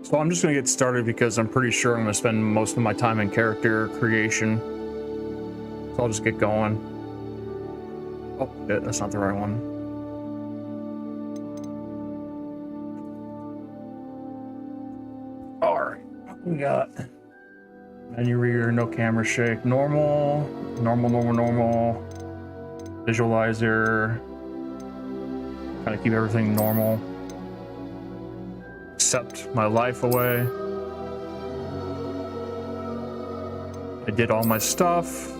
So I'm just going to get started because I'm pretty sure I'm going to spend most of my time in character creation. So I'll just get going. Oh, shit, that's not the right one. Alright, we got menu reader, no camera shake, normal, visualizer, kind of keep everything normal. Accept my life away. I did all my stuff.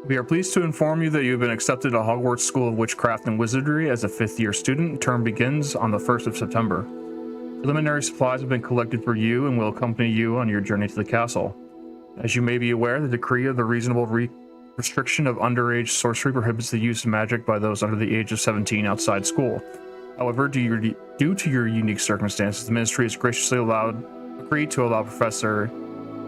We are pleased to inform you that you have been accepted to Hogwarts School of Witchcraft and Wizardry as a 5th year student. Term begins on the 1st of September. Preliminary supplies have been collected for you and will accompany you on your journey to the castle. As you may be aware, the decree of the reasonable restriction of underage sorcery prohibits the use of magic by those under the age of 17 outside school. However, due to your unique circumstances, the ministry has graciously agreed to allow Professor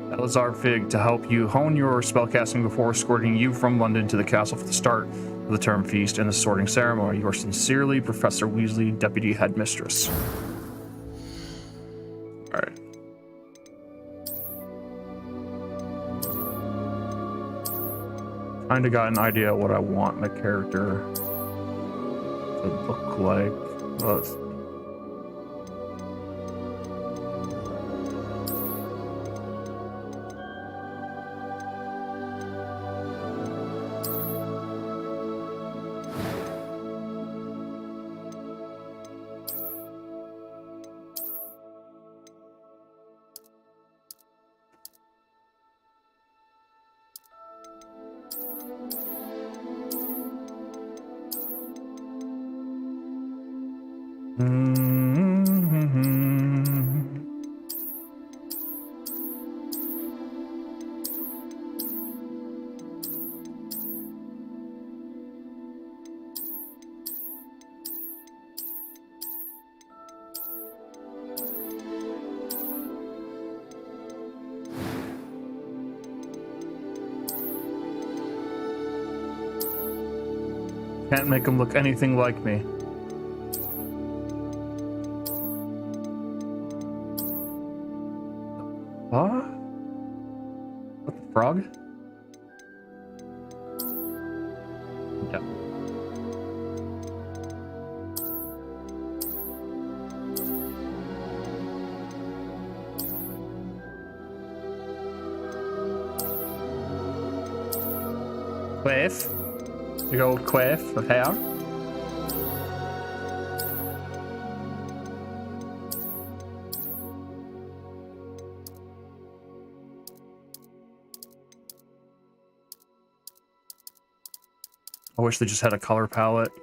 Elazar Fig to help you hone your spellcasting before escorting you from London to the castle for the start of the term feast and the sorting ceremony. Yours sincerely, Professor Weasley, Deputy Headmistress. Alright. Kinda got an idea of what I want my character to look like. Can't make him look anything like me. What? What, the frog? Yeah. Cliff. Big old cliff of hair. I wish they just had a color palette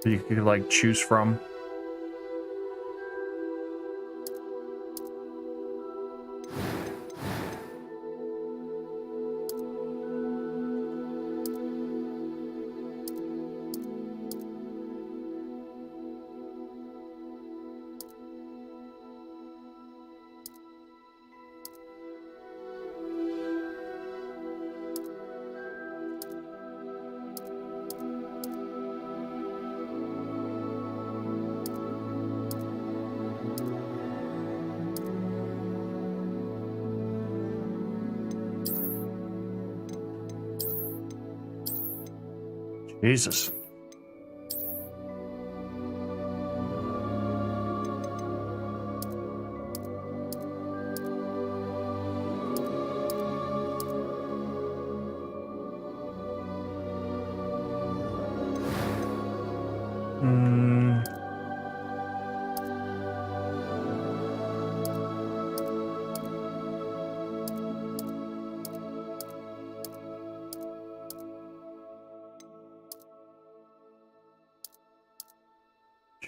that you could like choose from. Jesus.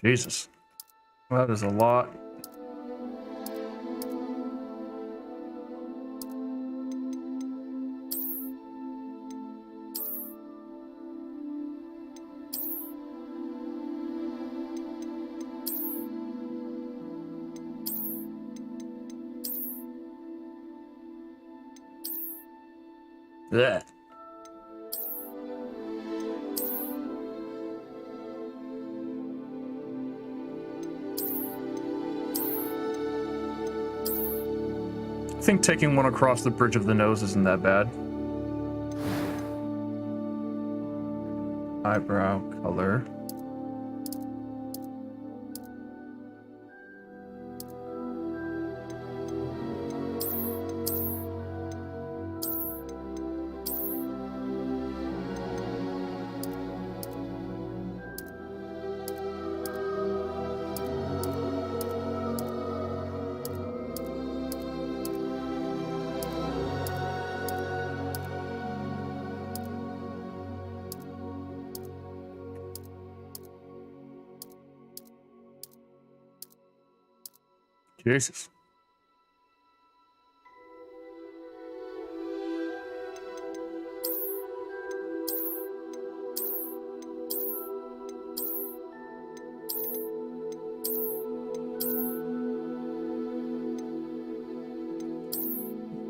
Jesus. That is a lot. Blech. I think taking one across the bridge of the nose isn't that bad. Eyebrow color. Jesus.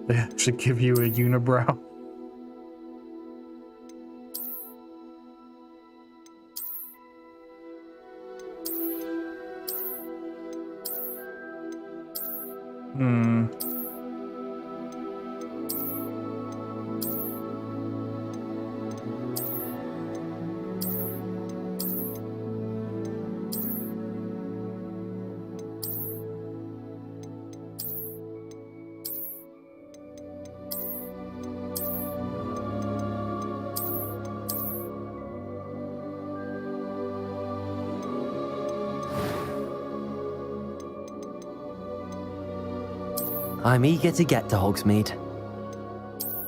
They actually give you a unibrow. I'm eager to get to Hogsmeade.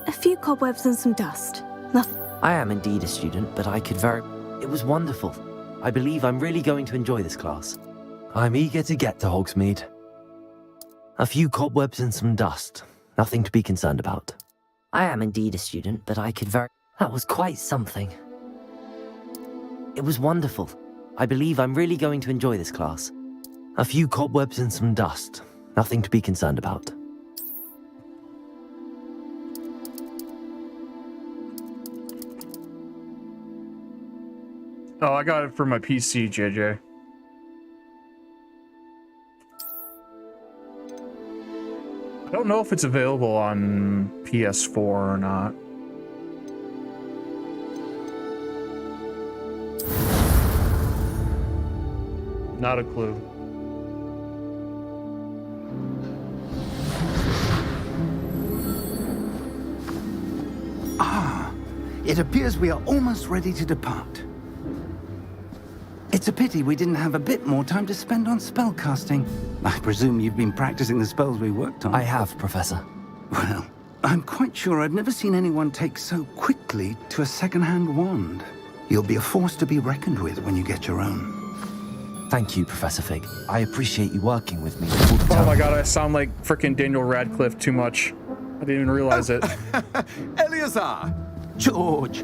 A few cobwebs and some dust. Nothing. I am indeed a student, but I could very... It was wonderful. I believe I'm really going to enjoy this class. I'm eager to get to Hogsmeade. A few cobwebs and some dust. Nothing to be concerned about. I am indeed a student, but I could very... That was quite something. It was wonderful. I believe I'm really going to enjoy this class. A few cobwebs and some dust. Nothing to be concerned about. Oh, I got it for my PC, JJ. I don't know if it's available on PS4 or not. Not a clue. It appears we are almost ready to depart. It's a pity we didn't have a bit more time to spend on spellcasting. I presume you've been practicing the spells we worked on. I have, Professor. Well, I'm quite sure I've never seen anyone take so quickly to a second-hand wand. You'll be a force to be reckoned with when you get your own. Thank you, Professor Fig. I appreciate you working with me. Oh my god, I sound like frickin' Daniel Radcliffe too much. I didn't even realize it. Eleazar! George,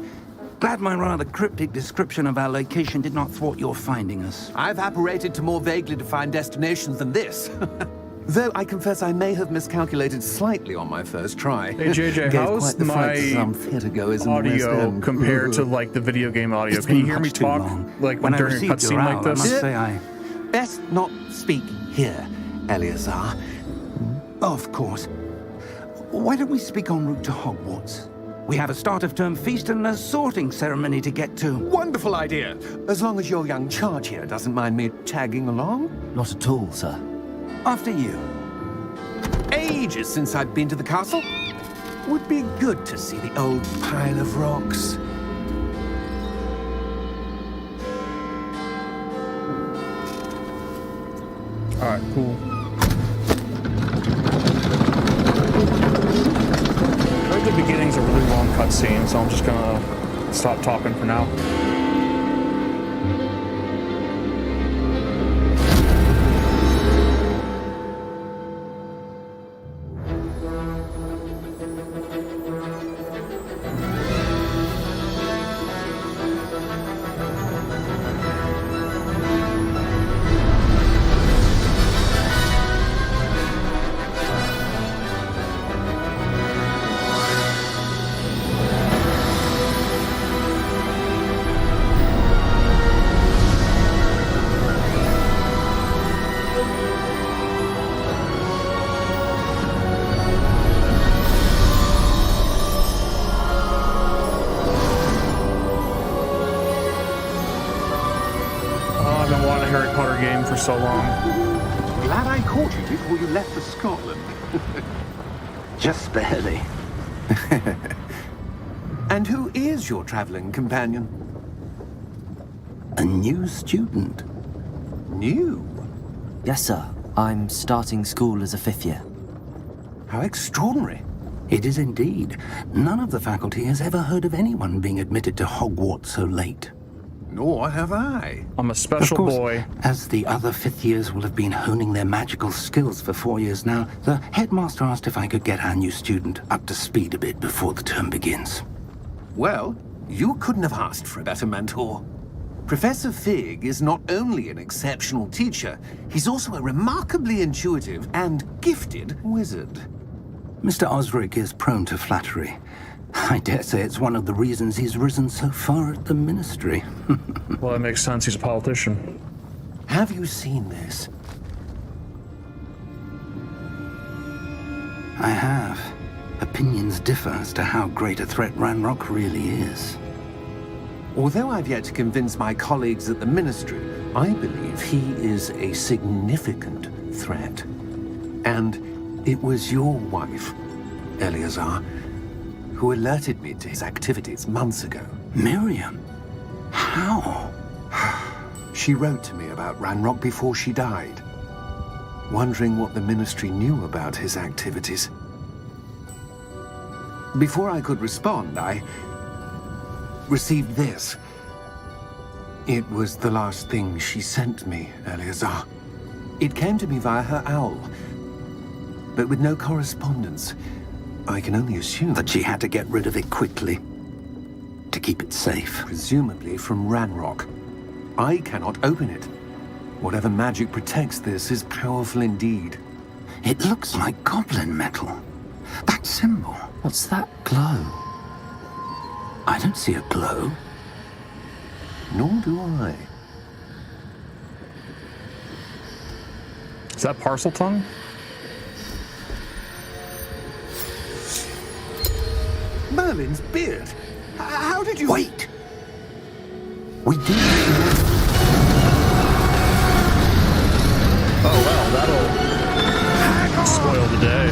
glad my rather cryptic description of our location did not thwart your finding us. I've apparated to more vaguely defined destinations than this. Though I confess I may have miscalculated slightly on my first try. Hey JJ, Gave how's quite the fright to my some theatergoers in the West audio End. compared to like the video game audio? It's Can you been hear me much too talk long. like When I during a received your cutscene like owl, I this? must say I... Best not speak here, Eleazar. Of course. Why don't we speak en route to Hogwarts? We have a start-of-term feast and a sorting ceremony to get to. Wonderful idea. As long as your young charge here doesn't mind me tagging along. Not at all, sir. After you. Ages since I've been to the castle. Would be good to see the old pile of rocks. Alright, cool. I heard the beginning's a really long cutscene, so I'm just gonna stop talking for now. for so long. Glad I caught you before you left for Scotland. Just barely. And who is your traveling companion? A new student. New? Yes, sir. I'm starting school as a 5th year. How extraordinary. It is indeed. None of the faculty has ever heard of anyone being admitted to Hogwarts so late. Nor have I. I'm a Of special course, boy. as the other 5th years will have been honing their magical skills for 4 years now, the headmaster asked if I could get our new student up to speed a bit before the term begins. Well, you couldn't have asked for a better mentor. Professor Fig is not only an exceptional teacher, he's also a remarkably intuitive and gifted wizard. Mr. Osric is prone to flattery. I dare say it's one of the reasons he's risen so far at the ministry. Well, that makes sense. He's a politician. Have you seen this? I have. Opinions differ as to how great a threat Ranrock really is. Although I've yet to convince my colleagues at the ministry, I believe he is a significant threat. And it was your wife, Eleazar, who alerted me to his activities months ago. Miriam? How? She wrote to me about Ranrock before she died, wondering what the ministry knew about his activities. Before I could respond, I received this. It was the last thing she sent me, Eleazar. It came to me via her owl, but with no correspondence. I can only assume That she had to get rid of it quickly. To keep it safe. presumably from Ranrock. I cannot open it. Whatever magic protects this is powerful indeed. It looks like goblin metal. That symbol. What's that glow? I don't see a glow. Nor do I. Is that parcel tongue? Merlin's beard! How did you... Wait! We do. Oh, well, that'll spoil the day.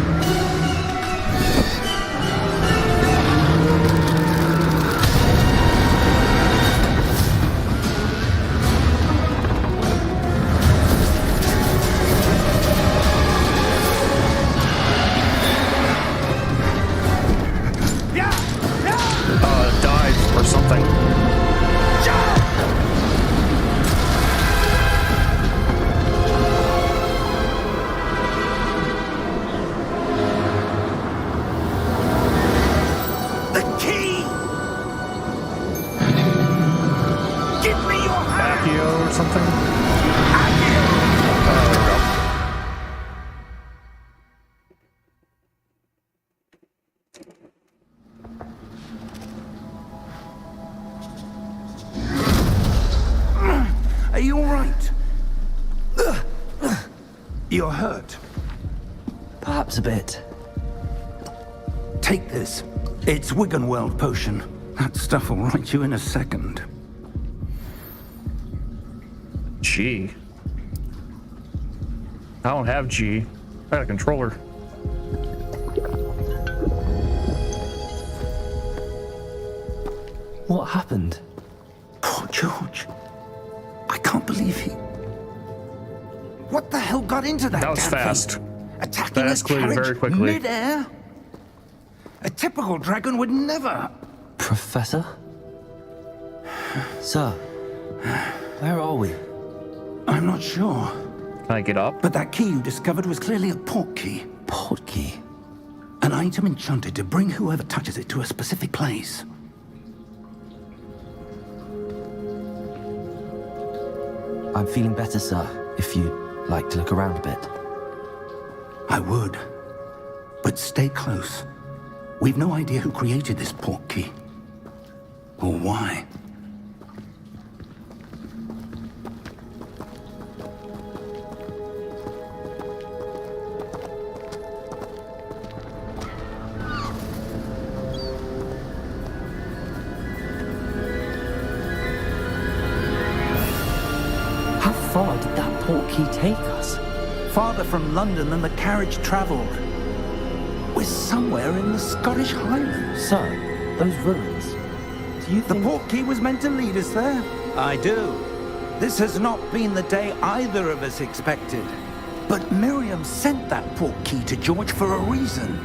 Dive or something. The key! Give me your hand! Accio or something? Are you all right? You're hurt. Perhaps a bit. Take this. It's Wiggenweld potion. That stuff will right you in a second. G. I don't have G. I got a controller. What happened? Poor George. I can't believe he... What the hell got into that That was damn fast. thing? Attacking That a escalated carriage very quickly. mid-air? A typical dragon would never... Professor? Sir, where are we? I'm not sure. Can I get up? But that key you discovered was clearly a portkey. Portkey? An item enchanted to bring whoever touches it to a specific place. I'm feeling better, sir, if you'd like to look around a bit. I would. But stay close. We've no idea who created this portkey. Or why. How far did that portkey take us? Farther from London than the carriage travelled. We're somewhere in the Scottish Highlands. Sir, those ruins. Do you The think... portkey was meant to lead us there? I do. This has not been the day either of us expected. But Miriam sent that portkey to George for a reason.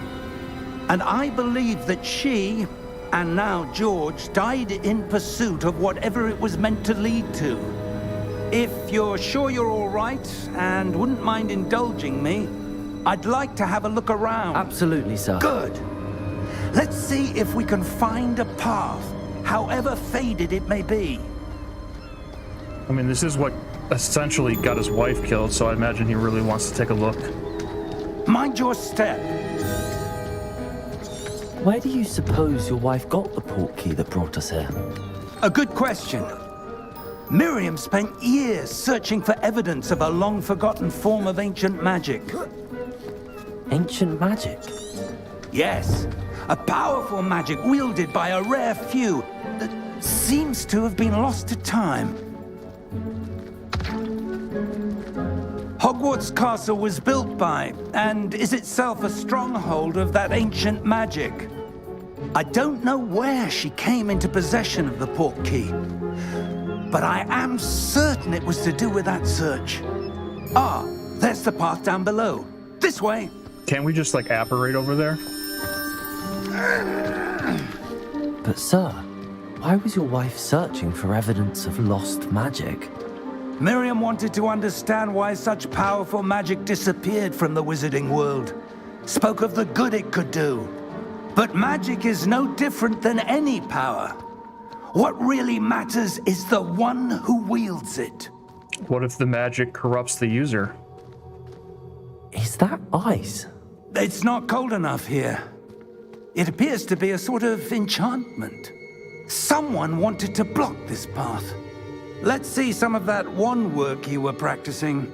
And I believe that she, and now George, died in pursuit of whatever it was meant to lead to. If you're sure you're all right, and wouldn't mind indulging me, I'd like to have a look around. Absolutely, sir. Good. Let's see if we can find a path, however faded it may be. I mean, this is what essentially got his wife killed, so I imagine he really wants to take a look. Mind your step. Where do you suppose your wife got the portkey that brought us here? A good question. Miriam spent years searching for evidence of a long-forgotten form of ancient magic. Ancient magic? Yes, a powerful magic wielded by a rare few that seems to have been lost to time. Hogwarts Castle was built by, and is itself a stronghold of that ancient magic. I don't know where she came into possession of the portkey, but I am certain it was to do with that search. Ah, there's the path down below. This way. Can't we just, like, apparate over there? But sir, why was your wife searching for evidence of lost magic? Miriam wanted to understand why such powerful magic disappeared from the wizarding world. Spoke of the good it could do. But magic is no different than any power. What really matters is the one who wields it. What if the magic corrupts the user? Is that ice? It's not cold enough here. It appears to be a sort of enchantment. Someone wanted to block this path. Let's see some of that wand work you were practicing.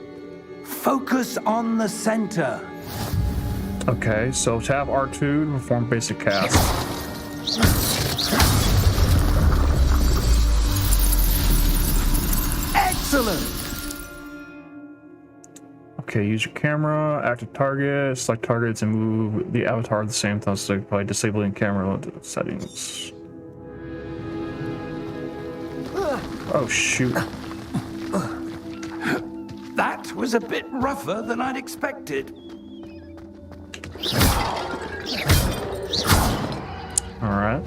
Focus on the center. Okay, so tap R2 to perform basic cast. Excellent! Okay, use your camera, active target, select targets, and move the avatar at the same time, so by disabling camera settings. Oh, shoot. That was a bit rougher than I'd expected. Alright.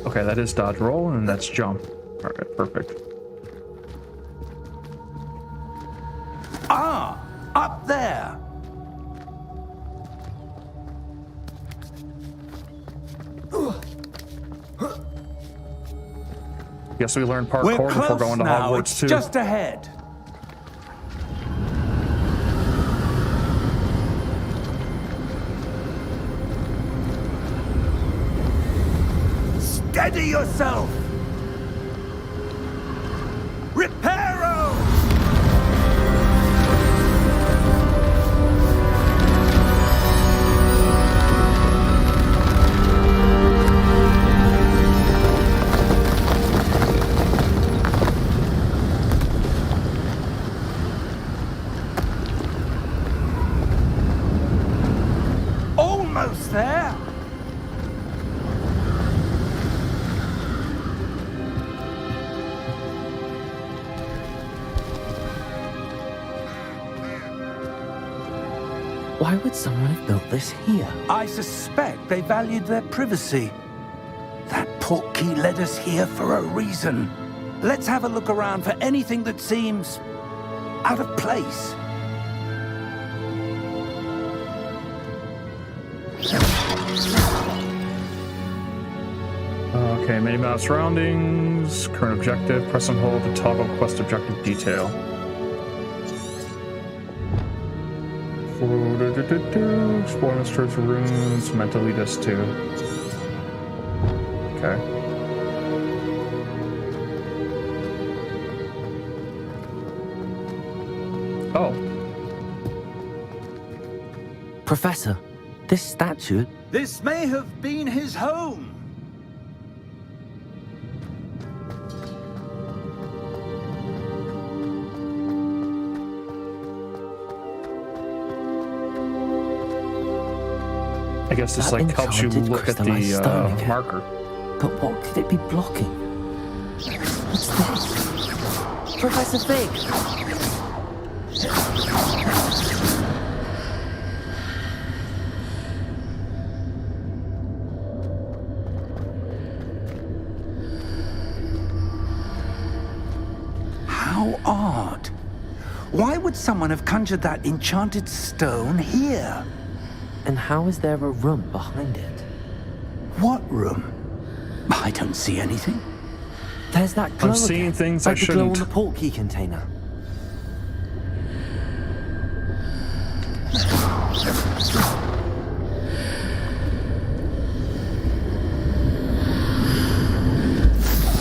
Okay, that is dodge roll, and that's jump. Alright, perfect. Ah, up there. Guess we learned We're parkour before close going to now. Hogwarts It's too. just ahead. Steady yourself. Reparo! Almost there. Why would someone have built this here? I suspect they valued their privacy. That portkey led us here for a reason. Let's have a look around for anything that seems out of place. Okay, mini map surroundings, current objective, press and hold to toggle quest objective detail. Explore Mr. runes, meant to lead us to. Okay. Oh. Professor, this statue... This may have been his home. I guess this That like helps you enchanted look at crystallized stone the again. marker. But what could it be blocking? What's this? Professor Fig! How odd. Why would someone have conjured that enchanted stone here? And how is there a room behind it? What room? I don't see anything. There's that glow I'm seeing again, things I like the glow on shouldn't. the portkey container.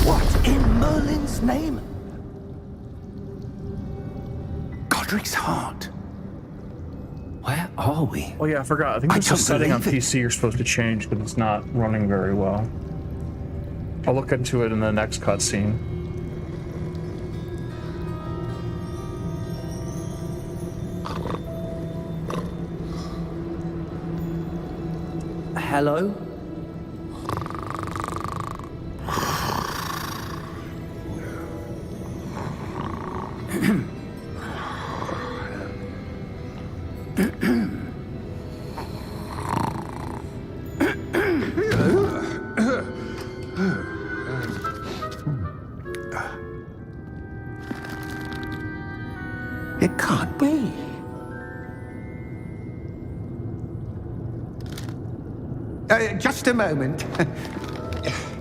What in Merlin's name? Godric's heart. Where are we? Oh yeah, I forgot. I think I there's a don't setting on believe it. PC you're supposed to change because it's not running very well. I'll look into it in the next cutscene. Hello? It can't be. Just a moment.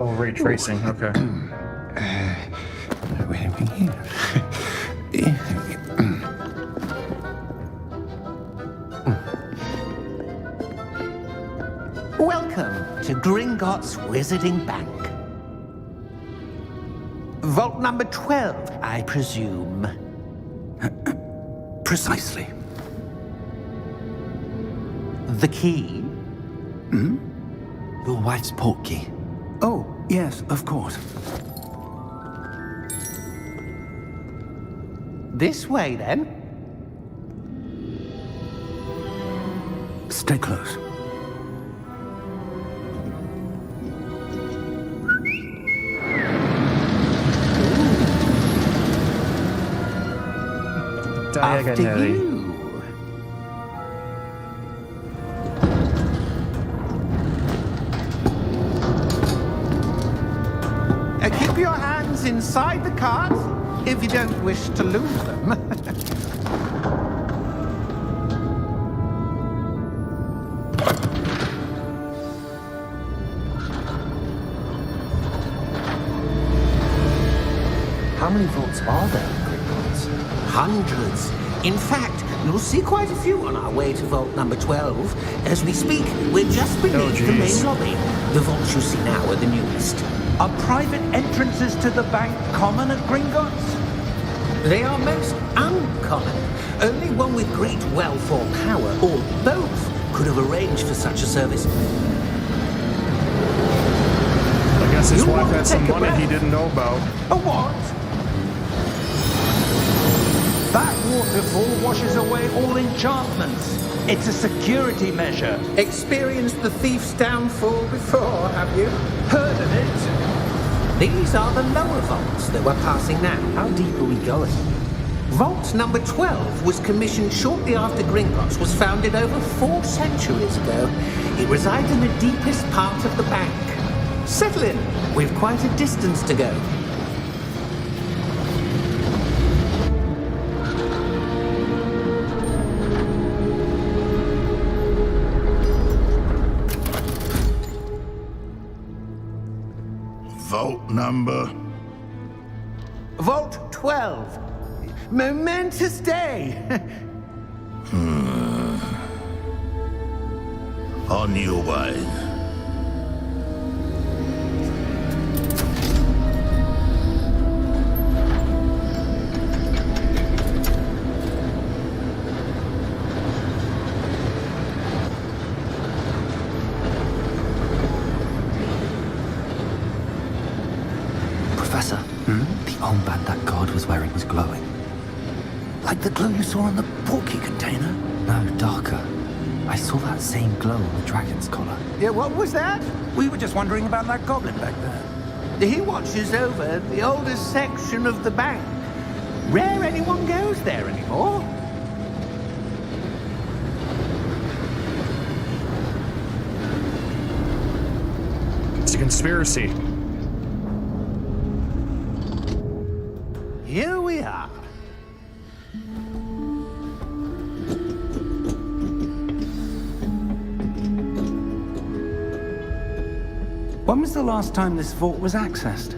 Oh, ray tracing. Okay. Welcome to Gringotts Wizarding Bank. Vault number 12, I presume. Precisely. The key? Your wife's portkey. Oh, yes, of course. This way, then. Stay close. After Diagonally. you. Keep your hands inside the cart if you don't wish to lose them. How many vaults are there in Gringotts? Hundreds. In fact, you'll see quite a few on our way to vault number 12. As we speak, we're just beneath the geez. main lobby. The vaults you see now are the newest. Are private entrances to the bank common at Gringotts? They are most uncommon. Only one with great wealth or power, or both, could have arranged for such a service. I guess his You wife want to had some take a money he breath? didn't know about. A what? That waterfall washes away all enchantments. It's a security measure. Experienced the thief's downfall before, have you? Heard of it? These are the lower vaults that we're passing now. How deep are we going? Vault number 12 was commissioned shortly after Gringotts was founded over 4 centuries ago. It resides in the deepest part of the bank. Settle in. We've quite a distance to go. Vault number. Vault 12. Momentous day. On your way. Professor, the armband that guard was wearing was glowing. Like the glow you saw on the portkey container? No, darker. I saw that same glow on the dragon's collar. Yeah, what was that? We were just wondering about that goblin back there. He watches over the oldest section of the bank. Rare anyone goes there anymore. It's a conspiracy. Here we are. When was the last time this vault was accessed?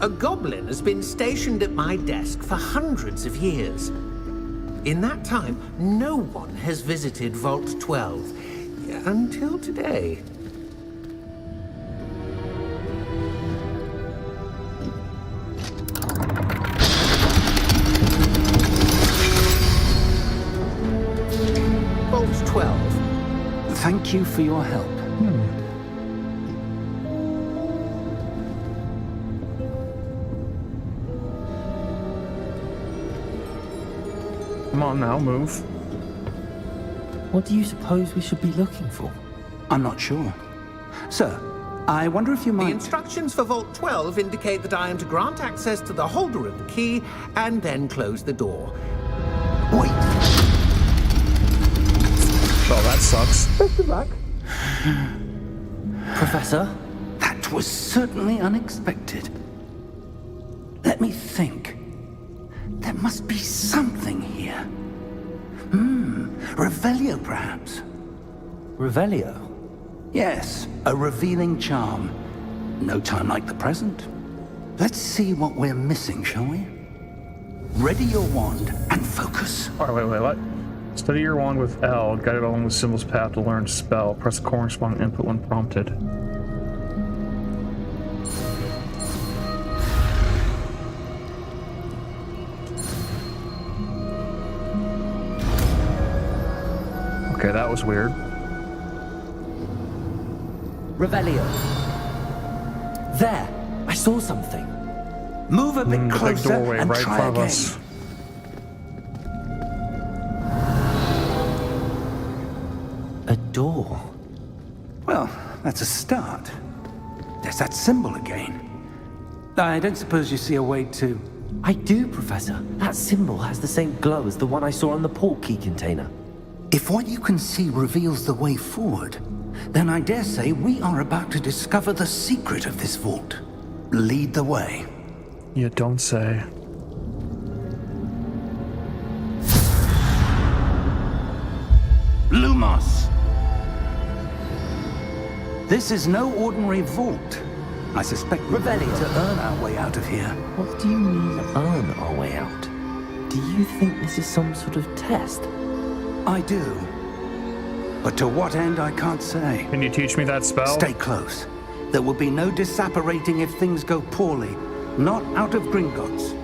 A goblin has been stationed at my desk for hundreds of years. In that time, no one has visited Vault 12 until today. Vault 12. Thank you for your help. Come on now, move. What do you suppose we should be looking for? I'm not sure. Sir, I wonder if you The might... instructions for Vault 12 indicate that I am to grant access to the holder of the key and then close the door. Wait! Oh, that sucks. Best of luck. Professor? That was certainly unexpected. Let me think. There must be something here. Revelio, perhaps? Revelio? Yes, a revealing charm. No time like the present. Let's see what we're missing, shall we? Ready your wand and focus. All right, wait, what? Study your wand with L, guide it along the symbol's path to learn spell. Press the corresponding input when prompted. Okay, that was weird. Revelio. There! I saw something. Move a bit The big closer doorway and right in try front of again. us. A door. Well, that's a start. There's that symbol again. I don't suppose you see a way to... I do, Professor. That symbol has the same glow as the one I saw on the port key container. If what you can see reveals the way forward, then I dare say we are about to discover the secret of this vault. Lead the way. You don't say. Lumos! This is no ordinary vault. I suspect we're ready Revelio. to earn our way out of here. What do you mean, earn our way out? Do you think this is some sort of test? I do. But to what end, I can't say. Can you teach me that spell? Stay close. There will be no disapparating if things go poorly. Not out of Gringotts.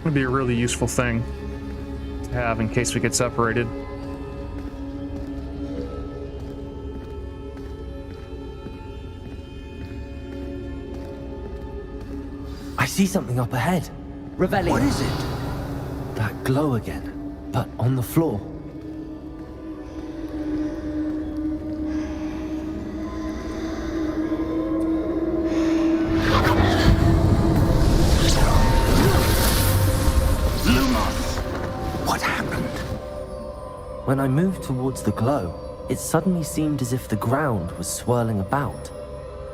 Would be a really useful thing to have in case we get separated. I see something up ahead. Revelio. What is it? That glow again, but on the floor. Lumos! What happened? When I moved towards the glow, it suddenly seemed as if the ground was swirling about.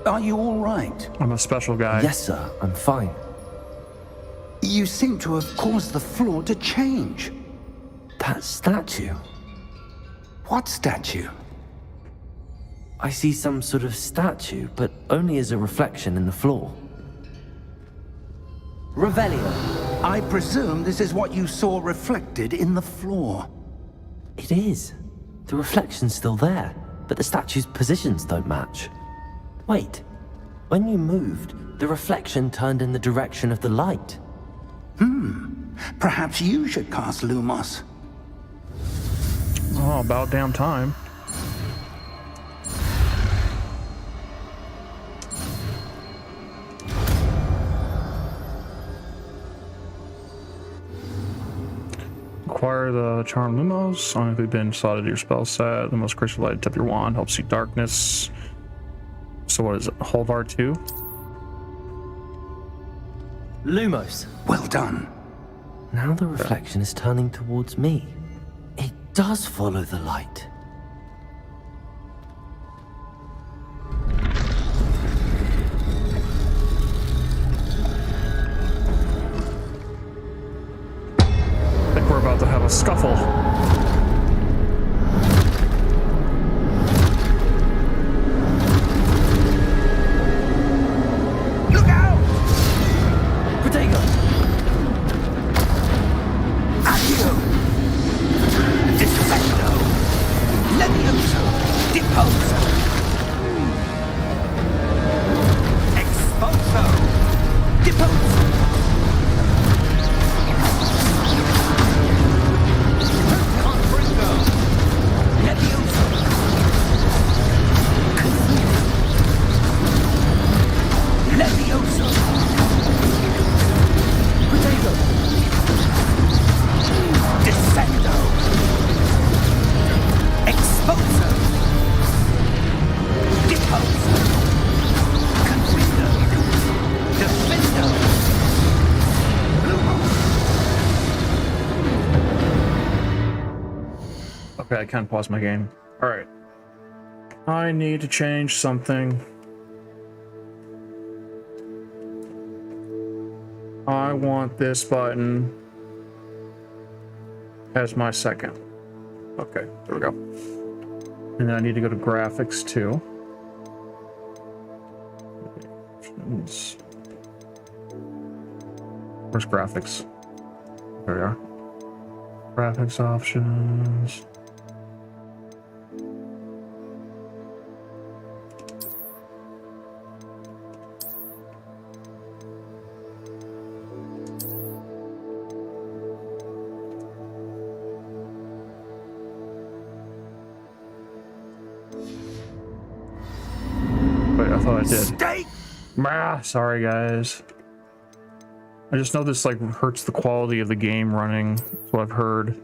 Are you all right? I'm a special guy. Yes, sir, I'm fine. You seem to have caused the floor to change. That statue. What statue? I see some sort of statue, but only as a reflection in the floor. Revelio. I presume this is what you saw reflected in the floor. It is. The reflection's still there, but the statue's positions don't match. Wait. When you moved, the reflection turned in the direction of the light. Perhaps you should cast Lumos. Oh, about damn time. acquire the Charm Lumos. Automatically been slotted to your spell set. The most crystal light tip your wand helps see darkness. So what is it? Hold R2? Lumos. Well done. Now the reflection is turning towards me. It does follow the light. I think we're about to have a scuffle. Look out! Protego! Accio! Dissecto! Levioso! Deposo! Exposo! Deposo! Confringo! Levioso! Levioso! Protego! Dissecto! Exposo! Deposo! Confringo! Defendo! Lumo! Okay, I can pause my game. All right. I need to change something. I want this button as my second. Okay, there we go. And then I need to go to graphics too. Options. Where's graphics? There we are. Graphics options. Wait, I thought I did. Stay! Ah, sorry guys. I just know this like hurts the quality of the game running. That's what I've heard.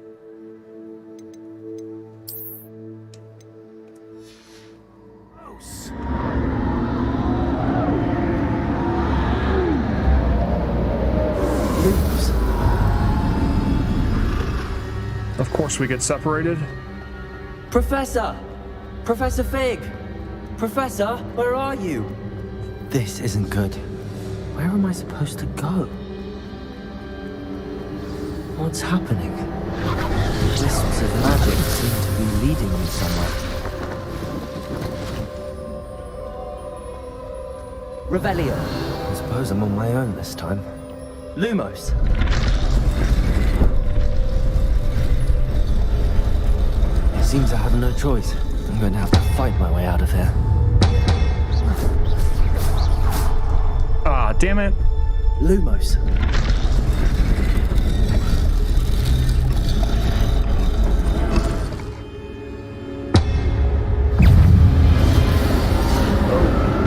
Lumos. Of course we get separated. Professor! Professor Fig! Professor, where are you? This isn't good. Where am I supposed to go? What's happening? Wisps of magic seem to be leading me somewhere. Revelio. I suppose I'm on my own this time. Lumos. It seems I have no choice. I'm going to have to fight my way out of here. Ah, damn it. Lumos.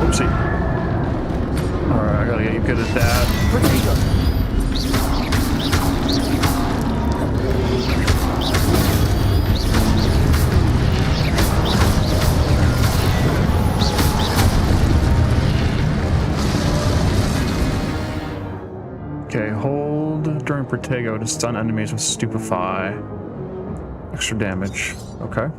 Oopsie. Alright, I gotta get you good at that. Protego. Okay, hold during Protego to stun enemies with Stupefy. Extra damage. Okay.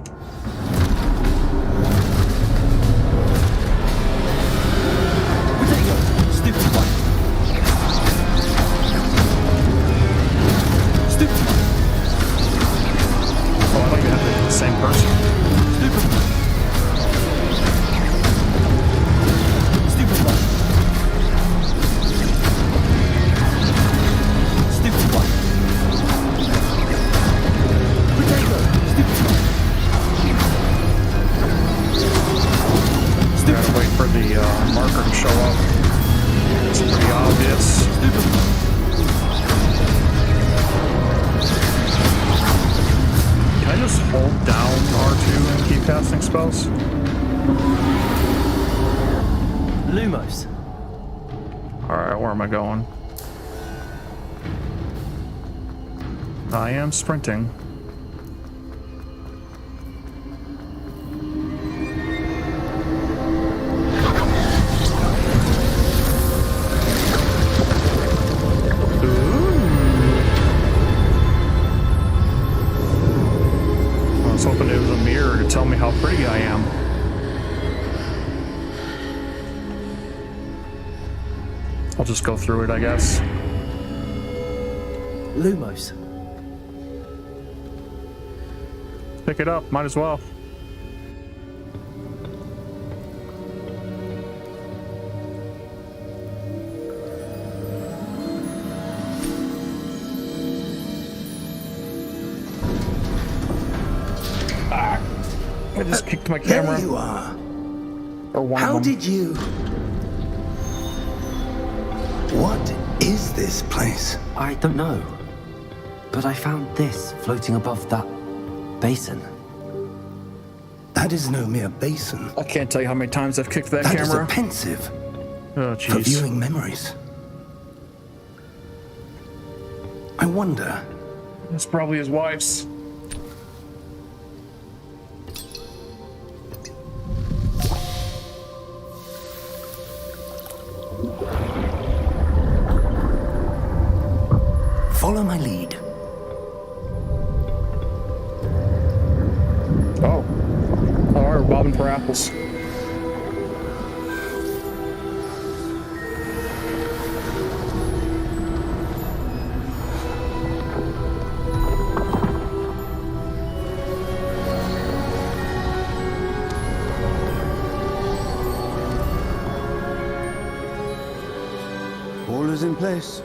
Protego. Stupid one. Stupid one. Oh, I thought you had the same person. Stupid one. Stupid one. Stupid one. Protego. Stupid one. Stupid Gotta wait for the marker to show up. It's pretty obvious. Stupid one. Can I just hold down R2 and keep casting spells? Lumos. Alright, where am I going? I am sprinting. I was hoping it was a mirror to tell me how pretty I am. I'll just go through it, I guess. Lumos. Pick it up, might as well. I just kicked my camera. There you are. Or one How of them. did you... What is this place? I don't know. But I found this floating above that basin. That is no mere basin. I can't tell you how many times I've kicked that That is camera. a pensive Oh, for jeez. viewing memories. I wonder... It's probably his wife's. Follow my lead. Oh. Oh, we're bobbing for apples. All is in place.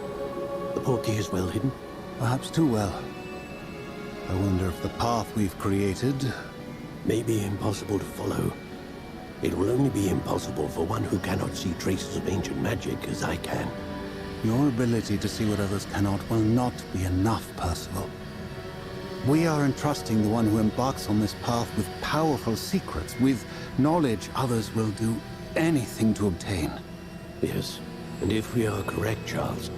The portkey is well hidden. Perhaps too well. I wonder if the path we've created... May be impossible to follow. It will only be impossible for one who cannot see traces of ancient magic as I can. Your ability to see what others cannot will not be enough, Percival. We are entrusting the one who embarks on this path with powerful secrets, with knowledge others will do anything to obtain. Yes, and if we are correct, Charles,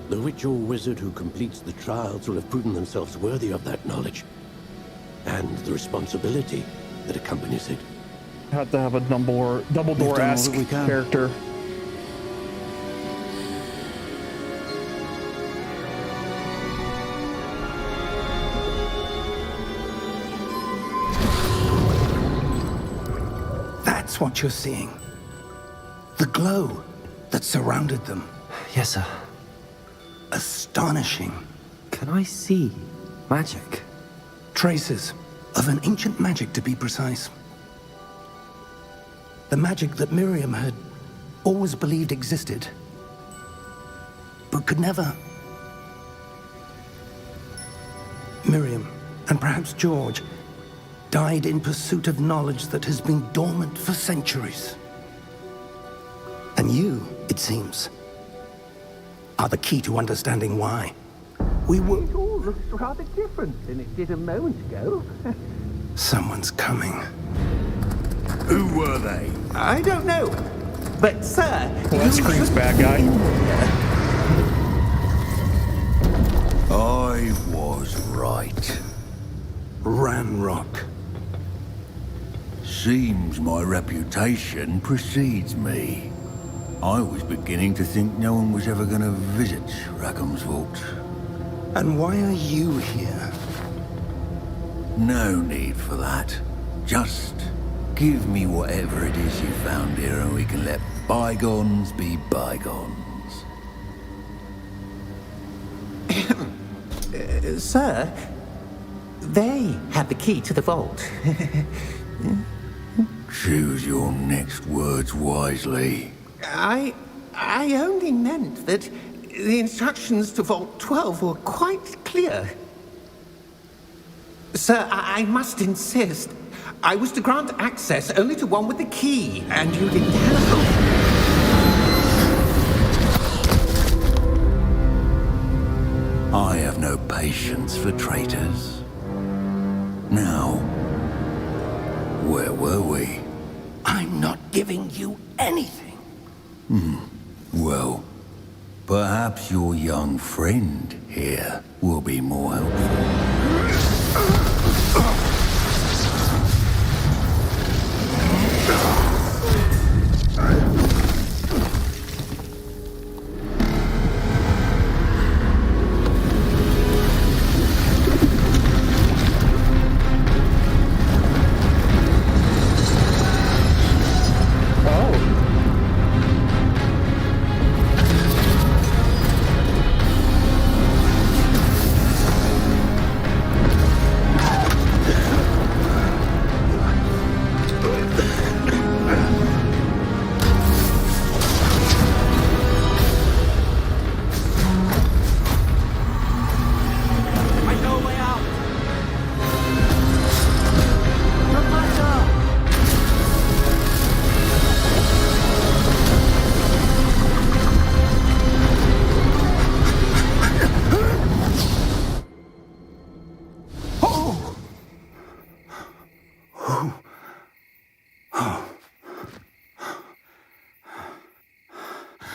the ritual wizard who completes the trials will have proven themselves worthy of that knowledge. And the responsibility that accompanies it. Had to have a We've done all Dumbledore-esque that we can. character. That's what you're seeing. The glow that surrounded them. Yes, sir. Astonishing. Can I see magic? Traces of an ancient magic, to be precise. The magic that Miriam had always believed existed, but could never. Miriam, and perhaps George, died in pursuit of knowledge that has been dormant for centuries. And you, it seems, are the key to understanding why. We were... It all looks rather different than it did a moment ago. Someone's coming. Who were they? I don't know. But, sir... Well, that screams bad guy. I was right. Ranrock. Seems my reputation precedes me. I was beginning to think no one was ever going to visit Rackham's Vault. And why are you here? No need for that. Just give me whatever it is you found here and we can let bygones be bygones. Sir, they had the key to the vault. Choose your next words wisely. I only meant that the instructions to Vault 12 were quite clear. Sir, I must insist. I was to grant access only to one with the key, and you didn't have it. I have no patience for traitors. Now, where were we? I'm not giving you anything. Well, Perhaps your young friend here will be more helpful.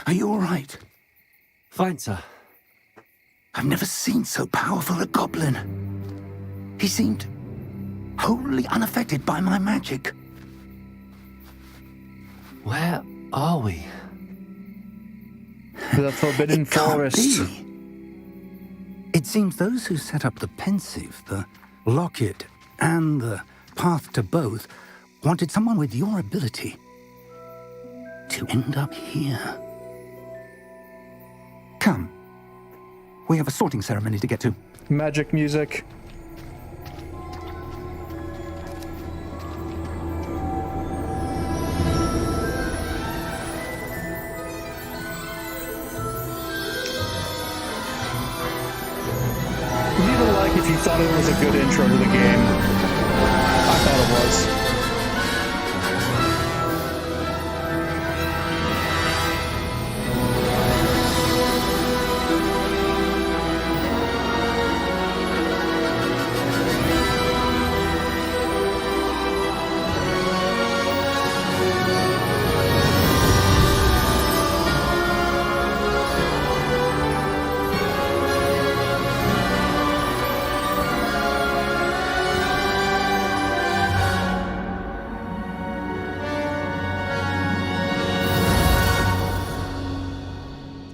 Are you all right? Fine, sir. I've never seen so powerful a goblin. He seemed wholly unaffected by my magic. Where are we? The Forbidden It can't Forest. be. It seems those who set up the pensive, the locket, and the path to both wanted someone with your ability to end up here. Come. We have a sorting ceremony to get to. Magic music. Leave a like if you thought it was a good intro to the game. I thought it was.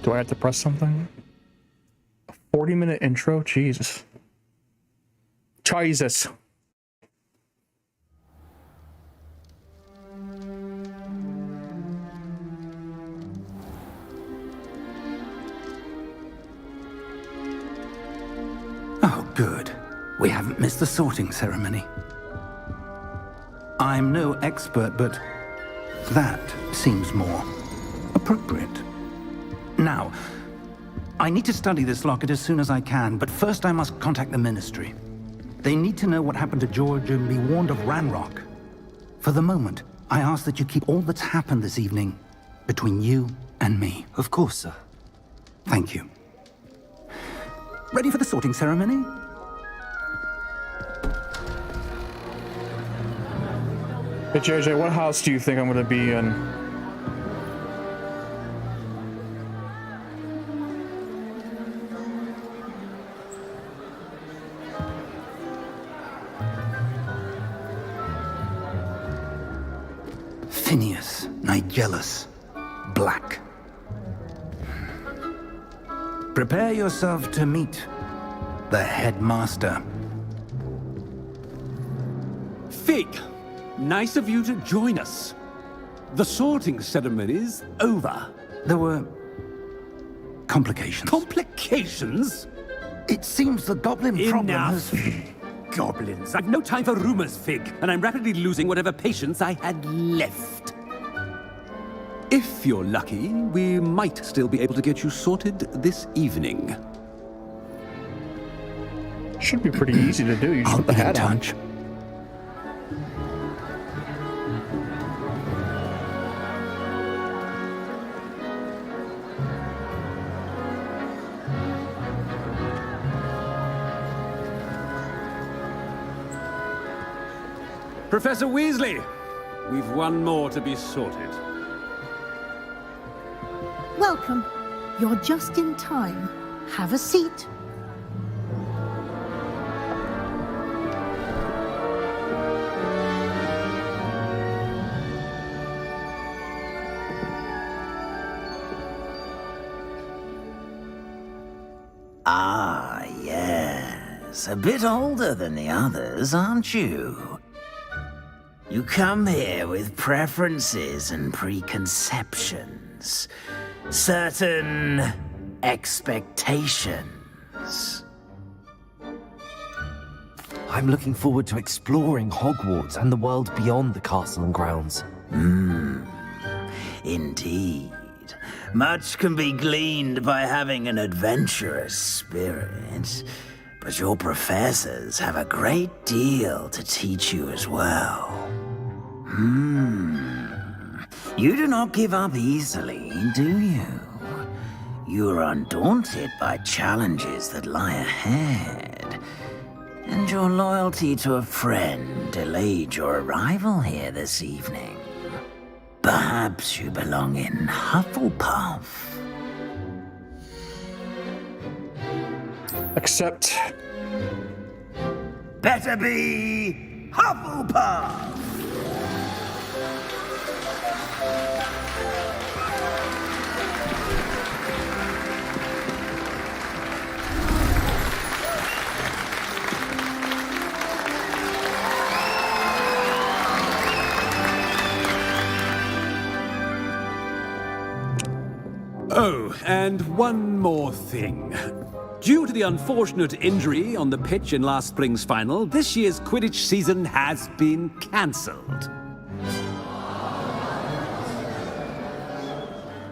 Do I have to press something? A 40-minute intro? Jesus. Jesus. Oh, good. We haven't missed the sorting ceremony. I'm no expert, but that seems more appropriate. Now, I need to study this locket as soon as I can, but first I must contact the Ministry. They need to know what happened to George and be warned of Ranrock. For the moment, I ask that you keep all that's happened this evening between you and me. Of course, sir. Thank you. Ready for the sorting ceremony? Hey, JJ, what house do you think I'm going to be in? Phineas, Nigellus, Black. Prepare yourself to meet the headmaster. Fig, nice of you to join us. The sorting ceremony's over. There were complications. Complications? It seems the goblin problem Enough. has... Goblins. I've no time for rumors, Fig, and I'm rapidly losing whatever patience I had left. If you're lucky, we might still be able to get you sorted this evening. Should be pretty easy to do. You just I'll put the be in hat on. touch. Professor Weasley, we've one more to be sorted. Welcome. You're just in time. Have a seat. Ah, yes. A bit older than the others, aren't you? You come here with preferences and preconceptions. Certain expectations. I'm looking forward to exploring Hogwarts and the world beyond the castle and grounds. Indeed. Much can be gleaned by having an adventurous spirit, but your professors have a great deal to teach you as well. You do not give up easily, do you? You are undaunted by challenges that lie ahead, and your loyalty to a friend delayed your arrival here this evening. Perhaps you belong in Hufflepuff. Accept. Better be Hufflepuff! Oh, and one more thing. Due to the unfortunate injury on the pitch in last spring's final, this year's Quidditch season has been cancelled.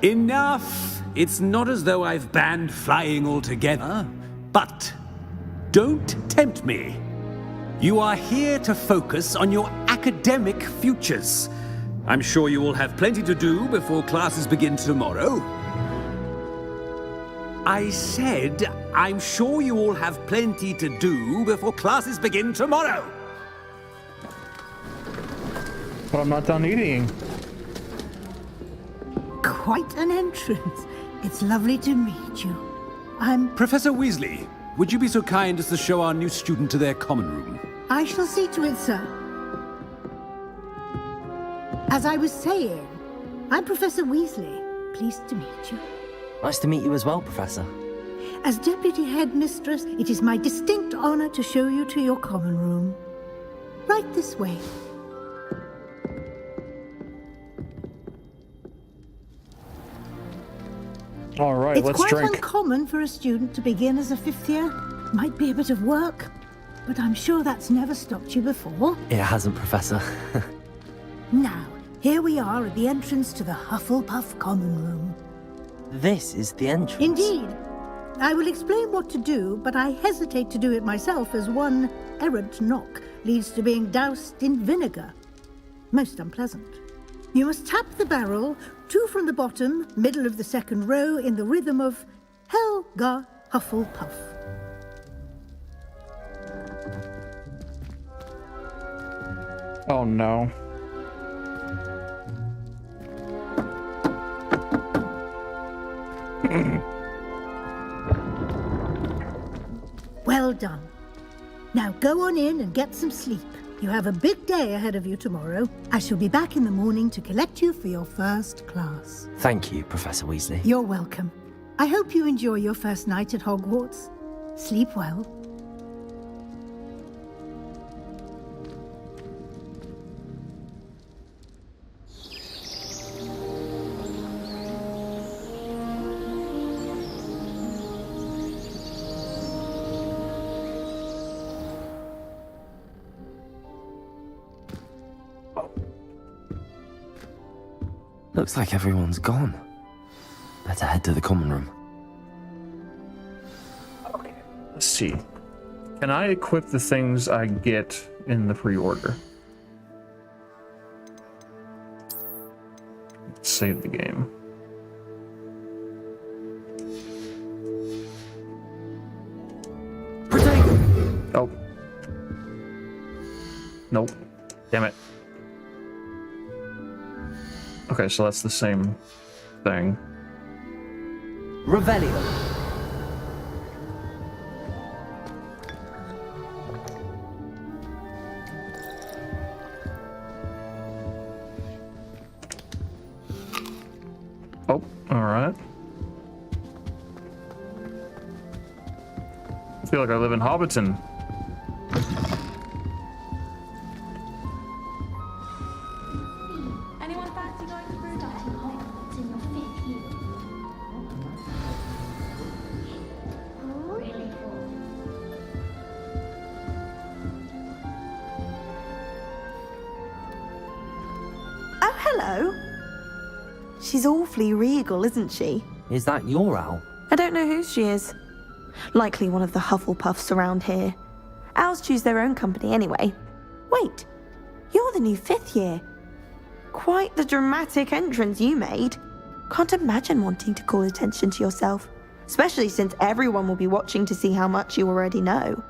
Enough! It's not as though I've banned flying altogether, but don't tempt me. You are here to focus on your academic futures. I'm sure you will have plenty to do before classes begin tomorrow. I said, I'm sure you all have plenty to do before classes begin tomorrow. But I'm not done eating. Quite an entrance. It's lovely to meet you. I'm... Professor Weasley, would you be so kind as to show our new student to their common room? I shall see to it, sir. As I was saying, I'm Professor Weasley. Pleased to meet you. Nice to meet you as well, Professor. As Deputy Headmistress, it is my distinct honor to show you to your common room. Right this way. All right, let's drink. It's quite uncommon for a student to begin as a fifth year. Might be a bit of work, but I'm sure that's never stopped you before. It hasn't, Professor. Now, here we are at the entrance to the Hufflepuff common room. This is the entrance. Indeed. I will explain what to do, but I hesitate to do it myself as one errant knock leads to being doused in vinegar. Most unpleasant. You must tap the barrel, 2 from the bottom, middle of the second row, in the rhythm of Helga Hufflepuff. Oh no. Well done. Now go on in and get some sleep. You have a big day ahead of you tomorrow. I shall be back in the morning to collect you for your first class. Thank you, Professor Weasley. You're welcome. I hope you enjoy your first night at Hogwarts. Sleep well. Looks like everyone's gone. Better head to the common room. Okay, let's see. Can I equip the things I get in the pre-order? Let's save the game. Oh. Nope. Damn it. Okay, so that's the same thing. Revelio. Oh, alright. I feel like I live in Hobbiton. Anyone fancy going to starting Hogwarts in your 5th year? Really cool. Oh, hello. She's awfully regal, isn't she? Is that your owl? I don't know who she is. Likely one of the Hufflepuffs around here. Owls choose their own company anyway. Wait, you're the new 5th year. Quite the dramatic entrance you made. Can't imagine wanting to call attention to yourself, especially since everyone will be watching to see how much you already know.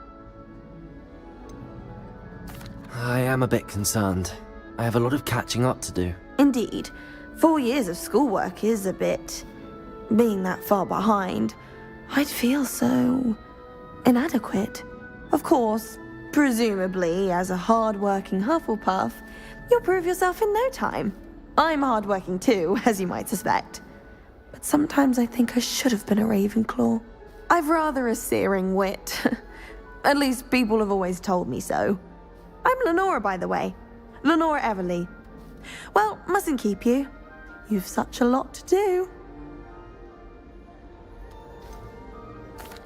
I am a bit concerned. I have a lot of catching up to do. Indeed, 4 years of schoolwork is a bit... Being that far behind, I'd feel so... inadequate. Of course, presumably, as a hard-working Hufflepuff, you'll prove yourself in no time. I'm hard-working too, as you might suspect. But sometimes I think I should have been a Ravenclaw. I've rather a searing wit. At least people have always told me so. I'm Lenora, by the way. Lenora Everly. Well, mustn't keep you. You've such a lot to do.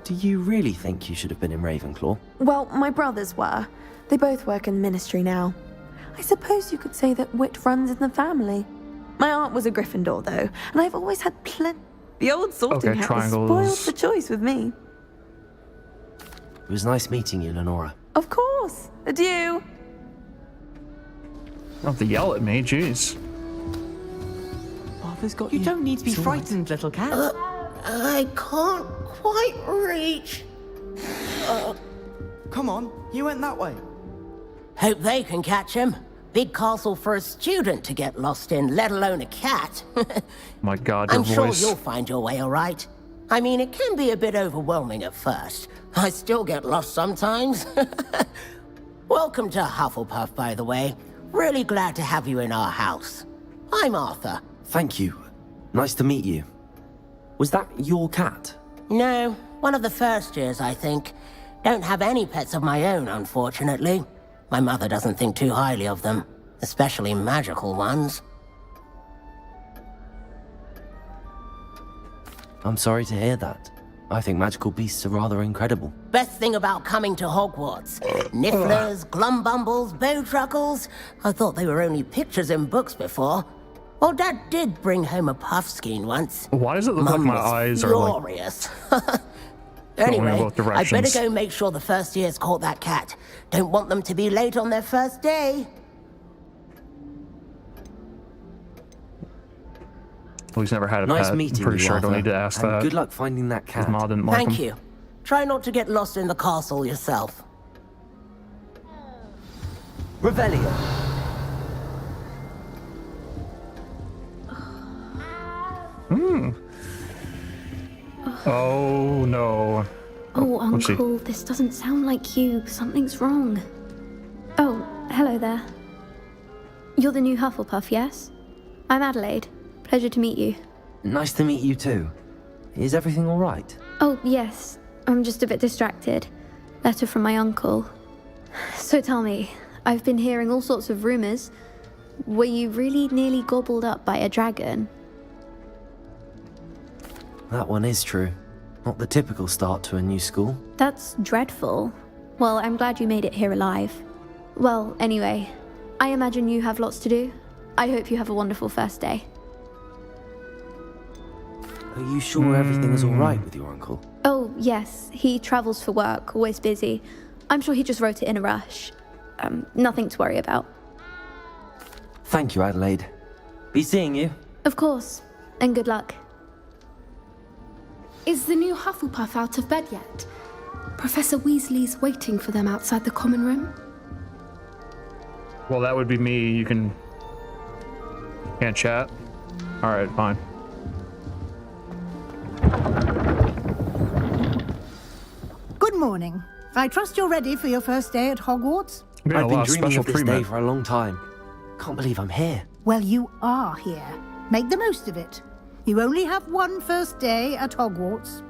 Do you really think you should have been in Ravenclaw? Well, my brothers were. They both work in the ministry now. I suppose you could say that wit runs in the family. My aunt was a Gryffindor, though, and I've always had plenty. The old sorting hat has spoiled the choice with me. It was nice meeting you, Lenora. Of course. Adieu. Don't have to yell at me, jeez. Arthur's got You don't need to be frightened, little cat. I can't quite reach. Come on, you went that way. Hope they can catch him. Big castle for a student to get lost in, let alone a cat. My God, your I'm voice. sure you'll find your way all right. I mean, it can be a bit overwhelming at first. I still get lost sometimes. Welcome to Hufflepuff, by the way. Really glad to have you in our house. I'm Arthur. Thank you. Nice to meet you. Was that your cat? No, one of the first years, I think. Don't have any pets of my own, unfortunately. My mother doesn't think too highly of them, especially magical ones. I'm sorry to hear that. I think magical beasts are rather incredible. Best thing about coming to Hogwarts. Nifflers, glumbumbles, bowtruckles. I thought they were only pictures in books before. Well, Dad did bring home a puffskein once. Why does it look Mum like my was eyes furious. are like going in Anyway, both I better directions? go make sure the first years caught that cat. Don't want them to be late on their first day. Well, he's never had a Nice pet. meeting I'm pretty you, sure I don't Arthur, need to ask and that. good luck finding that cat. His mom didn't like Thank him. you. Try not to get lost in the castle yourself. Revelio. Oh no. Oh, What's she- Uncle, this doesn't sound like you. Something's wrong. Oh, hello there. You're the new Hufflepuff, yes? I'm Adelaide. Pleasure to meet you. Nice to meet you too. Is everything all right? Oh, yes. I'm just a bit distracted. Letter from my uncle. So tell me, I've been hearing all sorts of rumors. Were you really nearly gobbled up by a dragon? That one is true. Not the typical start to a new school. That's dreadful. Well, I'm glad you made it here alive. Well, anyway, I imagine you have lots to do. I hope you have a wonderful first day. Are you sure everything is all right with your uncle? Oh, yes. He travels for work, always busy. I'm sure he just wrote it in a rush. Nothing to worry about. Thank you, Adelaide. Be seeing you. Of course. And good luck. Is the new Hufflepuff out of bed yet? Professor Weasley's waiting for them outside the common room. Well, that would be me. You can't chat. All right, fine. morning. I trust you're ready for your first day at Hogwarts? I've been dreaming of this day for a long time. Can't believe I'm here. Well, you are here. Make the most of it. You only have one first day at Hogwarts.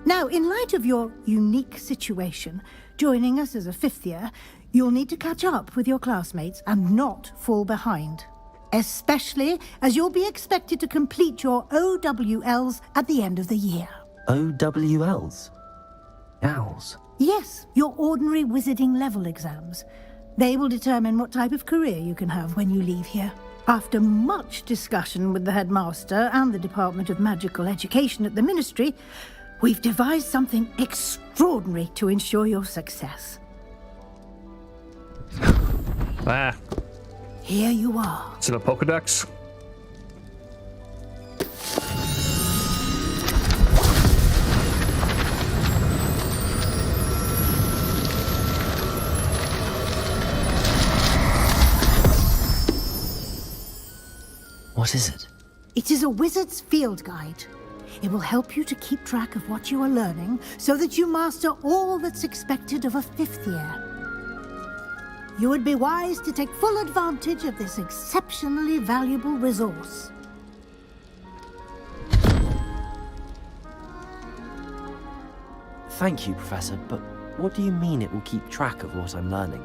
Now, in light of your unique situation, joining us as a fifth year, you'll need to catch up with your classmates and not fall behind. Especially as you'll be expected to complete your OWLs at the end of the year. OWLs? Owls? Yes, your ordinary wizarding level exams. They will determine what type of career you can have when you leave here. After much discussion with the headmaster and the Department of Magical Education at the Ministry, we've devised something extraordinary to ensure your success. Ah. Here you are. Is it a Pokedex? What is it? It is a wizard's field guide. It will help you to keep track of what you are learning so that you master all that's expected of a fifth year. You would be wise to take full advantage of this exceptionally valuable resource. Thank you, Professor, but what do you mean it will keep track of what I'm learning?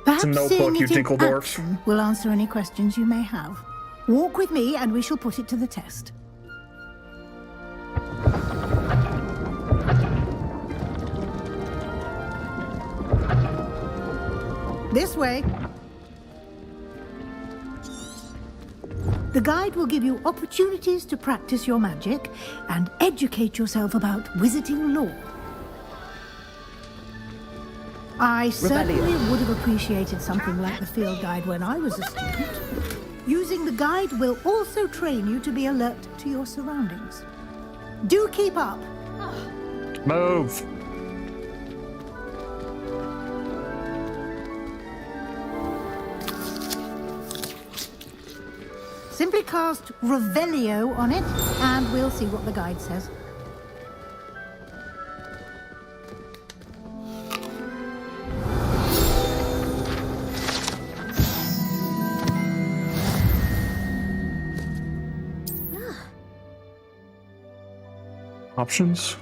Perhaps seeing it in action will answer any questions you may have. Walk with me and we shall put it to the test. This way. The guide will give you opportunities to practice your magic and educate yourself about wizarding lore. I certainly would have appreciated something like the field guide when I was a student. Using the guide will also train you to be alert to your surroundings. Do keep up. Move. Simply cast Revelio on it, and we'll see what the guide says. Options.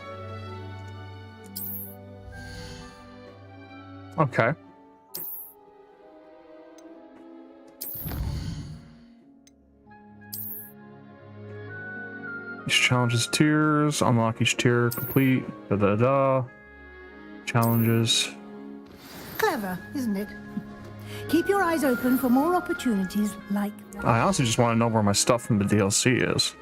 Okay. Each challenges tiers. Unlock each tier. Complete. Challenges. Clever, isn't it? Keep your eyes open for more opportunities like that. I honestly just want to know where my stuff from the DLC is.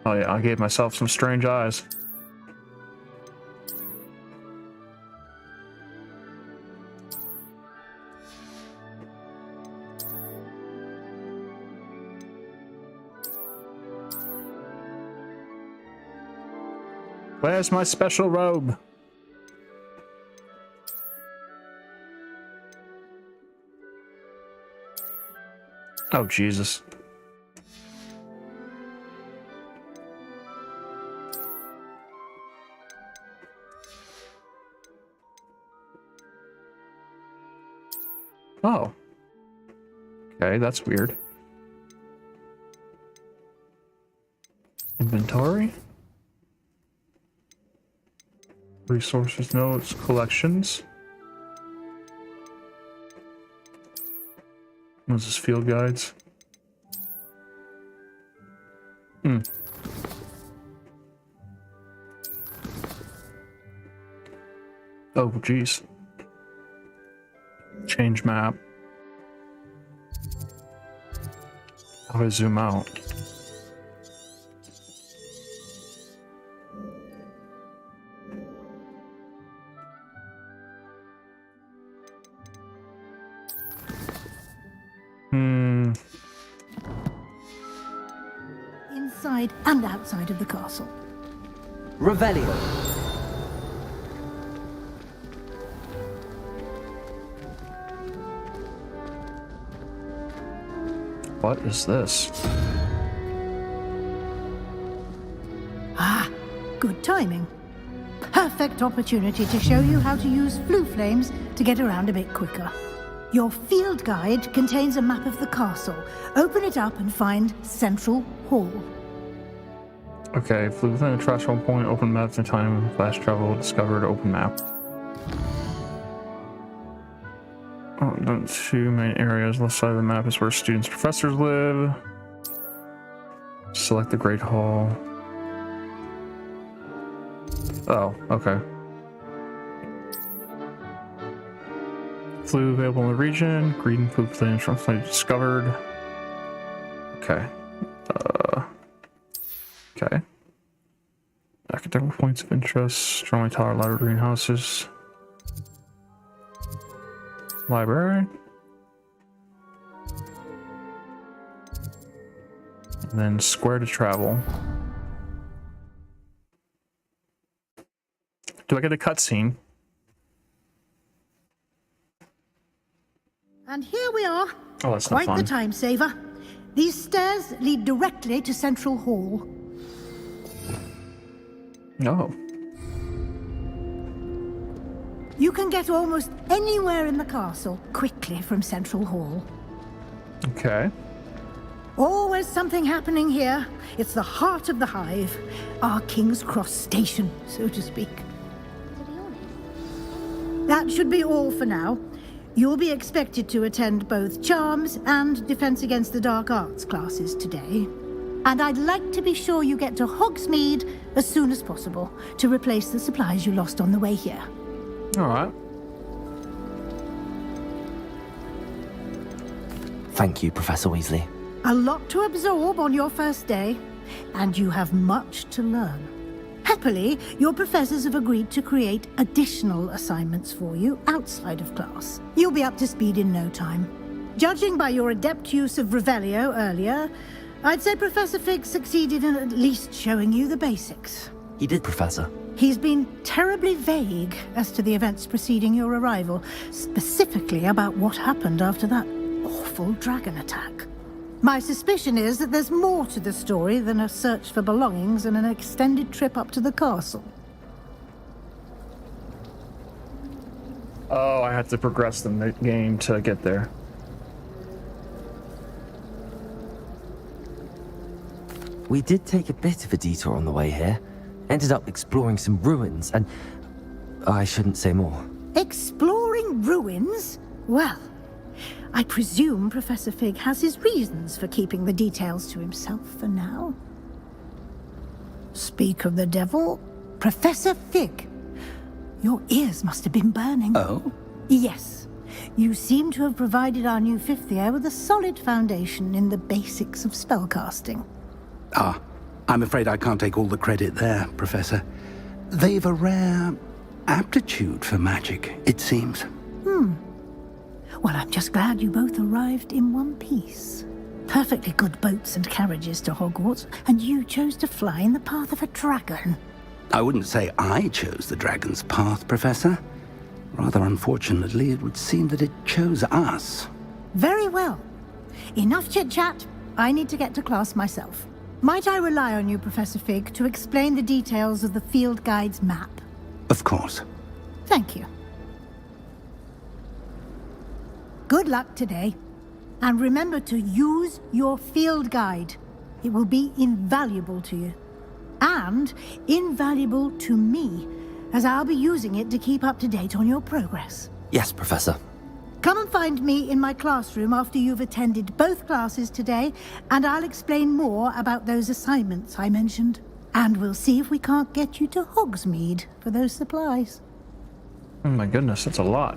Oh yeah, I gave myself some strange eyes. Where's my special robe? Oh, Jesus. Oh. Okay, that's weird. Inventory. Resources, notes, collections. What's this? Field guides. Oh, geez. Change map. How do I zoom out? Inside and outside of the castle. Revelio. What is this? Ah, good timing. Perfect opportunity to show you how to use flue flames to get around a bit quicker. Your field guide contains a map of the castle. Open it up and find Central Hall. Okay, flew within a trash hole point, open maps in time, fast travel, discovered, open map. Oh, done two main areas. Left side of the map is where students and professors live. Select the Great Hall. Oh, okay. Flue available in the region. Green flue flames from site discovered. Okay. Okay. Academic points of interest. Strongly tower library greenhouses. Library. And then square to travel. Do I get a cutscene? And here we are. Oh, that's not Quite fun. the time saver. These stairs lead directly to Central Hall. No. You can get almost anywhere in the castle quickly from Central Hall. Okay. Always something happening here. It's the heart of the hive. Our King's Cross station, so to speak. That should be all for now. You'll be expected to attend both Charms and Defense Against the Dark Arts classes today. And I'd like to be sure you get to Hogsmeade as soon as possible to replace the supplies you lost on the way here. All right. Thank you, Professor Weasley. A lot to absorb on your first day, and you have much to learn. Happily, your professors have agreed to create additional assignments for you outside of class. You'll be up to speed in no time. Judging by your adept use of Revelio earlier, I'd say Professor Fig succeeded in at least showing you the basics. He did, Professor. He's been terribly vague as to the events preceding your arrival, specifically about what happened after that awful dragon attack. My suspicion is that there's more to the story than a search for belongings and an extended trip up to the castle. Oh, I have to progress the game to get there. We did take a bit of a detour on the way here. Ended up exploring some ruins, and I shouldn't say more. Exploring ruins? Well, I presume Professor Fig has his reasons for keeping the details to himself for now. Speak of the devil, Professor Fig. Your ears must have been burning. Oh? Yes. You seem to have provided our new fifth year with a solid foundation in the basics of spellcasting. Ah, I'm afraid I can't take all the credit there, Professor. They've a rare aptitude for magic, it seems. Well, I'm just glad you both arrived in one piece. Perfectly good boats and carriages to Hogwarts, and you chose to fly in the path of a dragon. I wouldn't say I chose the dragon's path, Professor. Rather unfortunately, it would seem that it chose us. Very well. Enough chit-chat. I need to get to class myself. Might I rely on you, Professor Fig, to explain the details of the field guide's map? Of course. Thank you. Good luck today. And remember to use your field guide. It will be invaluable to you. And invaluable to me, as I'll be using it to keep up to date on your progress. Yes, Professor. Come and find me in my classroom after you've attended both classes today, and I'll explain more about those assignments I mentioned. And we'll see if we can't get you to Hogsmeade for those supplies. Oh my goodness, that's a lot.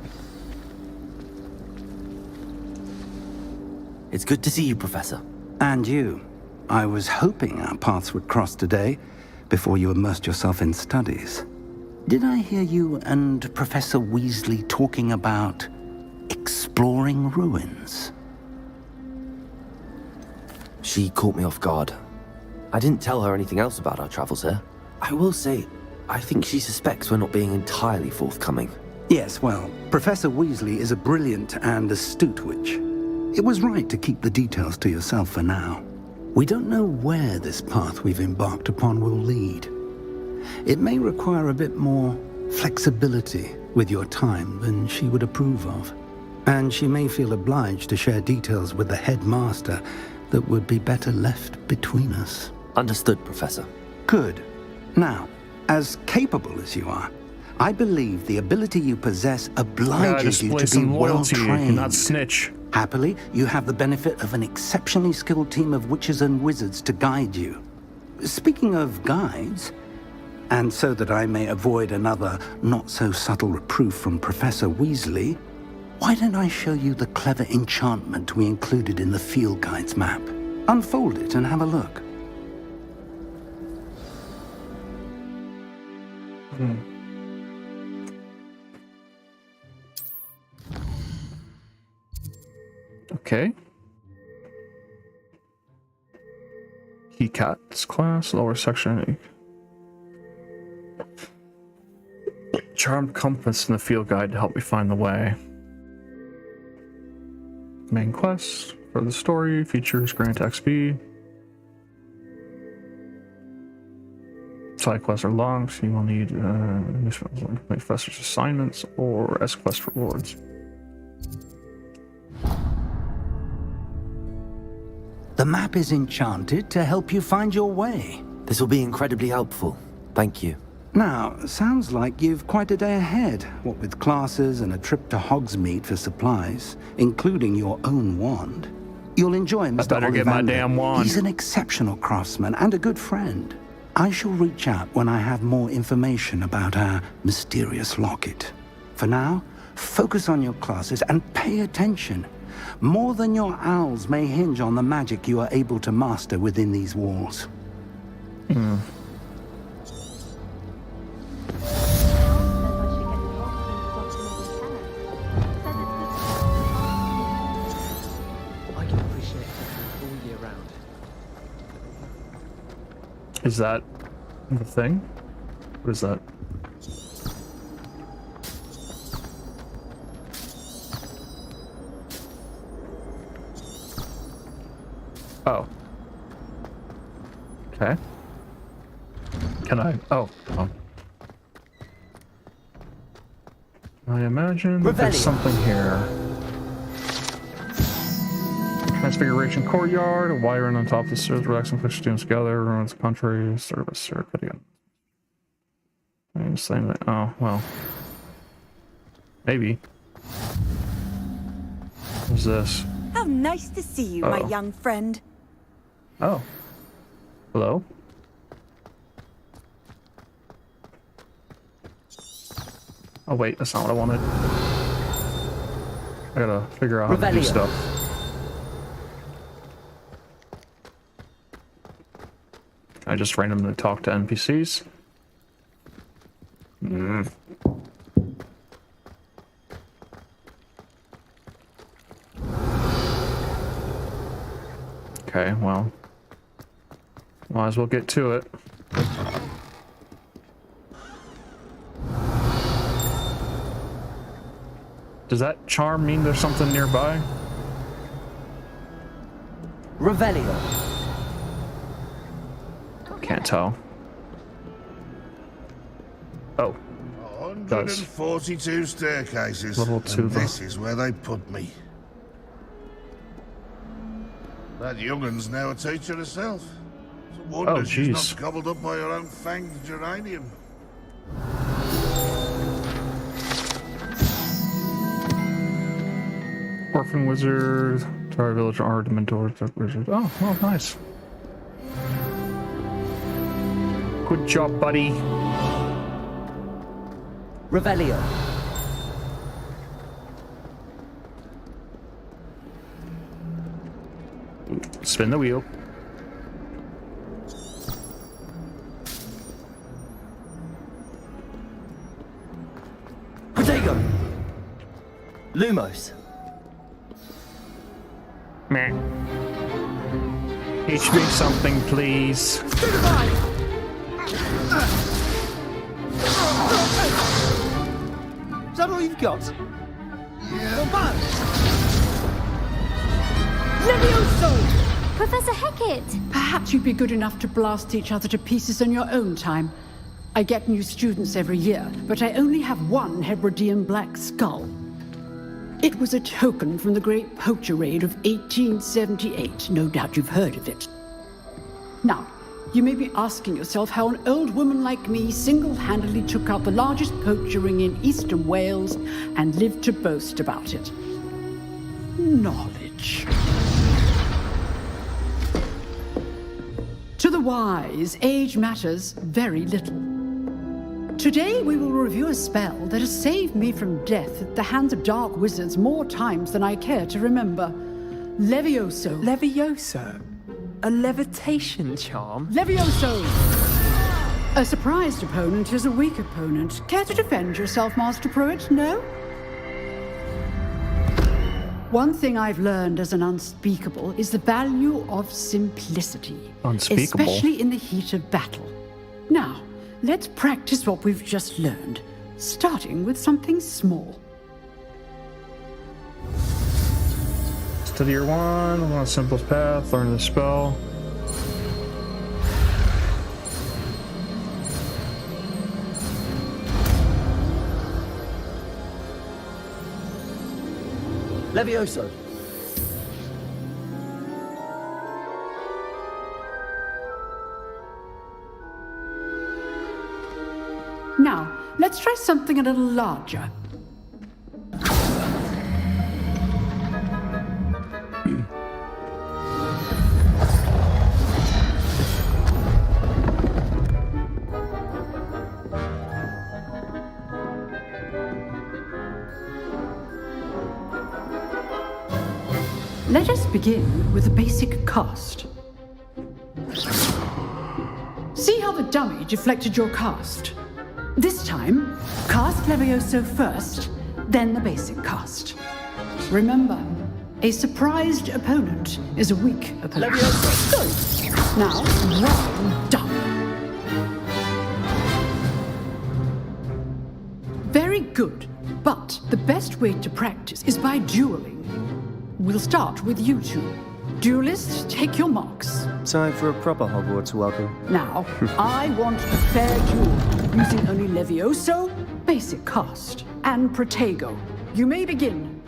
It's good to see you, Professor. And you. I was hoping our paths would cross today, before you immersed yourself in studies. Did I hear you and Professor Weasley talking about exploring ruins? She caught me off guard. I didn't tell her anything else about our travels here. I will say, I think she suspects we're not being entirely forthcoming. Yes, well, Professor Weasley is a brilliant and astute witch. It was right to keep the details to yourself for now. We don't know where this path we've embarked upon will lead. It may require a bit more flexibility with your time than she would approve of. And she may feel obliged to share details with the headmaster that would be better left between us. Understood, Professor. Good. Now, as capable as you are, I believe the ability you possess obliges you to be well-trained. Not snitch. Happily, you have the benefit of an exceptionally skilled team of witches and wizards to guide you. Speaking of guides, and so that I may avoid another not-so-subtle reproof from Professor Weasley, why don't I show you the clever enchantment we included in the field guide's map? Unfold it and have a look. Okay. Keycats class, lower section. Charmed compass in the field guide to help me find the way. Main quest for the story features grant XP. Side quests are long, so you will need professor's assignments or S quest rewards. The map is enchanted to help you find your way. This will be incredibly helpful. Thank you. Now, sounds like you've quite a day ahead, what with classes and a trip to Hogsmeade for supplies, including your own wand. You'll enjoy Mr. I better get my damn wand. He's an exceptional craftsman and a good friend. I shall reach out when I have more information about our mysterious locket. For now, focus on your classes and pay attention. More than your owls may hinge on the magic you are able to master within these walls. I can appreciate it all year round. Is that the thing? What is that? Oh. Okay. Can I? Oh. I imagine that there's something here. Transfiguration Courtyard, a wiring on top of the stairs, relaxing, push students together, ruins the country, service, sir, again. I'm saying that. Oh, well. Maybe. What's this? How nice to see you, my young friend. Oh. Hello? Oh wait, that's not what I wanted. I gotta figure out how to do stuff. I just randomly talk to NPCs. Okay, well. Might as well get to it. Does that charm mean there's something nearby? Revelio. Can't tell. Oh. 142 staircases. Level 2. And this is where they put me. That young'un's now a teacher herself. It's a wonder she's not gobbled up by her own fanged geranium. Orphan Wizard, Tower Village, Ardementor, Dark Wizard. Oh, well, nice. Good job, buddy. Revelio. spin the wheel. Protego! Lumos. Meh. Teach me something, please. Is that all you've got? Yeah. Levioso! Professor Hackett! Perhaps you'd be good enough to blast each other to pieces in your own time. I get new students every year, but I only have one Hebridean black skull. It was a token from the Great Poacher Raid of 1878. No doubt you've heard of it. Now, you may be asking yourself how an old woman like me single-handedly took out the largest poacher ring in eastern Wales and lived to boast about it. Knowledge. To the wise, age matters very little. Today we will review a spell that has saved me from death at the hands of dark wizards more times than I care to remember. Levioso. Levioso? A levitation charm? Levioso! A surprised opponent is a weak opponent. Care to defend yourself, Master Pruitt? No? One thing I've learned as an unspeakable is the value of simplicity. Unspeakable? Especially in the heat of battle. Now, let's practice what we've just learned, starting with something small. Study your wand, on the simplest path, learn the spell. Levioso. Now, let's try something a little larger. Let us begin with a basic cast. See how the dummy deflected your cast? This time, cast Levioso first, then the basic cast. Remember, a surprised opponent is a weak opponent. Levioso! Good. Now, well done. Very good, but the best way to practice is by dueling. We'll start with you two. Duelists, take your marks. Time for a proper Hogwarts welcome. Now, I want a fair duel, using only Levioso, basic cast, and Protego. You may begin.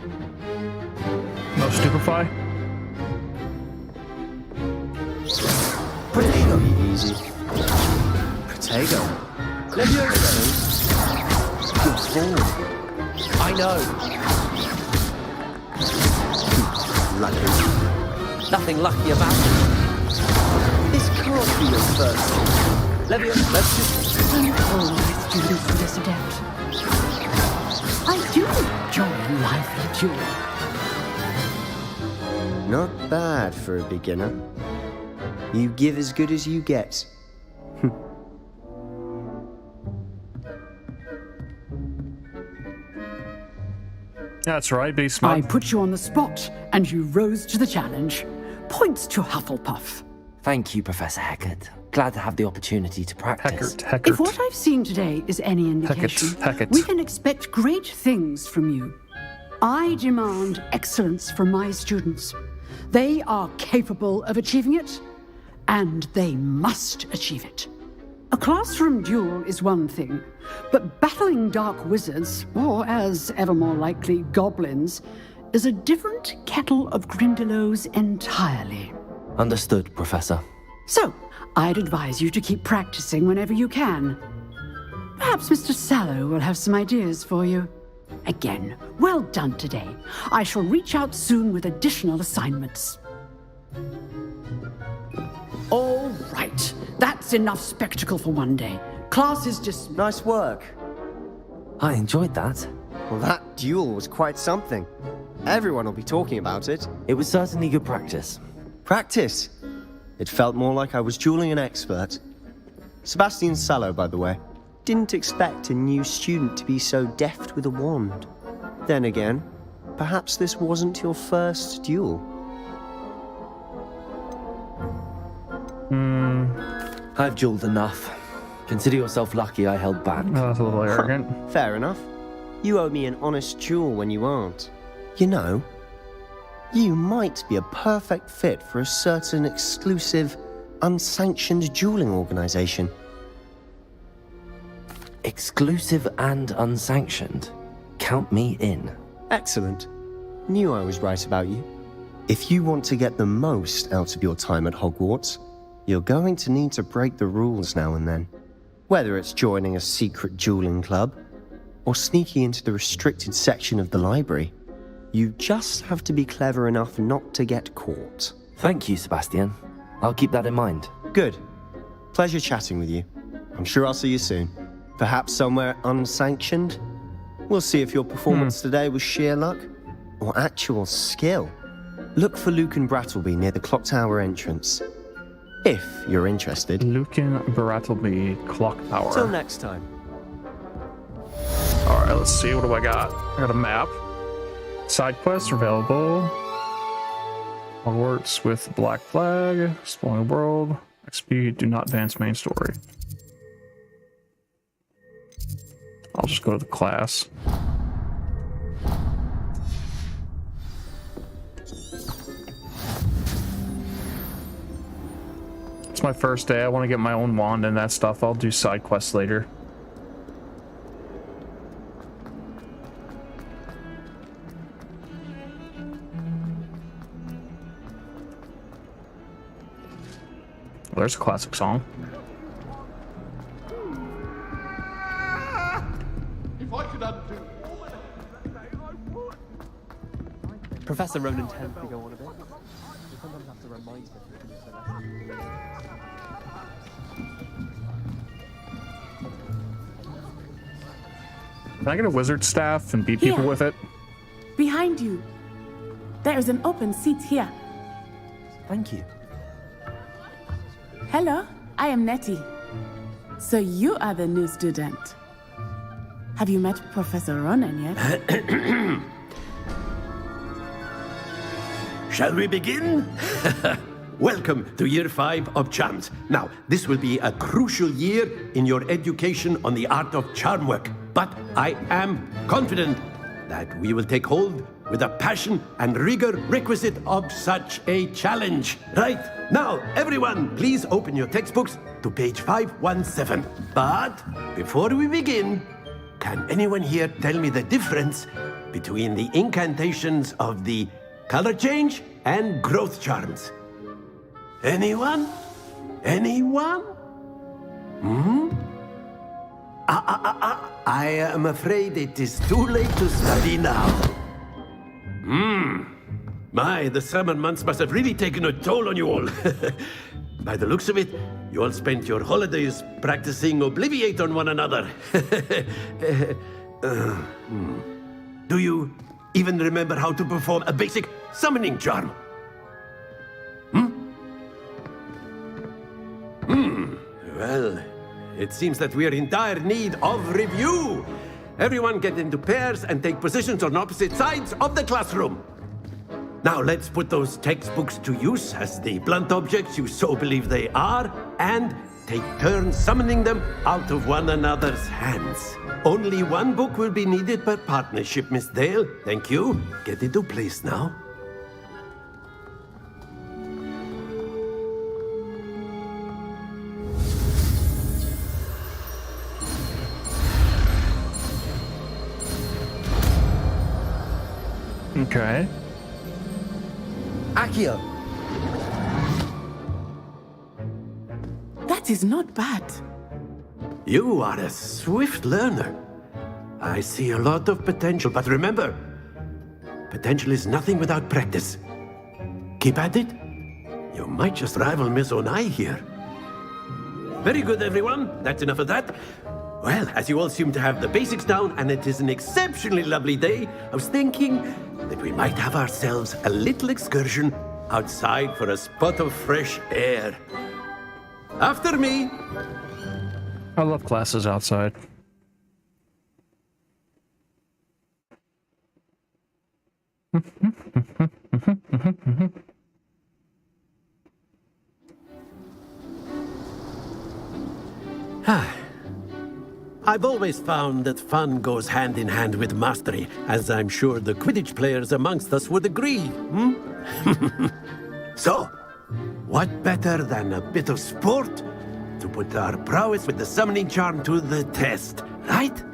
No stupefy? Protego. Easy. Protego. Levioso. Good form. I know. Lucky. Nothing lucky about it. This can't be your first. Levioso, let's just... Don't hold my students to this adept. I do enjoy a lively duel. Not bad for a beginner. You give as good as you get. That's right, be smart. I put you on the spot, and you rose to the challenge. Points to Hufflepuff. Thank you, Professor Hackett. Glad to have the opportunity to practice. Hackett. If what I've seen today is any indication, Hackett. we can expect great things from you. I demand excellence from my students. They are capable of achieving it, and they must achieve it. A classroom duel is one thing, but battling dark wizards, or as ever more likely, goblins, is a different kettle of Grindylows entirely. Understood, Professor. So, I'd advise you to keep practicing whenever you can. Perhaps Mr. Sallow will have some ideas for you. Again, well done today. I shall reach out soon with additional assignments. All right. That's enough spectacle for one day. Class is dismissed. Nice work. I enjoyed that. Well, that duel was quite something. Everyone will be talking about it. It was certainly good practice. Practice. It felt more like I was dueling an expert. Sebastian Sallow, by the way. Didn't expect a new student to be so deft with a wand. Then again, perhaps this wasn't your first duel. I've dueled enough. Consider yourself lucky I held back. That's a little arrogant. Fair enough. You owe me an honest duel when you aren't. You know, you might be a perfect fit for a certain exclusive, unsanctioned dueling organization. Exclusive and unsanctioned? Count me in. Excellent. Knew I was right about you. If you want to get the most out of your time at Hogwarts, you're going to need to break the rules now and then. Whether it's joining a secret dueling club, or sneaking into the restricted section of the library, you just have to be clever enough not to get caught. Thank you, Sebastian. I'll keep that in mind. Good. Pleasure chatting with you. I'm sure I'll see you soon. Perhaps somewhere unsanctioned? We'll see if your performance today was sheer luck or actual skill. Look for Lucan Brattleby near the clock tower entrance. If you're interested. Lucan Brattleby Clock Tower. Till next time. Alright, let's see. What do I got? I got a map. Side quests are available. Hogwarts with Black Flag. Exploring the world. XP, do not advance main story. I'll just go to the class. It's my first day. I want to get my own wand and that stuff. I'll do side quests later. Well, there's a classic song. If I could undo Professor Ronan tends to go on a bit. You sometimes have to remind him. Can I get a wizard staff and beat people with it? Behind you. There is an open seat here. Thank you. Hello, I am Nettie. So you are the new student. Have you met Professor Ronan yet? Shall we begin? Welcome to Year 5 of Charms. Now, this will be a crucial year in your education on the art of charm work. But I am confident that we will take hold with the passion and rigor requisite of such a challenge. Right, now, everyone, please open your textbooks to page 517. But before we begin, can anyone here tell me the difference between the incantations of the color change and growth charms? Anyone? Anyone? I am afraid it is too late to study now. My, the summer months must have really taken a toll on you all. By the looks of it, you all spent your holidays practicing Obliviate on one another. Do you even remember how to perform a basic summoning charm? Well, it seems that we are in dire need of review. Everyone get into pairs and take positions on opposite sides of the classroom. Now let's put those textbooks to use as the blunt objects you so believe they are, and take turns summoning them out of one another's hands. Only one book will be needed per partnership, Miss Dale. Thank you. Get into place now. Okay. Accio! That is not bad. You are a swift learner. I see a lot of potential, but remember, potential is nothing without practice. Keep at it. You might just rival Miss Onai here. Very good, everyone. That's enough of that. Well, as you all seem to have the basics down, and it is an exceptionally lovely day, I was thinking that we might have ourselves a little excursion outside for a spot of fresh air. After me. I love classes outside. I've always found that fun goes hand in hand with mastery, as I'm sure the Quidditch players amongst us would agree. So, what better than a bit of sport to put our prowess with the summoning charm to the test, right?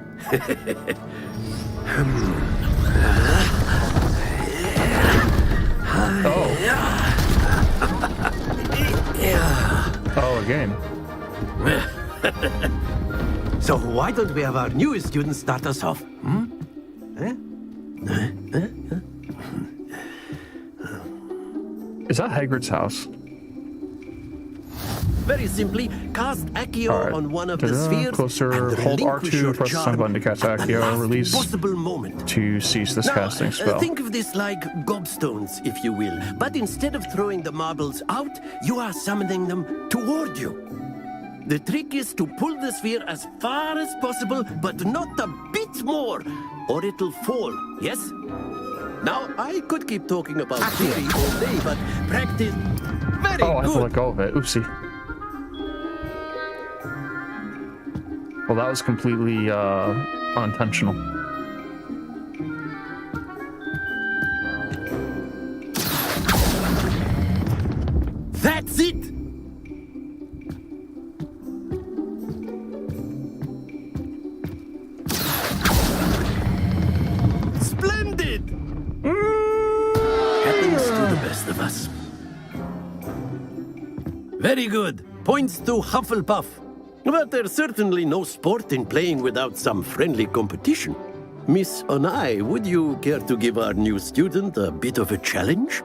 Oh, a game. So why don't we have our newest student start us off? Is that Hagrid's house? Very simply, cast Accio on one of the spheres closer. and Hold relinquish R2, your press the charm button to cast at the Accio, last release possible moment. to cease this casting spell. Think of this like gobstones, if you will. But instead of throwing the marbles out, you are summoning them toward you. The trick is to pull the sphere as far as possible, but not a bit more, or it'll fall, yes? Now, I could keep talking about theory all day, but practice... Very I have to good. let go of it. Oopsie. Well, that was completely unintentional. That's it! Splendid! Happens to the best of us. Very good. Points to Hufflepuff. But there's certainly no sport in playing without some friendly competition. Miss Onai, would you care to give our new student a bit of a challenge?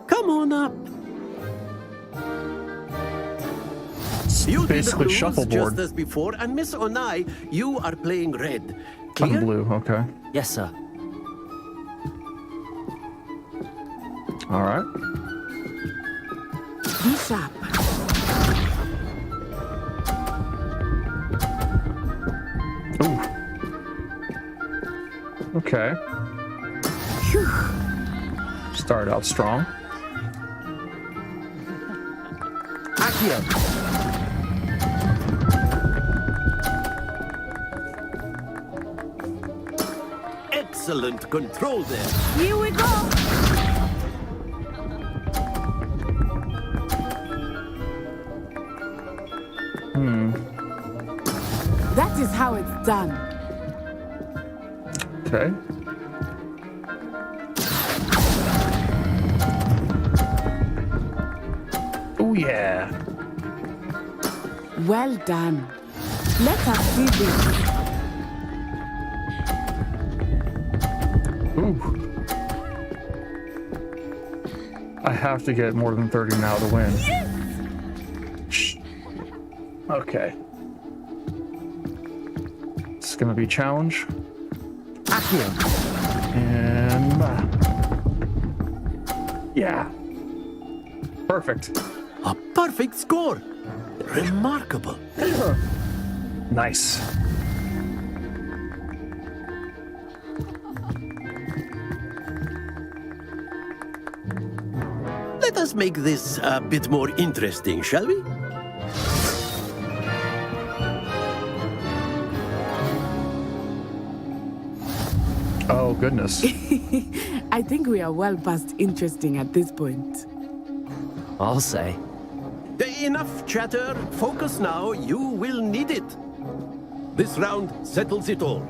Come on up. You'll basically be the blues shuffleboard. just as before, and Miss Onai, you are playing red. I'm Clear? blue, okay. Yes, sir. Alright. Be sharp. Ooh. Okay. Started out strong. Accio. Excellent control there. Here we go. That is how it's done. Okay. Oh yeah. Well done. Let us see this. Ooh. I have to get more than 30 now to win. Shh. Okay. It's gonna be a challenge. And yeah. Perfect. A perfect score. Remarkable. Nice. Let us make this a bit more interesting, shall we? Oh, goodness. I think we are well past interesting at this point. I'll say. Enough chatter. Focus now. You will need it. This round settles it all.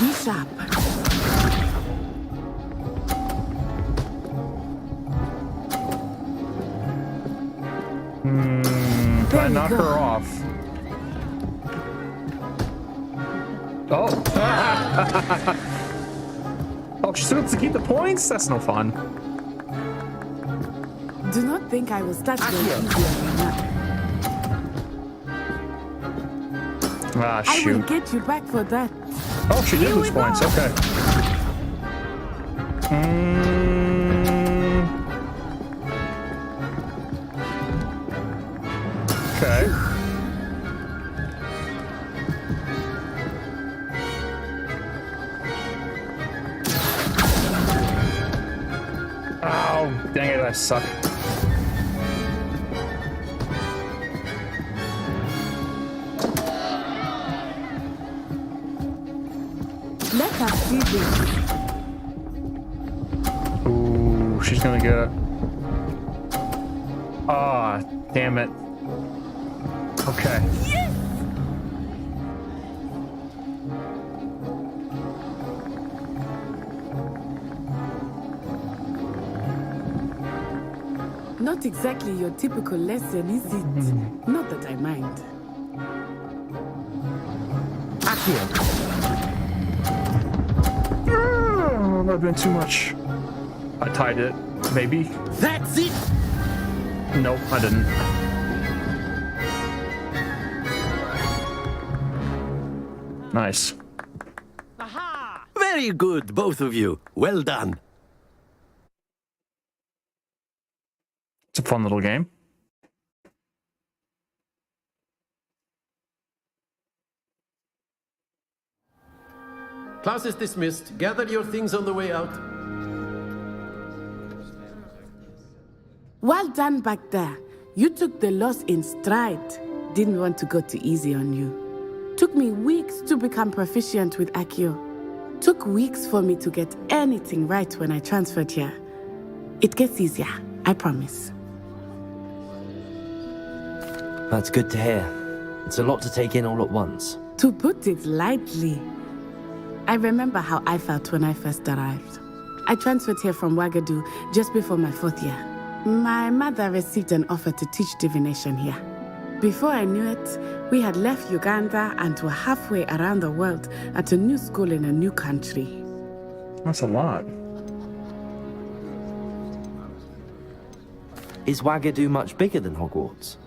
Be sharp. Can I knock her off? Oh. Oh, she still has to keep the points? That's no fun. Do not think I will start going easier than that. Ah, I will shoot. get you back for that. Oh, she did lose points. Okay. Oh, dang it, I suck. Let us see this. Ooh, she's gonna get it. Ah, damn it. Okay. Yes! Not exactly your typical lesson, is it? Not that I mind. Oh, that would have been too much. I tied it. Maybe. That's it! Nope, I didn't. Nice. Very good, both of you. Well done. It's a fun little game. Class is dismissed. Gather your things on the way out. Well done back there. You took the loss in stride. Didn't want to go too easy on you. Took me weeks to become proficient with Accio. Took weeks for me to get anything right when I transferred here. It gets easier, I promise. That's good to hear. It's a lot to take in all at once. To put it lightly, I remember how I felt when I first arrived. I transferred here from Ouagadougou just before my 4th year. My mother received an offer to teach divination here. Before I knew it, we had left Uganda and were halfway around the world at a new school in a new country. That's a lot. Is Ouagadougou much bigger than Hogwarts?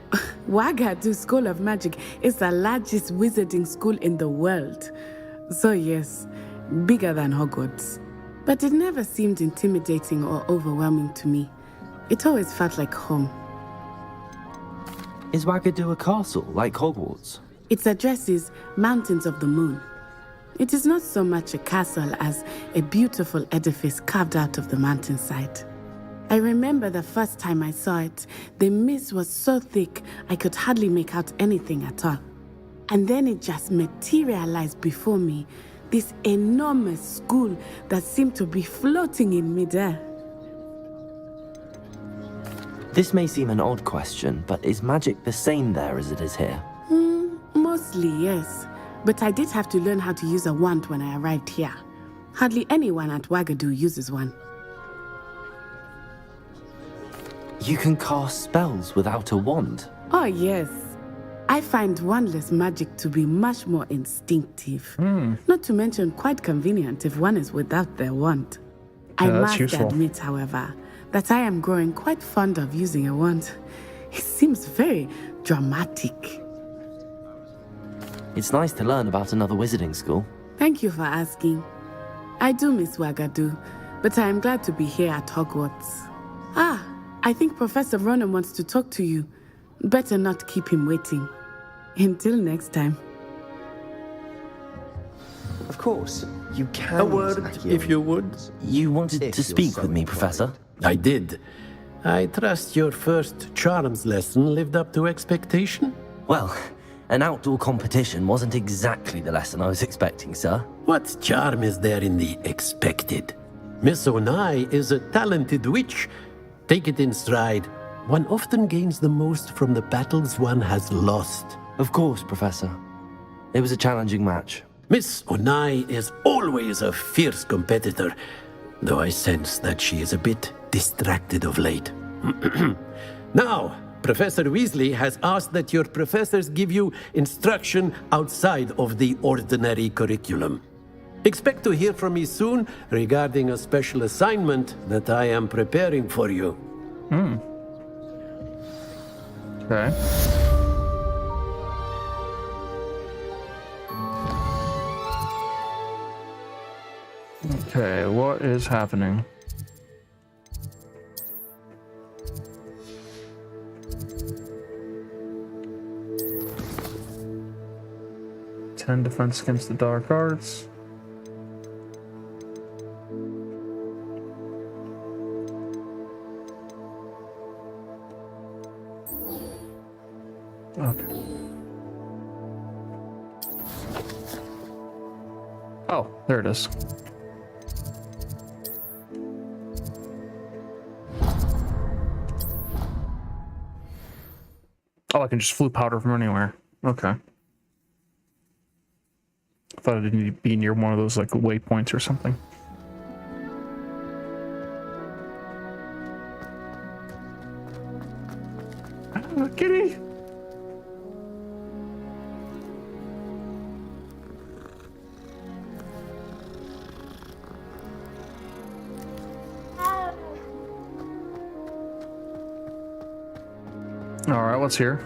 Ouagadougou School of Magic is the largest wizarding school in the world. So yes, bigger than Hogwarts. But it never seemed intimidating or overwhelming to me. It always felt like home. Is Ouagadougou a castle, like Hogwarts? Its address is Mountains of the Moon. It is not so much a castle as a beautiful edifice carved out of the mountainside. I remember the first time I saw it, the mist was so thick I could hardly make out anything at all. And then it just materialized before me, this enormous school that seemed to be floating in midair. This may seem an odd question, but is magic the same there as it is here? Mostly, yes. But I did have to learn how to use a wand when I arrived here. Hardly anyone at Ouagadougou uses one. You can cast spells without a wand? Oh, yes. I find wandless magic to be much more instinctive. Not to mention quite convenient if one is without their wand. I must admit, however, that I am growing quite fond of using a wand. It seems very dramatic. It's nice to learn about another wizarding school. Thank you for asking. I do miss Ouagadougou, but I am glad to be here at Hogwarts. I think Professor Ronan wants to talk to you. Better not keep him waiting. Until next time. Of course, you can. A word, if you would. You wanted to speak with me, Professor? I did. I trust your first charms lesson lived up to expectation? Well, an outdoor competition wasn't exactly the lesson I was expecting, sir. What charm is there in the expected? Miss Onai is a talented witch. Take it in stride. One often gains the most from the battles one has lost. Of course, Professor. It was a challenging match. Miss Onai is always a fierce competitor, though I sense that she is a bit distracted of late. Now, Professor Weasley has asked that your professors give you instruction outside of the ordinary curriculum. Expect to hear from me soon regarding a special assignment that I am preparing for you. Okay. Okay, what is happening? Ten defense against the dark arts. Okay. Oh, there it is. Oh, I can just flute powder from anywhere. Okay. I thought I didn't need to be near one of those like waypoints or something. Kitty! Alright, what's here?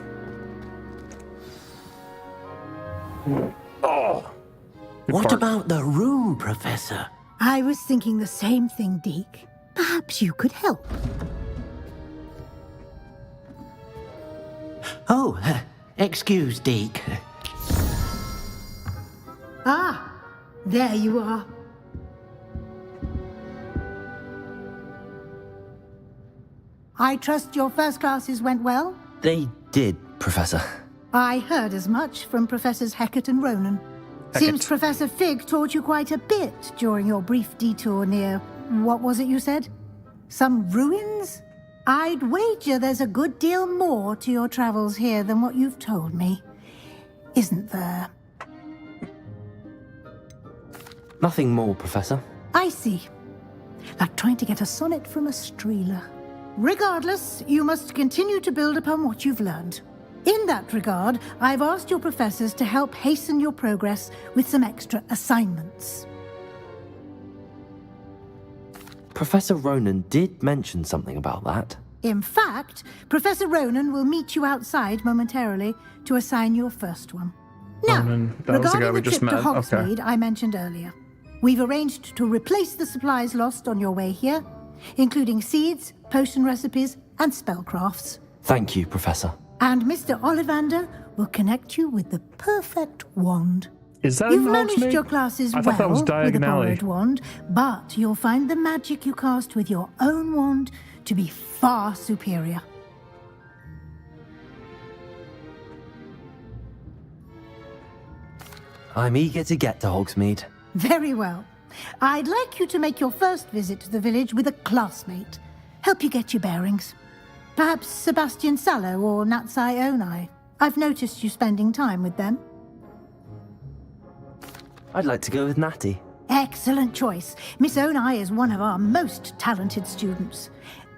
Oh! What about the room, Professor? I was thinking the same thing, Deke. Perhaps you could help. Oh, excuse, Deke. Ah, there you are. I trust your first classes went well? They did, Professor. I heard as much from Professors Hecat and Ronan. Seems Professor Fig taught you quite a bit during your brief detour near... what was it you said? Some ruins? I'd wager there's a good deal more to your travels here than what you've told me. Isn't there? Nothing more, Professor. I see. Like trying to get a sonnet from a streeler. Regardless, you must continue to build upon what you've learned. In that regard, I've asked your professors to help hasten your progress with some extra assignments. Professor Ronan did mention something about that. In fact, Professor Ronan will meet you outside momentarily to assign your first one. Now, that was the guy regarding we the just trip to met. Hogsmeade Okay. I mentioned earlier, we've arranged to replace the supplies lost on your way here, including seeds, potion recipes, and spellcrafts. Thank you, Professor. And Mr. Ollivander will connect you with the perfect wand. Is that You've in managed Hogsmeade? your classes I well thought that was with a Diagon Alley. borrowed wand, but you'll find the magic you cast with your own wand to be far superior. I'm eager to get to Hogsmeade. Very well. I'd like you to make your first visit to the village with a classmate. Help you get your bearings. Perhaps Sebastian Sallow or Natsai Onai. I've noticed you spending time with them. I'd like to go with Natty. Excellent choice. Miss Onai is one of our most talented students.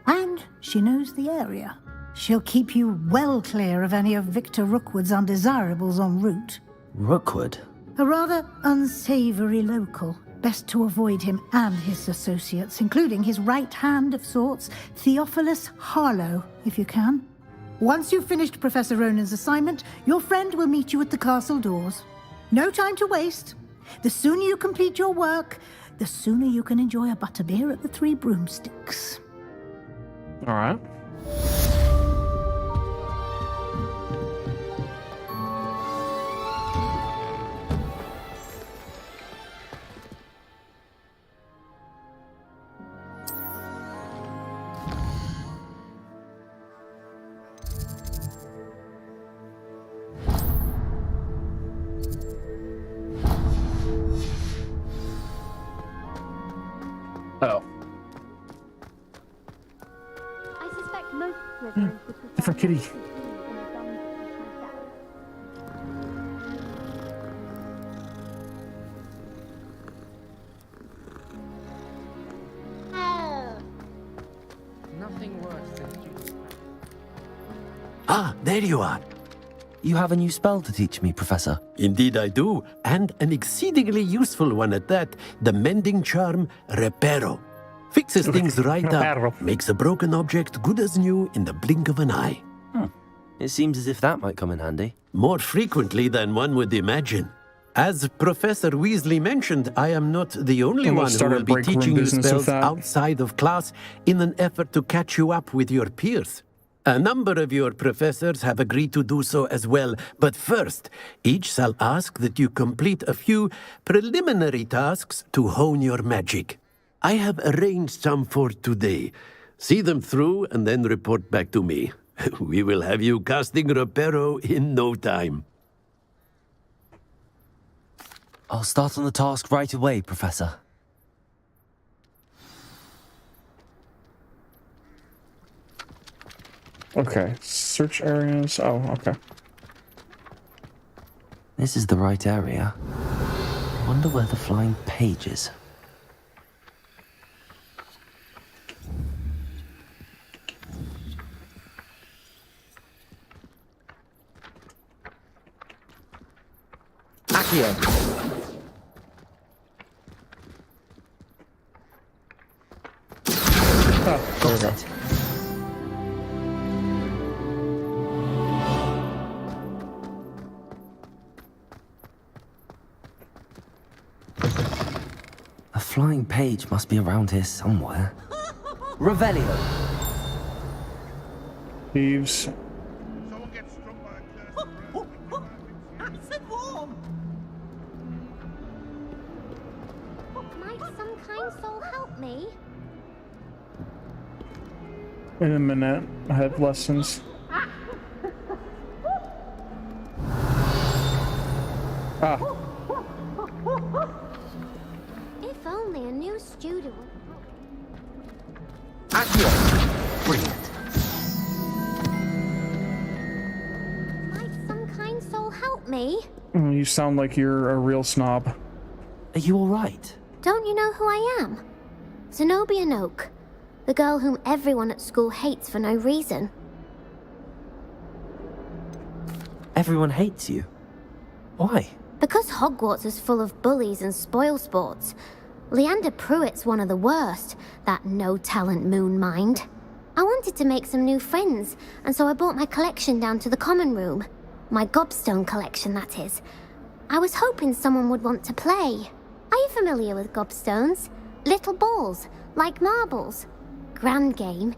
And she knows the area. She'll keep you well clear of any of Victor Rookwood's undesirables en route. Rookwood? A rather unsavory local. Best to avoid him and his associates, including his right hand of sorts, Theophilus Harlow, if you can. Once you've finished Professor Ronan's assignment, your friend will meet you at the castle doors. No time to waste. The sooner you complete your work, the sooner you can enjoy a butterbeer at the Three Broomsticks. All right. Oh. I suspect most Slytherins would prefer Different kitty. to be in a dungeon myself. Nothing worse than Ah, there you are. You have a new spell to teach me, Professor. Indeed I do, and an exceedingly useful one at that, the mending charm Reparo. Fixes things right up, makes a broken object good as new in the blink of an eye. It seems as if that might come in handy. More frequently than one would imagine. As Professor Weasley mentioned, I am not the only one who will be teaching you spells outside of class in an effort to catch you up with your peers. A number of your professors have agreed to do so as well, but first, each shall ask that you complete a few preliminary tasks to hone your magic. I have arranged some for today. See them through and then report back to me. We will have you casting Reparo in no time. I'll start on the task right away, Professor. Okay, search areas. Oh, okay. This is the right area. Wonder where the flying page is. Accio. There we go. A flying page must be around here somewhere. Revelio. Thieves. Nice and warm. Might some kind soul help me? In a minute, I have lessons. Ah. If only a new student. Accio. Brilliant. Might some kind soul help me? You sound like you're a real snob. Are you alright? Don't you know who I am? Zenobia Noak, the girl whom everyone at school hates for no reason. Everyone hates you. Why? Because Hogwarts is full of bullies and spoilsports. Leander Pruitt's one of the worst, that no-talent moon mind. I wanted to make some new friends, and so I brought my collection down to the common room. My gobstone collection, that is. I was hoping someone would want to play. Are you familiar with gobstones? Little balls, like marbles. Grand game.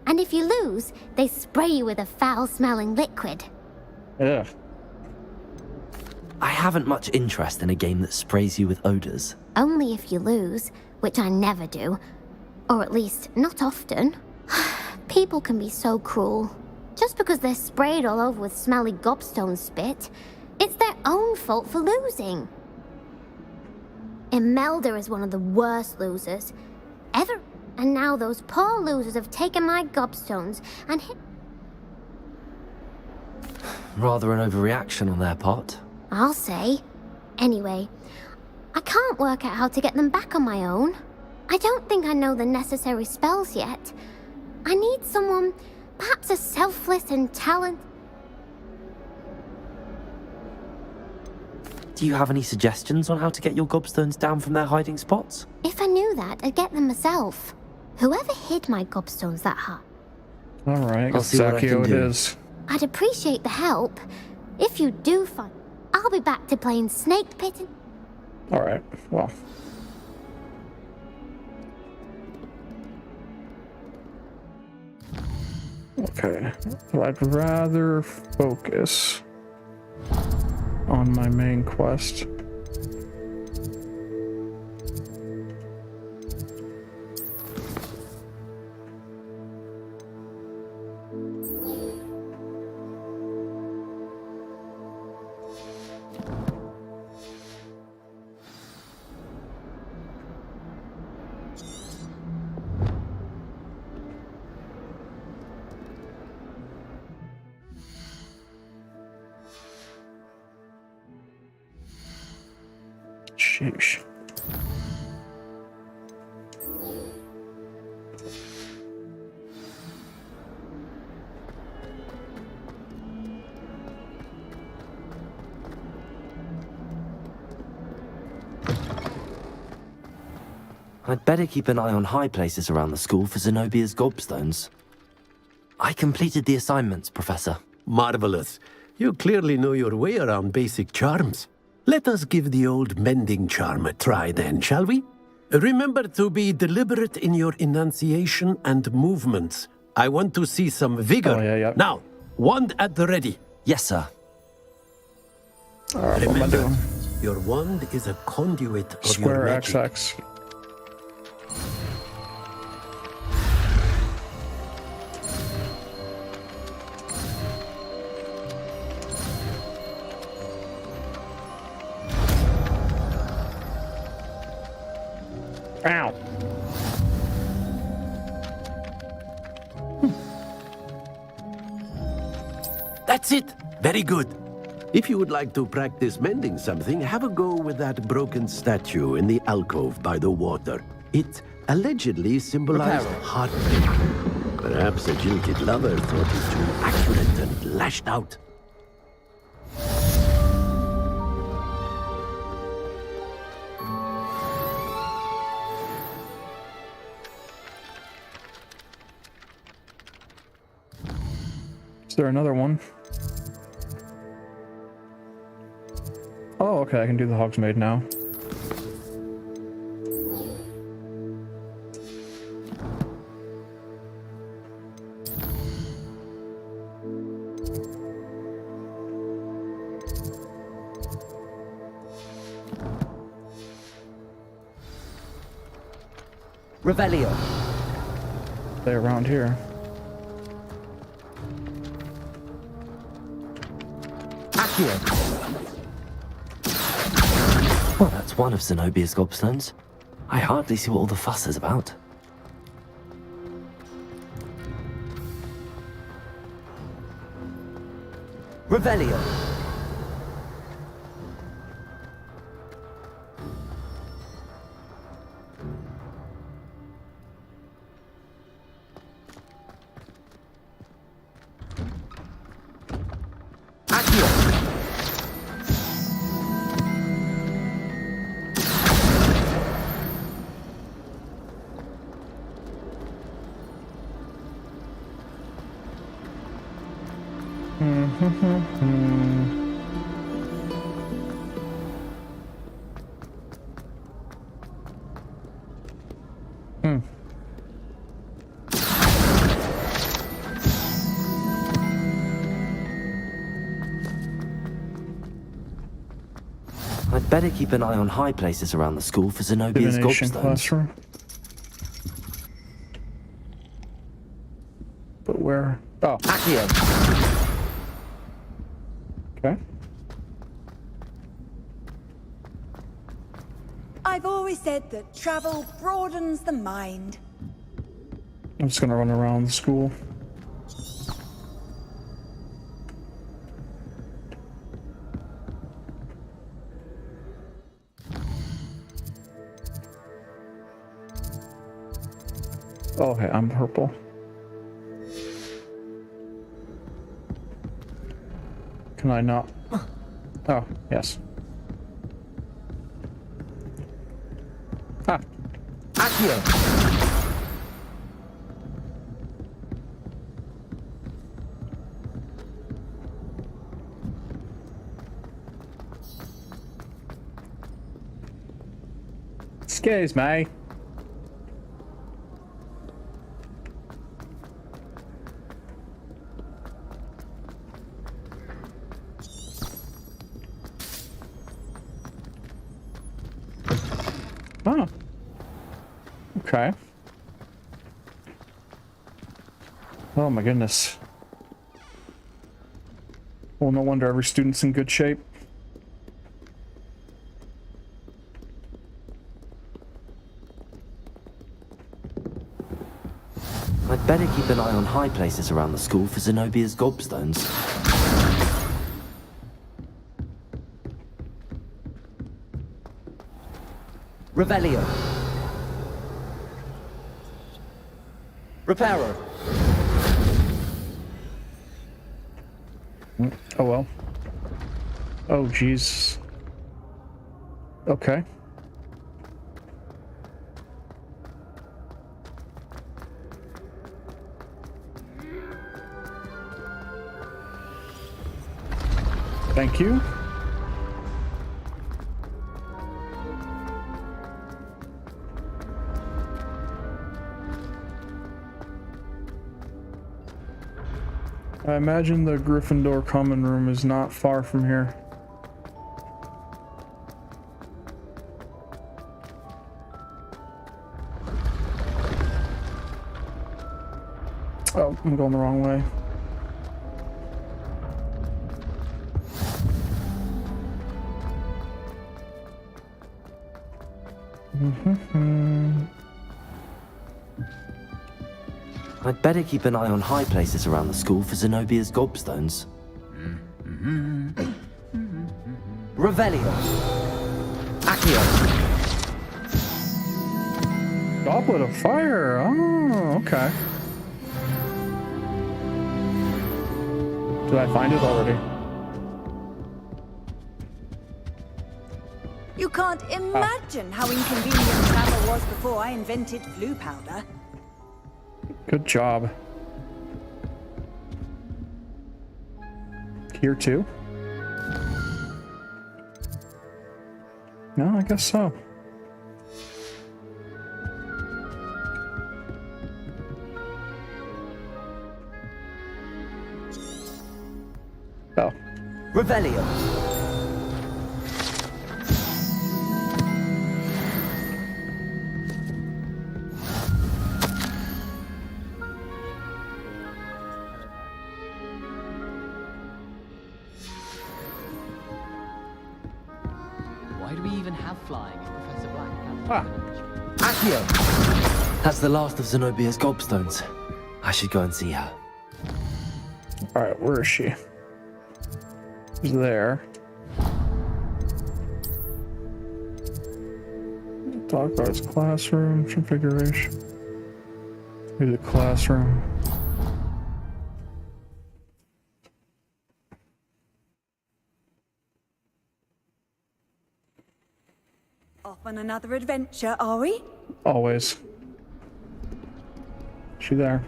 And if you lose, they spray you with a foul-smelling liquid. Ugh. I haven't much interest in a game that sprays you with odors. Only if you lose, which I never do. Or at least, not often. People can be so cruel. Just because they're sprayed all over with smelly gobstone spit, it's their own fault for losing. Imelda is one of the worst losers ever. And now those poor losers have taken my gobstones and hit... Rather an overreaction on their part. I'll say. Anyway, I can't work out how to get them back on my own. I don't think I know the necessary spells yet. I need someone, perhaps a selfless and talented... Do you have any suggestions on how to get your gobstones down from their hiding spots? If I knew that, I'd get them myself. Whoever hid my gobstones that high. Alright, I'll see what I can Zacchio it do. is. I'd appreciate the help. If you do find... I'll be back to playing Snake Pit and... Alright, well. Okay, well, I'd rather focus on my main quest. Sheesh. I'd better keep an eye on high places around the school for Zenobia's gobstones. I completed the assignments, Professor. Marvelous. You clearly know your way around basic charms. Let us give the old mending charm a try then, shall we? Remember to be deliberate in your enunciation and movements. I want to see some vigor. Oh, yeah. Now, wand at the ready. Yes, sir. Alright, what am I Remember, doing? your wand is a conduit of Square your magic. XX. That's it. Very good. If you would like to practice mending something, have a go with that broken statue in the alcove by the water. It allegedly symbolized heartbreak. Perhaps a jilted lover thought it too accurate and lashed out. Is there another one? Oh, okay, I can do the Hogsmeade now. Revelio. They're around here. Well, that's one of Zenobia's gobstones. I hardly see what all the fuss is about. Revelio. I'd better keep an eye on high places around the school for Zenobia's Divination gobstones. classroom. But where? Oh. Accio. Okay. I've always said that travel broadens the mind. I'm just gonna run around the school. Oh, okay, I'm purple. Can I not? Oh, yes. Ah. Accio. Excuse me. Oh. Okay. Oh my goodness. Well, no wonder every student's in good shape. I'd better keep an eye on high places around the school for Zenobia's gobstones. Revelio. Reparo. Oh well. Oh jeez. Okay. Thank you. I imagine the Gryffindor common room is not far from here. Oh, I'm going the wrong way. I'd better keep an eye on high places around the school for Zenobia's gobstones. Revelio. Accio. Goblet of Fire. Oh, okay. Did I find it already? You can't imagine how inconvenient travel was before I invented flu powder. Good job. Here too? No, I guess so. Oh. Revelio. Why do we even have flying if Professor Black has... Accio. That's the last of Zenobia's gobstones. I should go and see her. Alright, where is she? She's there. Hogwarts classroom configuration. Maybe the classroom. Off on another adventure, are we? Always. She there.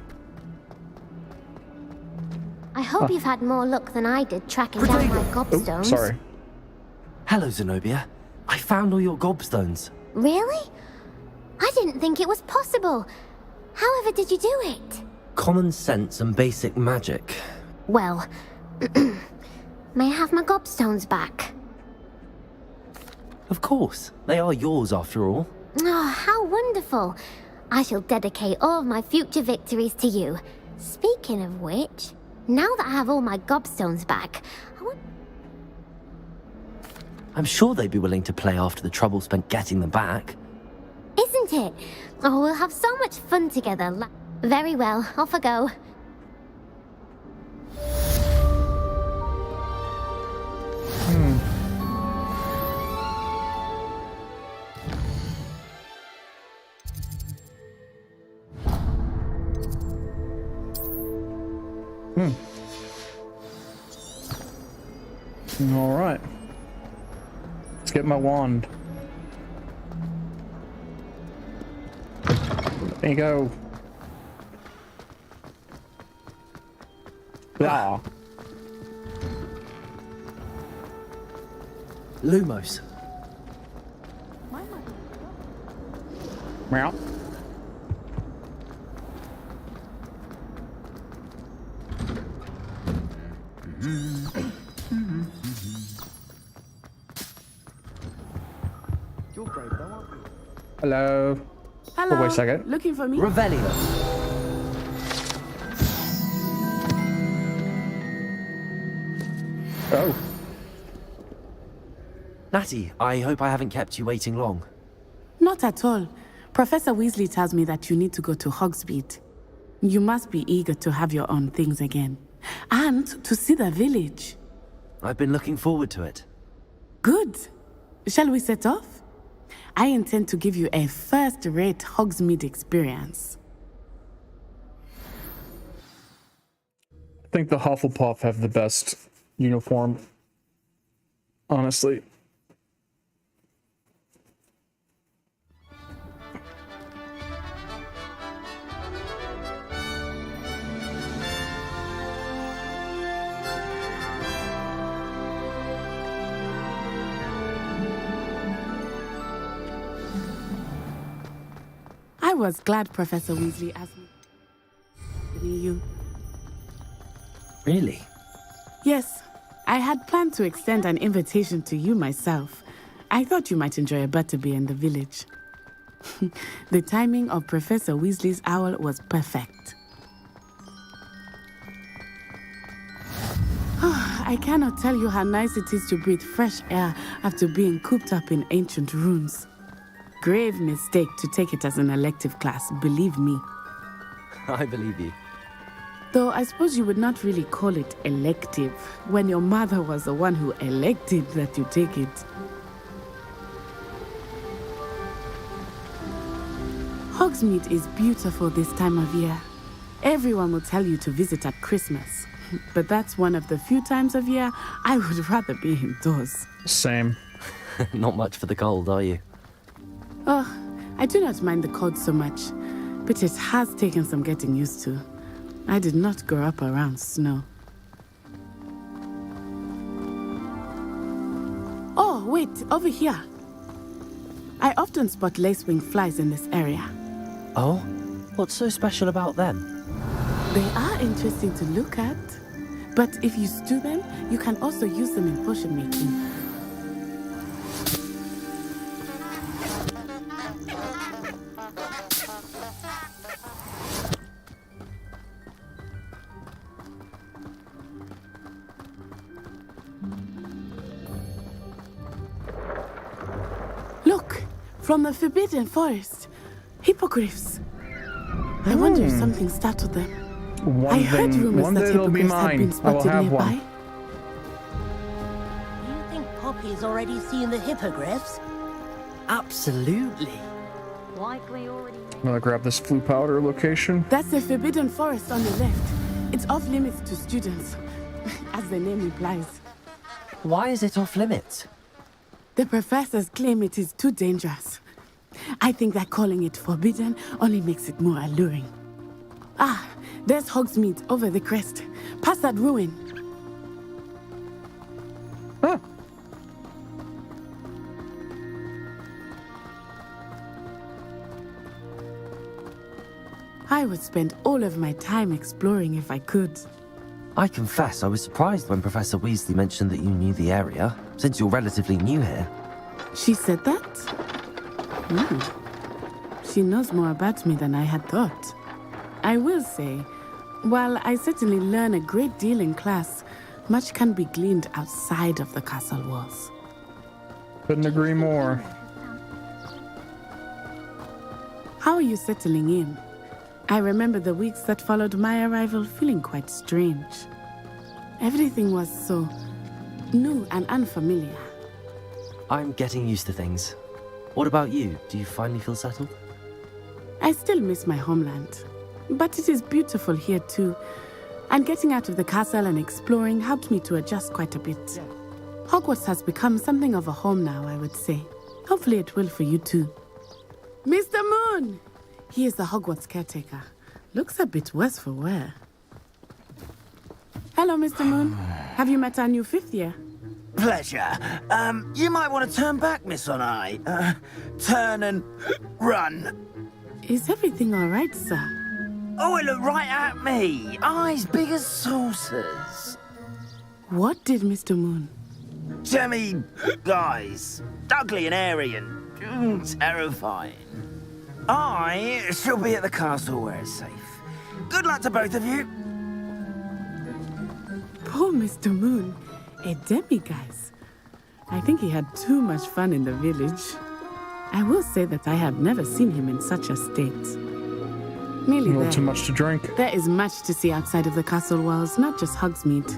I hope you've had more luck than I did tracking down my gobstones. Oh, sorry. Hello, Zenobia. I found all your gobstones. Really? I didn't think it was possible. However did you do it? Common sense and basic magic. Well, may I have my gobstones back? Of course. They are yours after all. Oh, how wonderful. I shall dedicate all of my future victories to you. Speaking of which, now that I have all my gobstones back, I'm sure they'd be willing to play after the trouble spent getting them back. Isn't it? Oh, we'll have so much fun together. Very well, off I go. All right. Let's get my wand. There you go. Ah. Lumos. Meow. Hello. Hello. Oh, wait a second. Looking for me? Revelio. Oh. Natty, I hope I haven't kept you waiting long. Not at all. Professor Weasley tells me that you need to go to Hogsmeade. You must be eager to have your own things again. And to see the village. I've been looking forward to it. Good. Shall we set off? I intend to give you a first-rate Hogsmeade experience. I think the Hufflepuff have the best uniform. Honestly. I was glad Professor Weasley asked me you. Really? Yes, I had planned to extend an invitation to you myself. I thought you might enjoy a butterbeer in the village. The timing of Professor Weasley's owl was perfect. I cannot tell you how nice it is to breathe fresh air after being cooped up in ancient rooms. Grave mistake to take it as an elective class, believe me. I believe you. Though I suppose you would not really call it elective, when your mother was the one who elected that you take it. Hogsmeade is beautiful this time of year. Everyone will tell you to visit at Christmas. But that's one of the few times of year I would rather be indoors. Same. Not much for the cold, are you? Oh, I do not mind the cold so much, but it has taken some getting used to. I did not grow up around snow. Oh, wait, over here. I often spot lacewing flies in this area. Oh? What's so special about them? They are interesting to look at, but if you stew them, you can also use them in potion making. Look, from the Forbidden Forest, hippogriffs. I wonder if something startled them. I heard rumors that hippogriffs had been spotted nearby. Do you think Poppy's already seen the hippogriffs? Absolutely. Likely already. I'm gonna grab this blue powder location. That's the Forbidden Forest on the left. It's off limits to students, as the name implies. Why is it off limits? The professors claim it is too dangerous. I think that calling it forbidden only makes it more alluring. Ah, there's Hogsmeade over the crest. Past that ruin. Huh. I would spend all of my time exploring if I could. I confess I was surprised when Professor Weasley mentioned that you knew the area, since you're relatively new here. She said that? She knows more about me than I had thought. I will say, while I certainly learn a great deal in class, much can be gleaned outside of the castle walls. Couldn't agree more. How are you settling in? I remember the weeks that followed my arrival feeling quite strange. Everything was so new and unfamiliar. I'm getting used to things. What about you? Do you finally feel settled? I still miss my homeland, but it is beautiful here too. And getting out of the castle and exploring helped me to adjust quite a bit. Hogwarts has become something of a home now, I would say. Hopefully it will for you too. Mr. Moon! He is the Hogwarts caretaker. Looks a bit worse for wear. Hello, Mr. Moon. Have you met our new fifth year? Pleasure. You might want to turn back, Miss Onai. Turn and run. Is everything all right, sir? Oh, it looked right at me. Eyes big as saucers. What did Mr. Moon? Jemmy, guys. Ugly and airy and terrifying. I shall be at the castle where it's safe. Good luck to both of you. Poor Mr. Moon. A demiguise. I think he had too much fun in the village. I will say that I have never seen him in such a state. Merely A little there. too much to drink. There is much to see outside of the castle walls, not just Hogsmeade.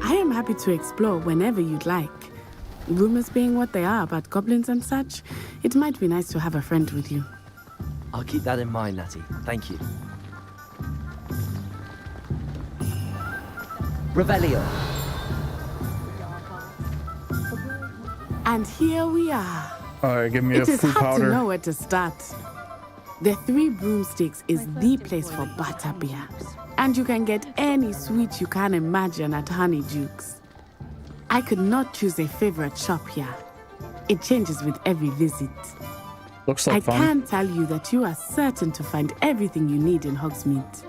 I am happy to explore whenever you'd like. Rumors being what they are about goblins and such, it might be nice to have a friend with you. I'll keep that in mind, Natty. Thank you. Revelio. And here we are. Alright, give me It a is blue hard powder. to know where to start. The Three Broomsticks is the place for butterbeer. And you can get any sweet you can imagine at Honeydukes. I could not choose a favorite shop here. It changes with every visit. Looks like I fun. can tell you that you are certain to find everything you need in Hogsmeade.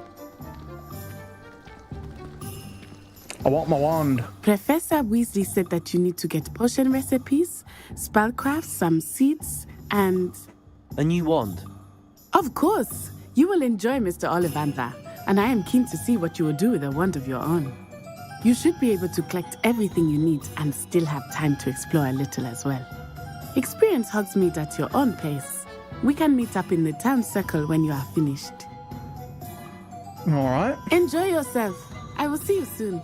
I want my wand. Professor Weasley said that you need to get potion recipes, spellcraft, some seeds, and... A new wand? Of course! You will enjoy Mr. Ollivander, and I am keen to see what you will do with a wand of your own. You should be able to collect everything you need and still have time to explore a little as well. Experience Hogsmeade at your own pace. We can meet up in the town circle when you are finished. All right. Enjoy yourself. I will see you soon.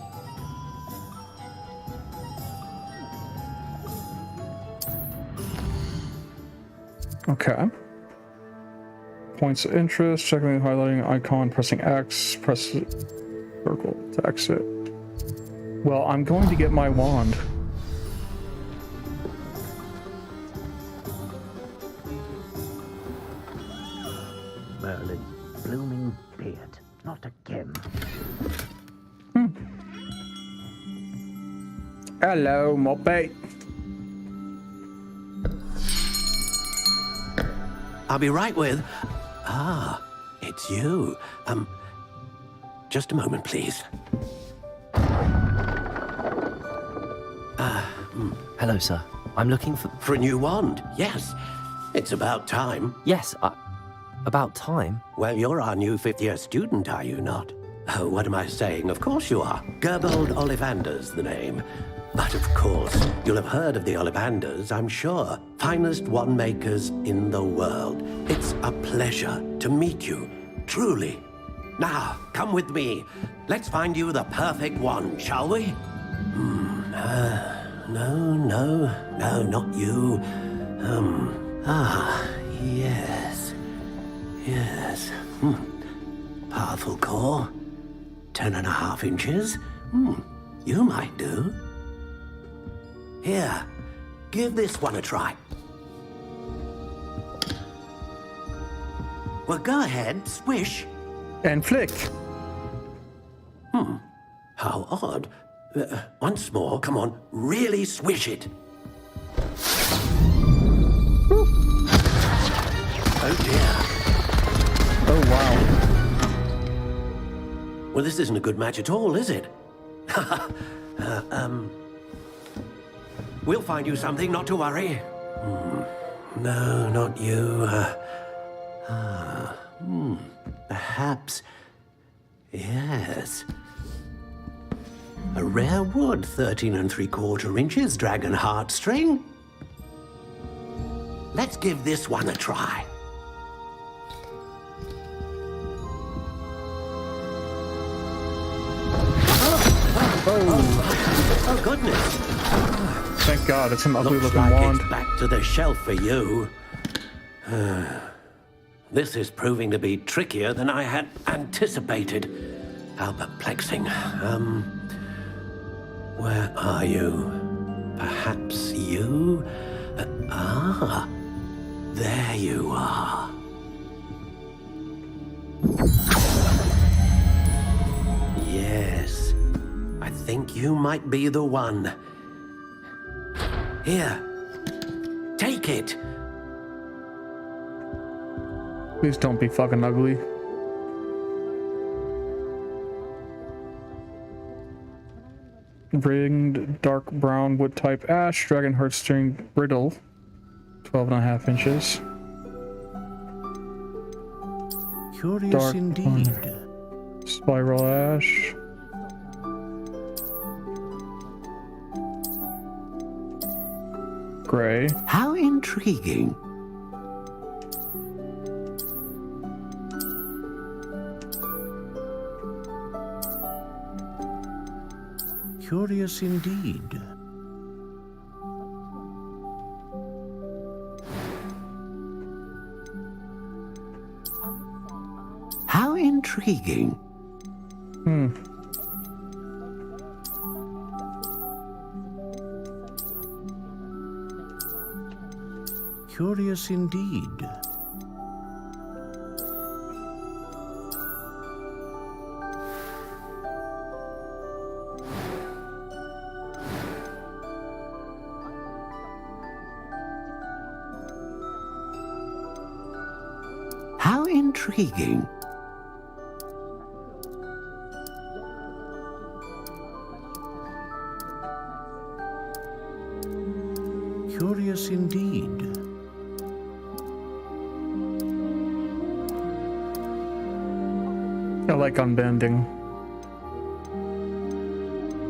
Okay. Points of interest, checking the highlighting icon, pressing X, press circle to exit. Well, I'm going to get my wand. Merlin's blooming beard. Not again. Hello, Moppy. I'll be right with... Ah, it's you. Just a moment, please. Hello, sir. I'm looking for... For a new wand, yes. It's about time. Yes, about time? Well, you're our new fifth-year student, are you not? Oh, what am I saying? Of course you are. Gerbold Ollivander's the name. But of course, you'll have heard of the Ollivanders, I'm sure. Finest wand makers in the world. It's a pleasure to meet you, truly. Now, come with me. Let's find you the perfect wand, shall we? No, not you. Yes. Powerful core. 10.5 inches. You might do. Here, give this one a try. Well, go ahead, swish. And flick. How odd. Once more, come on, really swish it. Oh dear. Oh wow. Well, this isn't a good match at all, is it? We'll find you something, not to worry. No, not you. Perhaps. Yes. A rare wood, 13 3/4 inches, dragon heartstring. Let's give this one a try. Oh, goodness. Thank God, it's an ugly Looks looking like wand. it's back to the shelf for you. This is proving to be trickier than I had anticipated. How perplexing. Where are you? Perhaps you? There you are. Yes, I think you might be the one. Here, take it. Please don't be fucking ugly. Ringed dark brown wood type ash, dragon heartstring brittle, 12.5 inches. Curious Dark indeed. Spiral ash. Gray. How intriguing. Curious indeed. How intriguing. Curious indeed. How intriguing. Curious indeed. I like unbending.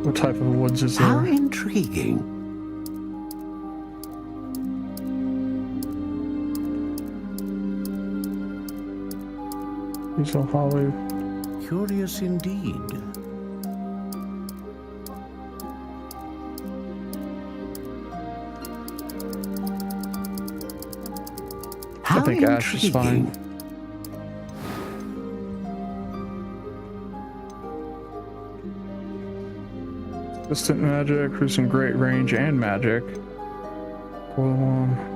What type of woods is there? How intriguing. Hazel holly. Curious indeed. I think Ash is fine. Distant magic, cruising great range and magic. Coil one.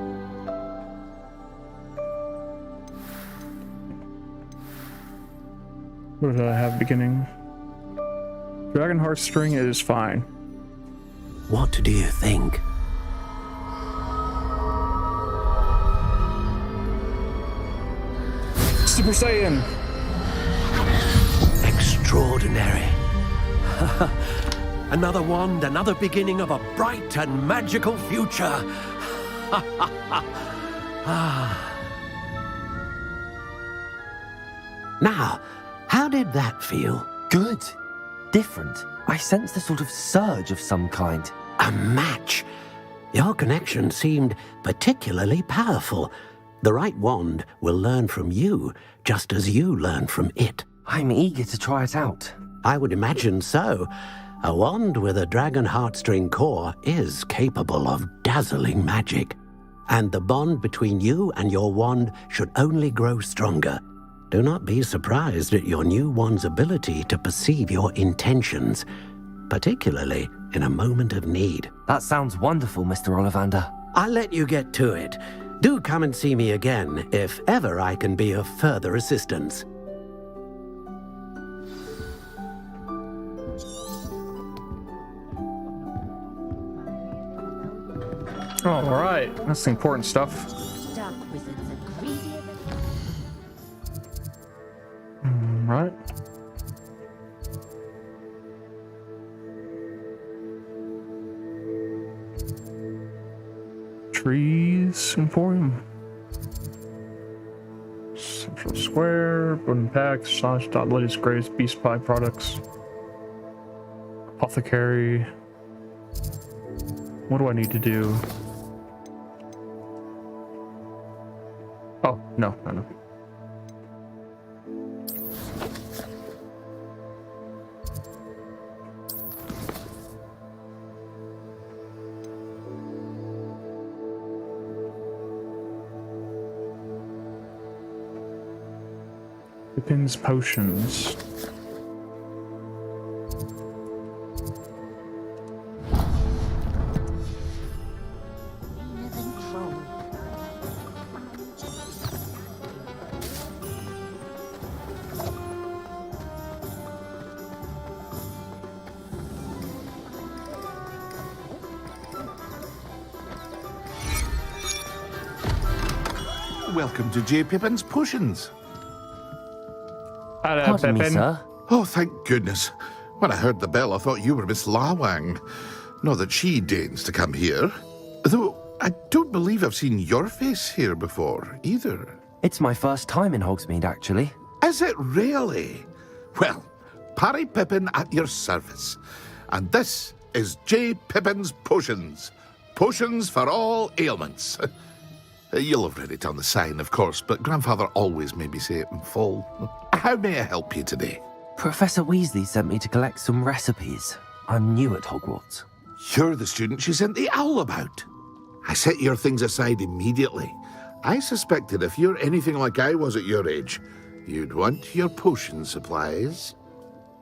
What did I have beginning? Dragon Heart String is fine. What do you think? Super Saiyan! Extraordinary. Another wand, another beginning of a bright and magical future. Now, how did that feel? Good. Different. I sensed a sort of surge of some kind. A match. Your connection seemed particularly powerful. The right wand will learn from you, just as you learn from it. I'm eager to try it out. I would imagine so. A wand with a dragon heartstring core is capable of dazzling magic. And the bond between you and your wand should only grow stronger. Do not be surprised at your new wand's ability to perceive your intentions, particularly in a moment of need. That sounds wonderful, Mr. Ollivander. I'll let you get to it. Do come and see me again if ever I can be of further assistance. All right, that's the important stuff. Right. Trees Emporium. Central Square, Wooden Packs, Slash Dot Latest Greatest Beast Pie Products. Apothecary. What do I need to do? Oh, no. Pippin's potions. Welcome to J. Pippin's Potions. Pardon me, sir. Oh, thank goodness. When I heard the bell, I thought you were Miss Lawang. Not that she deigns to come here. Though I don't believe I've seen your face here before, either. It's my first time in Hogsmeade, actually. Is it really? Well, Parry Pippin at your service. And this is J. Pippin's Potions. Potions for all ailments. You'll have read it on the sign, of course, but Grandfather always made me say it in full. How may I help you today? Professor Weasley sent me to collect some recipes. I'm new at Hogwarts. You're the student she sent the owl about. I set your things aside immediately. I suspected if you're anything like I was at your age, you'd want your potion supplies.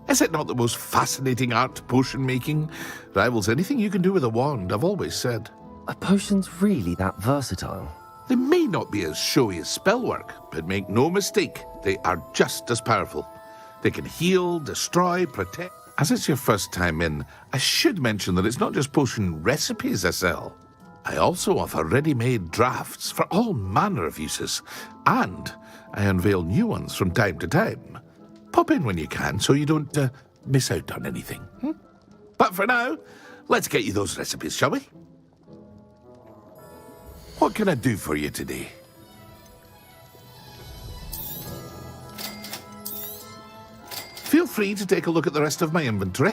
Is it not the most fascinating art, potion making? Rivals anything you can do with a wand, I've always said. Are potions really that versatile? They may not be as showy as spellwork, but make no mistake, they are just as powerful. They can heal, destroy, protect. As it's your first time in, I should mention that it's not just potion recipes I sell. I also offer ready-made drafts for all manner of uses, and I unveil new ones from time to time. Pop in when you can so you don't miss out on anything. But for now, let's get you those recipes, shall we? What can I do for you today? Feel free to take a look at the rest of my inventory,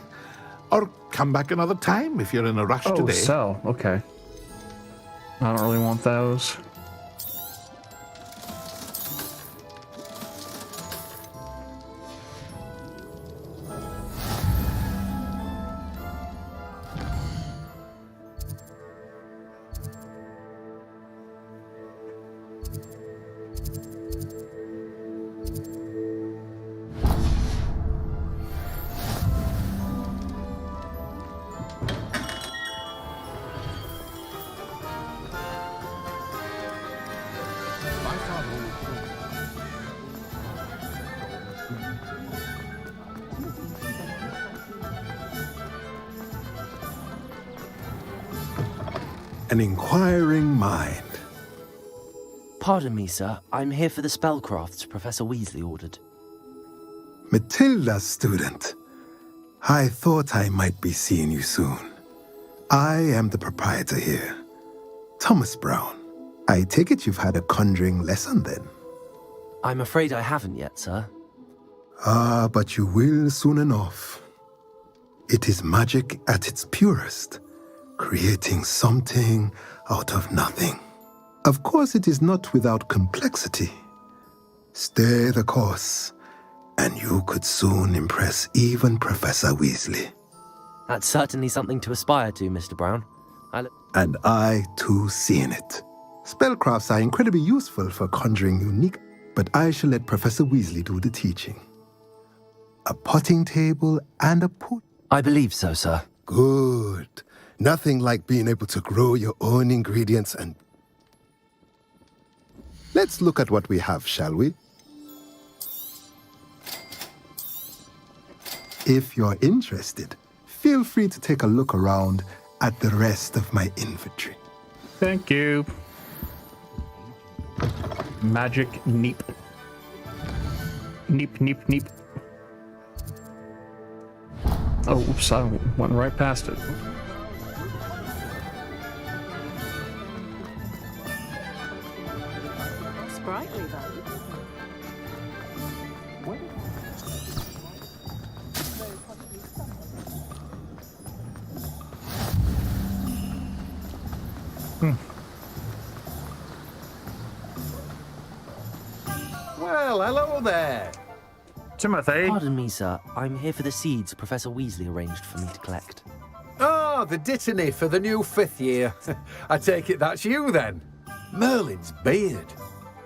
or come back another time if you're in a rush today. Sell. Okay. I don't really want those. an inquiring mind. Pardon me, sir. I'm here for the spellcrafts Professor Weasley ordered. Matilda, student. I thought I might be seeing you soon. I am the proprietor here, Thomas Brown. I take it you've had a conjuring lesson then? I'm afraid I haven't yet, sir. Ah, but you will soon enough. It is magic at its purest, creating something out of nothing. Of course, it is not without complexity. Stay the course, and you could soon impress even Professor Weasley. That's certainly something to aspire to, Mr. Brown. And I, too, see in it. Spellcrafts are incredibly useful for conjuring unique, but I shall let Professor Weasley do the teaching. A potting table and a pot. I believe so, sir. Good. Nothing like being able to grow your own ingredients and... Let's look at what we have, shall we? If you're interested, feel free to take a look around at the rest of my inventory. Thank you. Magic neep. Neep, neep, neep. Oh, oops, I went right past it. Sprightly, though. Well, hello there. Timothy. Pardon me, sir. I'm here for the seeds Professor Weasley arranged for me to collect. Ah, the dittany for the new 5th year. I take it that's you, then. Merlin's beard.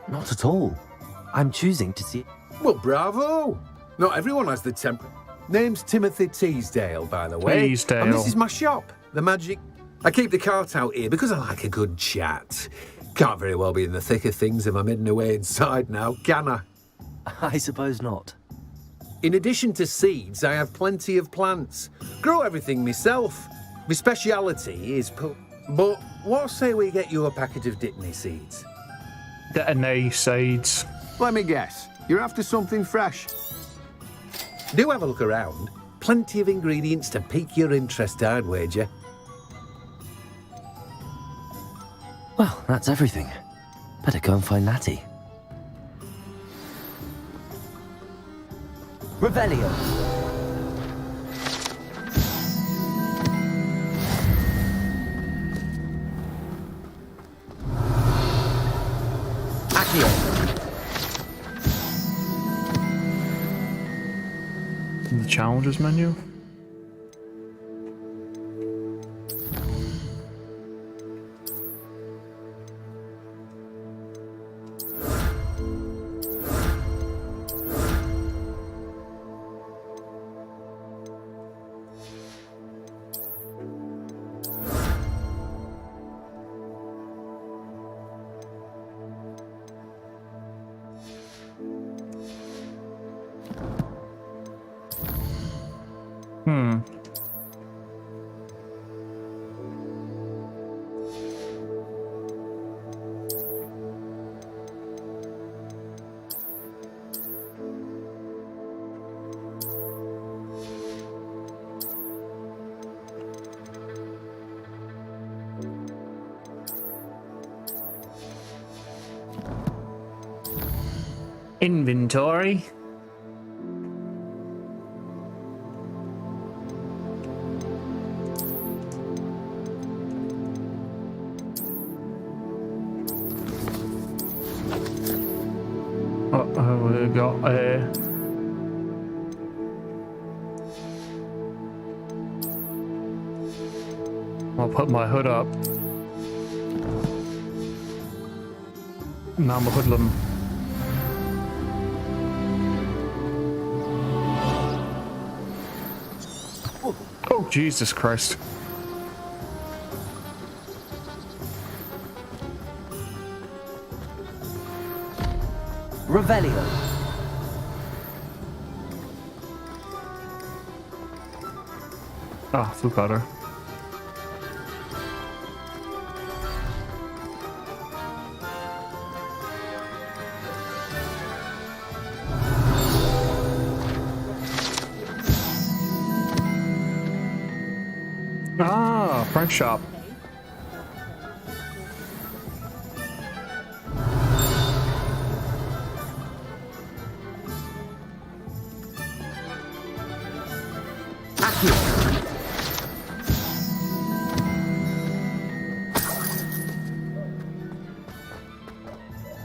Not at all. I'm choosing to see... Well, bravo. Not everyone has the temper. Name's Timothy Teasdale, by the way. Teasdale. And this is my shop, The Magic... I keep the cart out here because I like a good chat. Can't very well be in the thick of things if I'm hidden away inside now, can I? I suppose not. In addition to seeds, I have plenty of plants. Grow everything myself. My speciality is But what say we get you a packet of Dittany seeds? Dittany seeds. Let me guess. You're after something fresh. Do have a look around. Plenty of ingredients to pique your interest, I'd wager. Well, that's everything. Better go and find Natty. Revelio. Accio. The challenges menu. Inventory. We got I'll put my hood up. Now I'm a hoodlum. Oh, Jesus Christ. Revelio. Ah, food powder. Ah, French shop.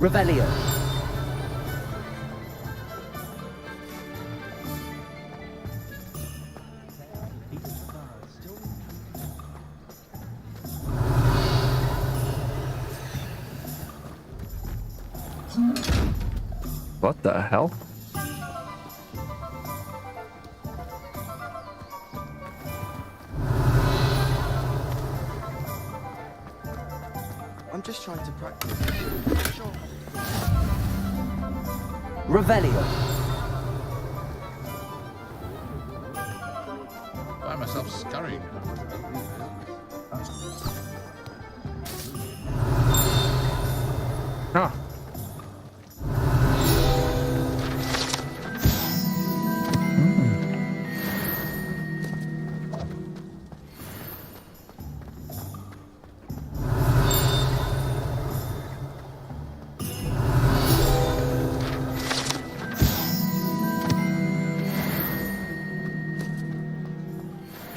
Revelio. What the hell? I'm just trying to practice. Sure. Revelio. Find myself scurrying. Ah.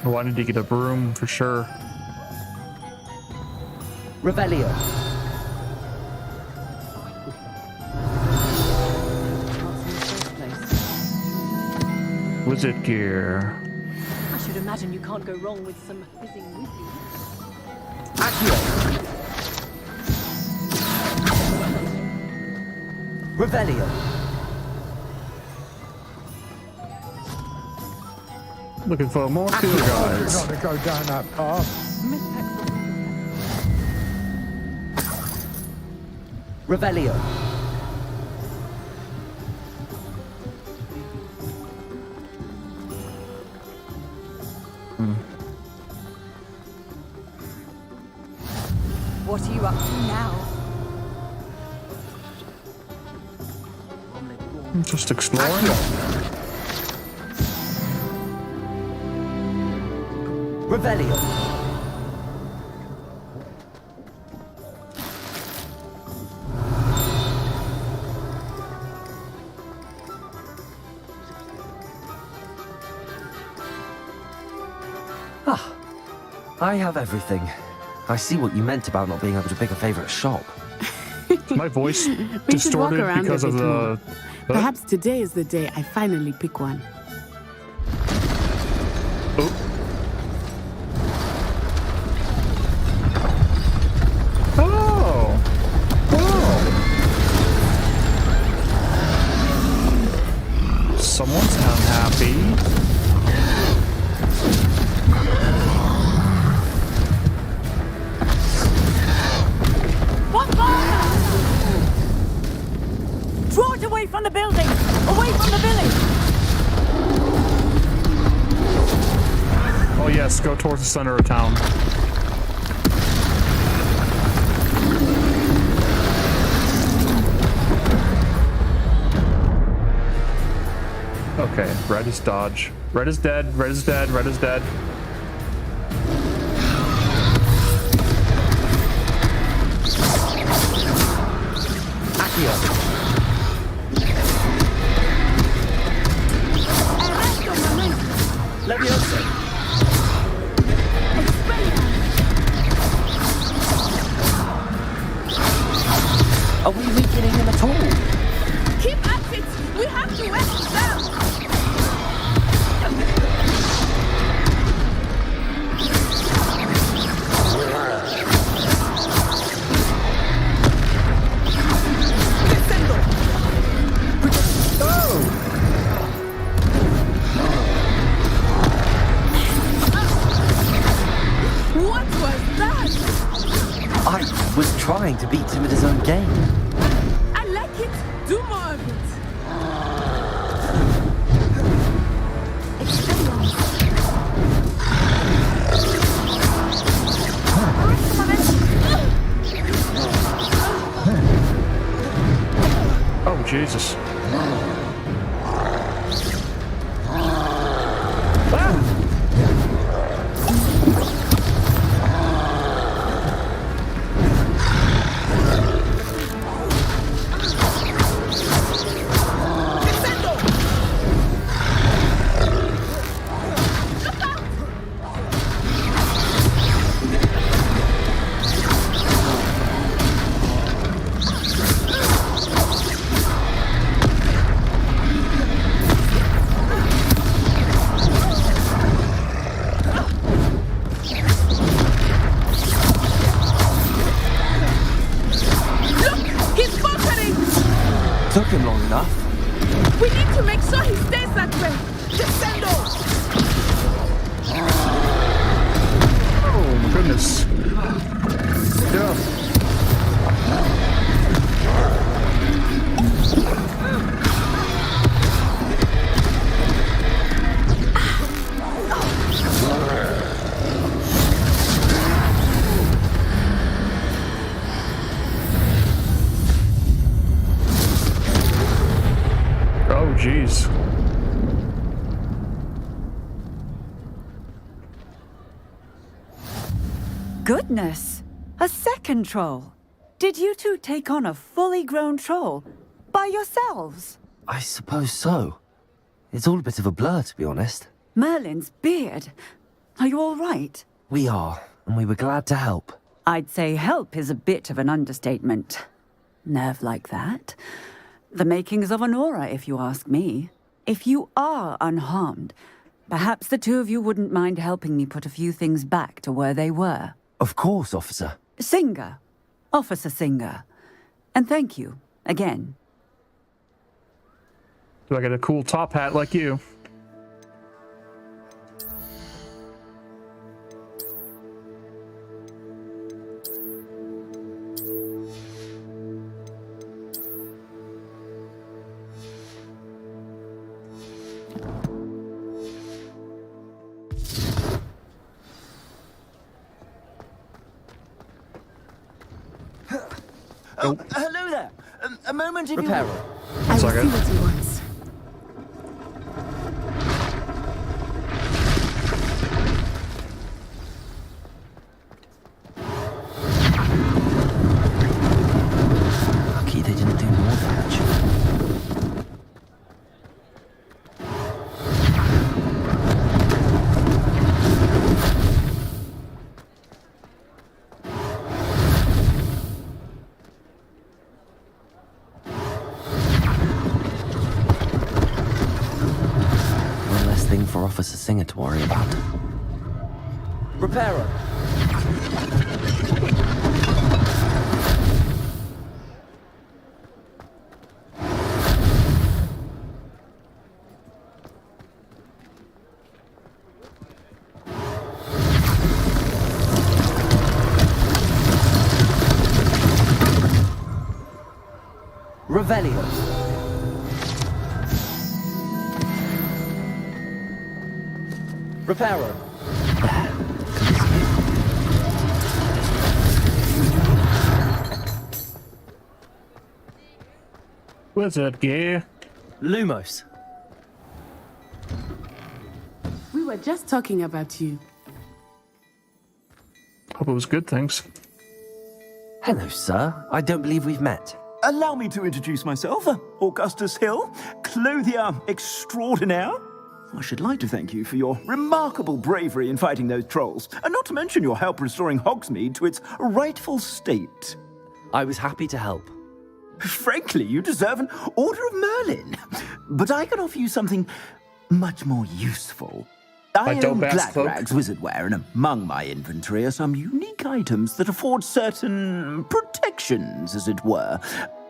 Oh, I need to get a broom for sure. Revelio. Wizard gear. I should imagine you can't go wrong with some fizzing whippy. Accio. Revelio. Looking for more field guides. You're not to go down that path. Revelio. What are you up to now? Just exploring. Revelio. Ah, I have everything. I see what you meant about not being able to pick a favorite shop. My voice We should walk distorted around because a of bit the. more. Perhaps today is the day I finally pick one. Oh! Whoa! Someone's unhappy. What fire? Draw it away from the building! Away from the village! Oh yes, go towards the center of town. Okay, red is dodge. Red is dead, red is dead, red is dead. Accio. Leviosa. Are we weakening him at all? Keep at it! We have to west them! What was that? I was trying to beat him at his own game. I like it. Do more of it. Oh Jesus. He stays that way! Descendo! Oh my goodness. Yeah. Oh, jeez. Goodness! A second troll! Did you two take on a fully grown troll? By yourselves? I suppose so. It's all a bit of a blur, to be honest. Merlin's beard. Are you all right? We are, and we were glad to help. I'd say help is a bit of an understatement. Nerve like that. The makings of an aura, if you ask me. If you are unharmed, perhaps the two of you wouldn't mind helping me put a few things back to where they were. Of course, officer. Singer. Officer Singer. And thank you, again. Do I get a cool top hat like you? Oh, hello there. A moment if Reparo. you... I will see second. what he wants. Lucky they didn't do more damage. One less thing for Officer Singer to worry about. Reparo. Revelio. Reparo. Wizard gear. Lumos. We were just talking about you. Hope it was good things. Hello, sir. I don't believe we've met. Allow me to introduce myself, Augustus Hill, clothier extraordinaire. I should like to thank you for your remarkable bravery in fighting those trolls, and not to mention your help restoring Hogsmeade to its rightful state. I was happy to help. Frankly, you deserve an Order of Merlin. But I can offer you something much more useful. I own Gladrag's wizardware, and among my inventory are some unique items that afford certain protections, as it were.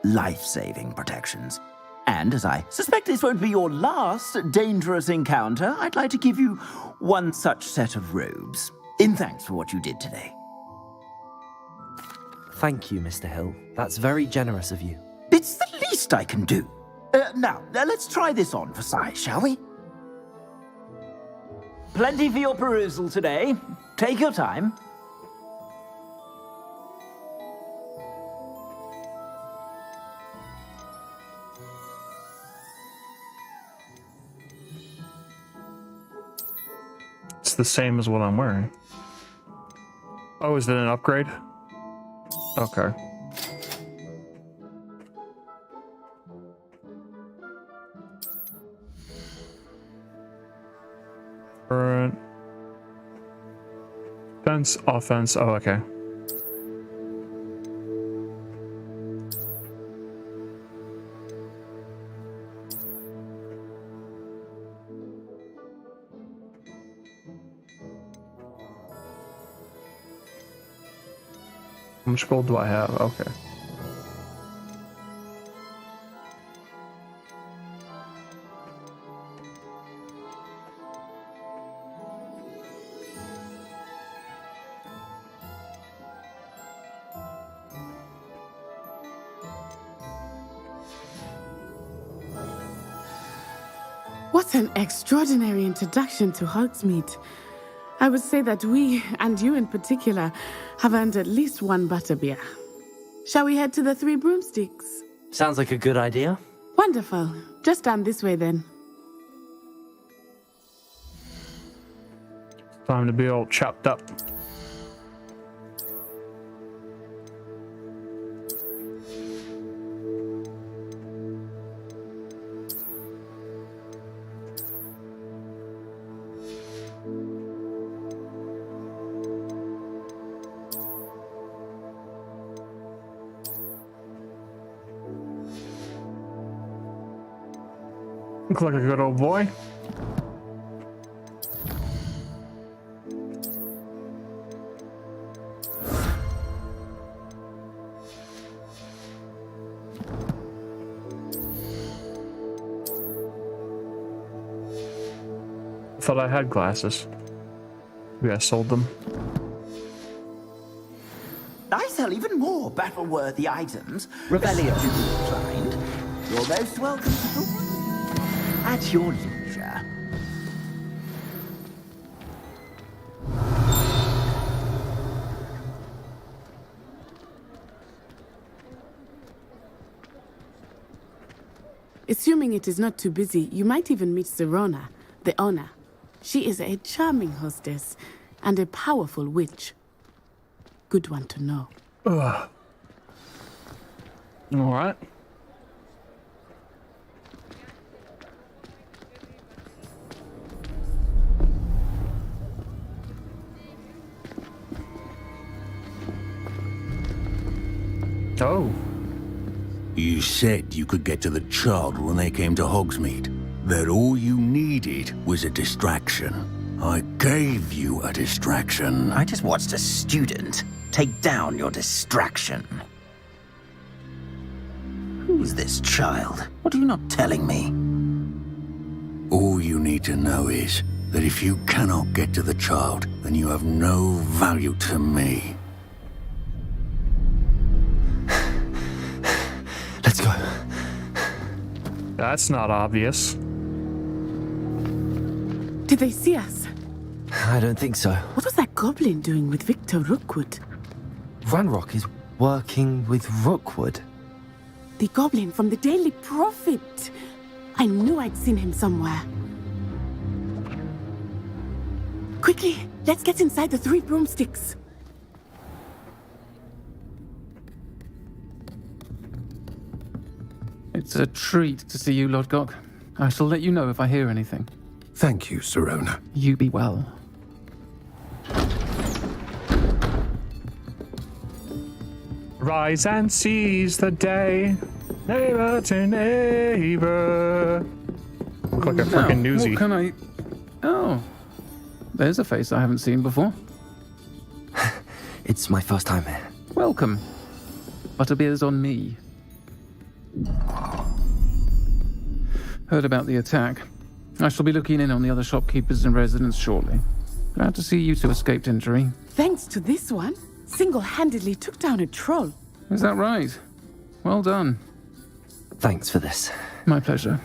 Life-saving protections. And as I suspect this won't be your last dangerous encounter, I'd like to give you one such set of robes, in thanks for what you did today. Thank you, Mr. Hill. That's very generous of you. It's the least I can do. Now, let's try this on for size, shall we? Plenty for your perusal today. Take your time. It's the same as what I'm wearing. Oh, is it an upgrade? Okay. Current. Defense, offense. Oh, okay. How much gold do I have? Okay. What an extraordinary introduction to Hogsmeade. I would say that we, and you in particular, have earned at least one butterbeer. Shall we head to the Three Broomsticks? Sounds like a good idea. Wonderful. Just down this way then. Time to be all chopped up. Look like a good old boy. Thought I had glasses. Maybe I sold them. I sell even more battle-worthy items. Revelio to be inclined. You're most welcome to the at your leisure. Assuming it is not too busy, you might even meet Sirona, the owner. She is a charming hostess and a powerful witch. Good one to know. Ugh. All right. Oh. You said you could get to the child when they came to Hogsmeade. That all you needed was a distraction. I gave you a distraction. I just watched a student take down your distraction. Who's this child? What are you not telling me? All you need to know is that if you cannot get to the child, then you have no value to me. Let's go. That's not obvious. Did they see us? I don't think so. What was that goblin doing with Victor Rookwood? Ranrock is working with Rookwood. The goblin from the Daily Prophet. I knew I'd seen him somewhere. Quickly, let's get inside the Three Broomsticks. It's a treat to see you, Lodgok. I shall let you know if I hear anything. Thank you, Sirona. You be well. Rise and seize the day, neighbor to neighbor. Look like a freaking newsie. What can I... Oh, there's a face I haven't seen before. It's my first time here. Welcome. Butterbeer's on me. Heard about the attack. I shall be looking in on the other shopkeepers and residents shortly. Glad to see you two escaped injury. Thanks to this one, single-handedly took down a troll. Is that right? Well done. Thanks for this. My pleasure.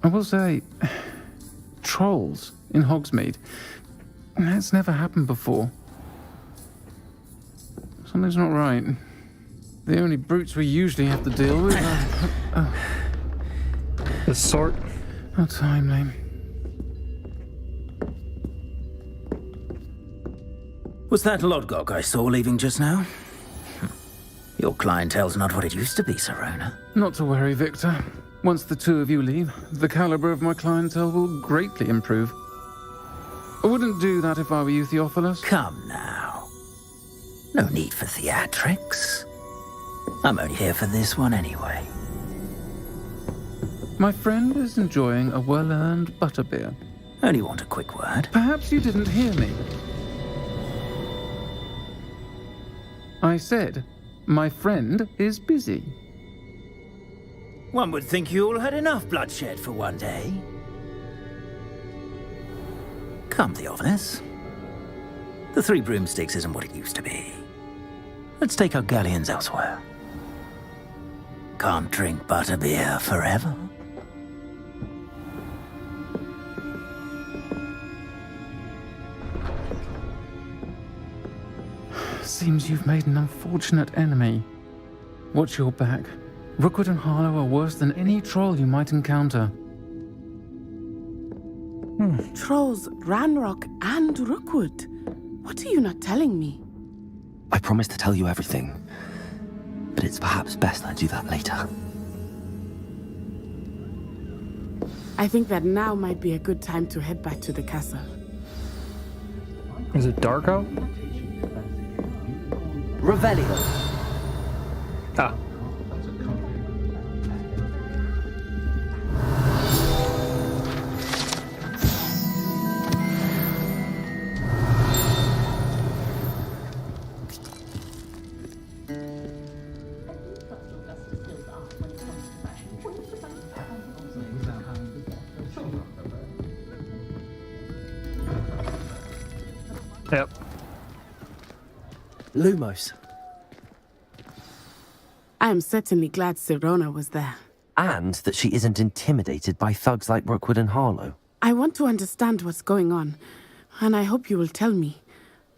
I will say, trolls in Hogsmeade. That's never happened before. Something's not right. The only brutes we usually have to deal with are... This sort? How timely. Was that Lodgok I saw leaving just now? Your clientele's not what it used to be, Sirona. Not to worry, Victor. Once the two of you leave, the caliber of my clientele will greatly improve. I wouldn't do that if I were you, Theophilus. Come now. No need for theatrics. I'm only here for this one anyway. My friend is enjoying a well-earned butterbeer. Only want a quick word. Perhaps you didn't hear me. I said, my friend is busy. One would think you all had enough bloodshed for one day. Come, Theophilus. The Three Broomsticks isn't what it used to be. Let's take our galleons elsewhere. Can't drink butterbeer forever. Seems you've made an unfortunate enemy. Watch your back. Rookwood and Harlow are worse than any troll you might encounter. Trolls, Ranrock, and Rookwood. What are you not telling me? I promised to tell you everything, but it's perhaps best I do that later. I think that now might be a good time to head back to the castle. Is it dark out? Revelio. Ah. Yep. Lumos. I am certainly glad Sirona was there. And that she isn't intimidated by thugs like Rookwood and Harlow. I want to understand what's going on, and I hope you will tell me.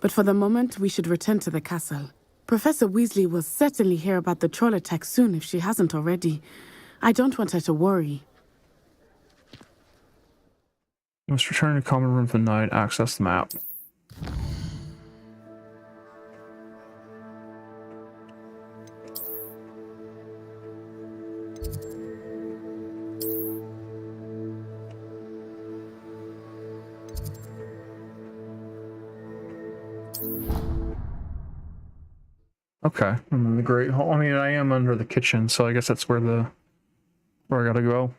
But for the moment, we should return to the castle. Professor Weasley will certainly hear about the troll attack soon if she hasn't already. I don't want her to worry. You must return to common room for the night. Access the map. Okay, and then the great hall. I mean, I am under the kitchen, so I guess that's where I gotta go.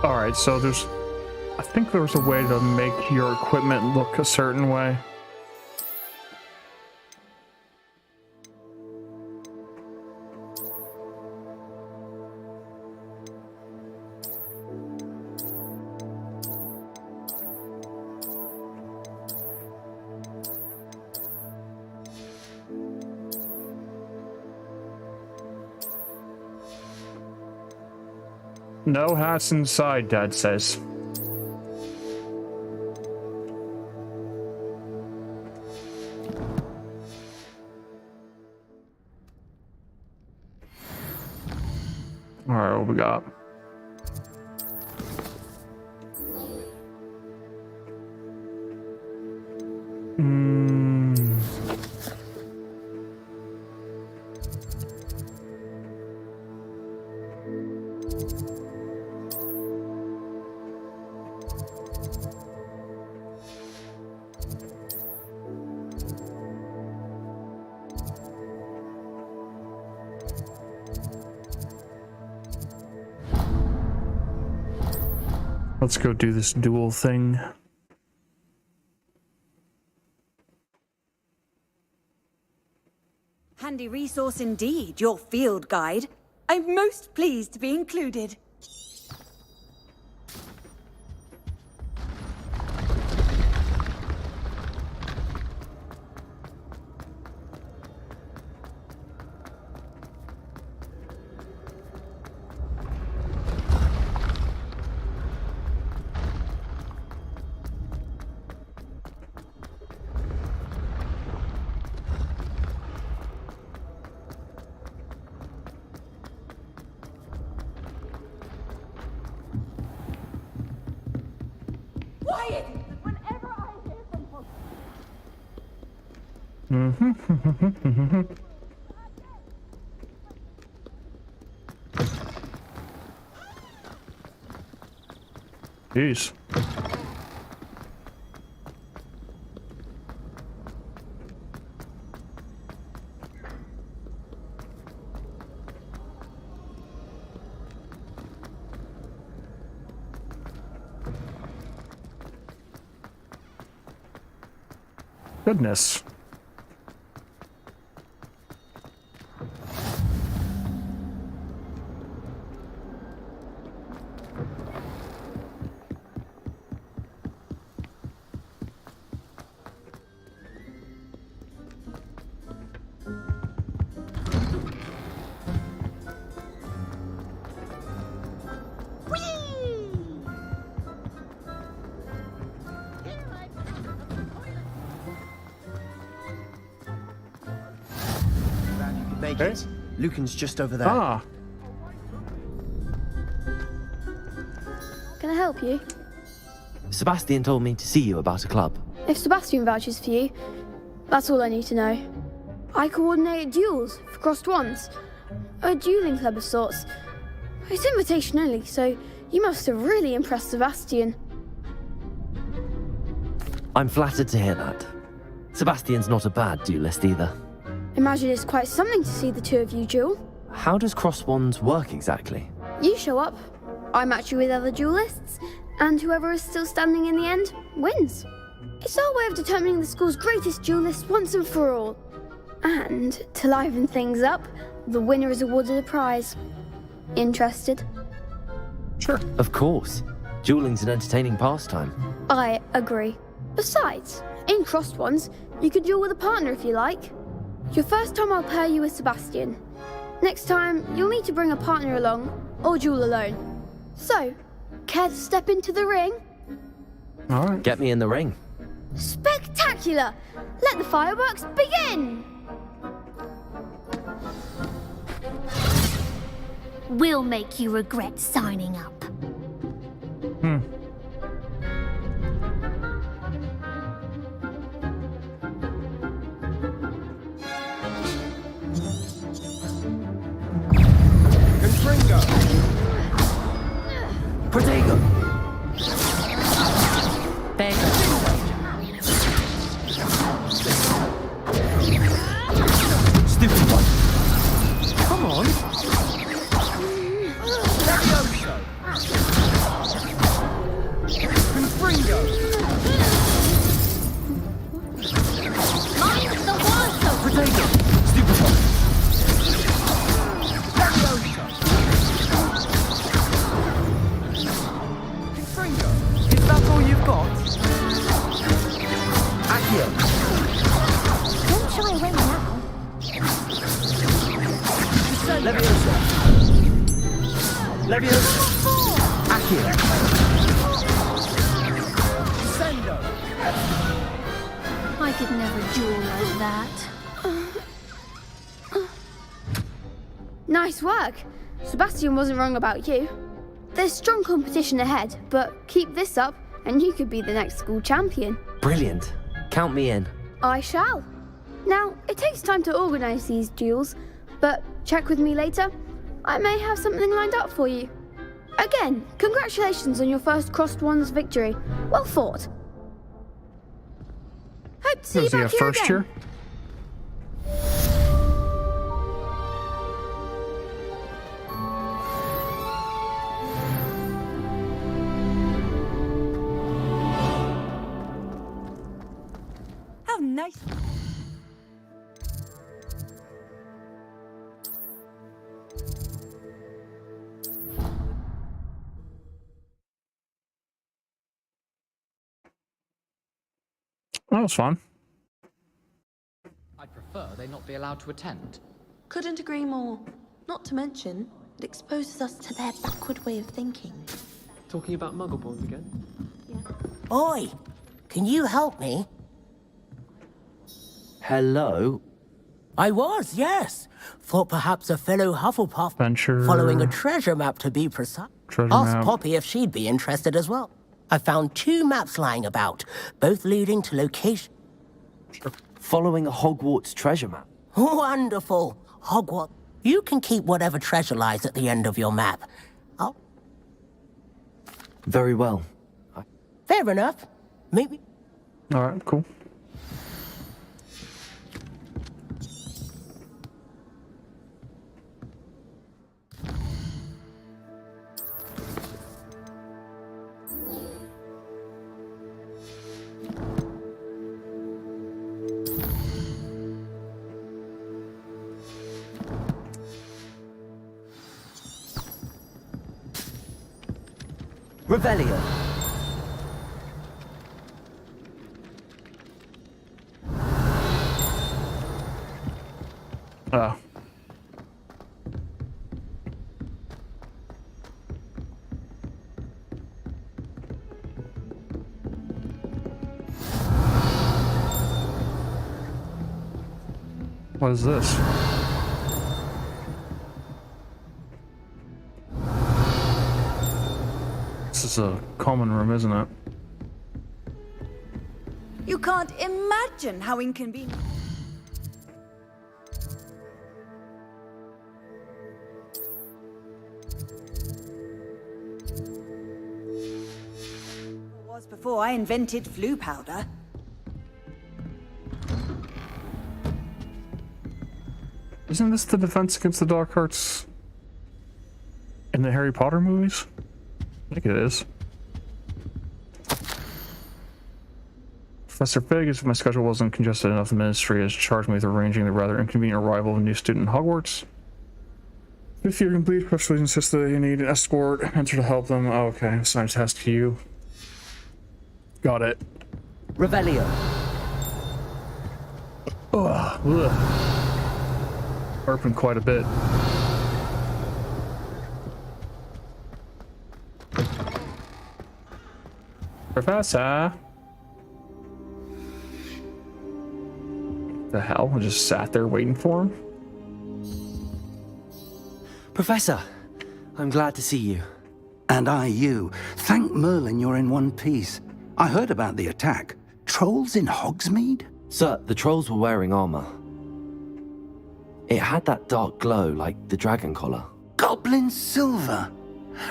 Alright, so I think there's a way to make your equipment look a certain way. No hats inside, Dad says. Alright, what we got? Let's go do this duel thing. Handy resource indeed, your field guide. I'm most pleased to be included. Quiet! Whenever I hear from Jeez. Goodness. make it. Lucan's just over there. Ah. Can I help you? Sebastian told me to see you about a club. If Sebastian vouches for you, that's all I need to know. I coordinate duels for crossed wands. A dueling club of sorts. It's invitation only, so you must have really impressed Sebastian. I'm flattered to hear that. Sebastian's not a bad duelist either. Imagine it's quite something to see the two of you duel. How does cross wands work exactly? You show up, I match you with other duelists, and whoever is still standing in the end wins. It's our way of determining the school's greatest duelist once and for all. And to liven things up, the winner is awarded a prize. Interested? Sure. Of course. Dueling's an entertaining pastime. I agree. Besides, in crossed ones, you could duel with a partner if you like. Your first time I'll pair you with Sebastian. Next time, you'll need to bring a partner along, or duel alone. So, care to step into the ring? All right. Get me in the ring. Spectacular! Let the fireworks begin! We'll make you regret signing up. Protego! Stupid one. Come on. Confringo! Mind the water! Protego! Stupid one. Is that all you've got? Accio! Don't shy away now. Leviosa! Leviosa! Accio! Sendo! I could never duel like that. Nice work. Sebastian wasn't wrong about you. There's strong competition ahead, but keep this up and you could be the next school champion. Brilliant. Count me in. I shall. Now, it takes time to organise these duels, but check with me later. I may have something lined up for you. Again, congratulations on your first crossed wands victory. Well fought. Hope to see you back here first again. year? How nice. That was fun. I'd prefer they not be allowed to attend. Couldn't agree more. Not to mention, it exposes us to their backward way of thinking. Talking about muggleborns again? Oi! Can you help me? Hello? I was, yes. Thought perhaps a fellow Hufflepuff Venture. following a treasure map to be precise. Treasure Asked map. Poppy if she'd be interested as well. I found 2 maps lying about, both leading to location. Following a Hogwarts treasure map. Wonderful. Hogwarts. You can keep whatever treasure lies at the end of your map. Oh, Very well. fair enough. Maybe. All right, cool. Revelio. Oh. What is this? is a common room, isn't it? You can't imagine how inconvenient. It was before I invented flu powder. Isn't this the defense against the dark arts in the Harry Potter movies? I think it is. Professor Fig, if my schedule wasn't congested enough, the ministry has charged me with arranging the rather inconvenient arrival of a new student in Hogwarts. If you're complete, Professor Fig insists that you need an escort, enter to help them. Oh, okay, assign a task to you. Got it. Revelio. Ugh. Burping quite a bit. Professor? The hell? I just sat there waiting for him? Professor, I'm glad to see you. And I you. Thank Merlin you're in one piece. I heard about the attack. Trolls in Hogsmeade? Sir, the trolls were wearing armor. It had that dark glow like the dragon collar. Goblin silver.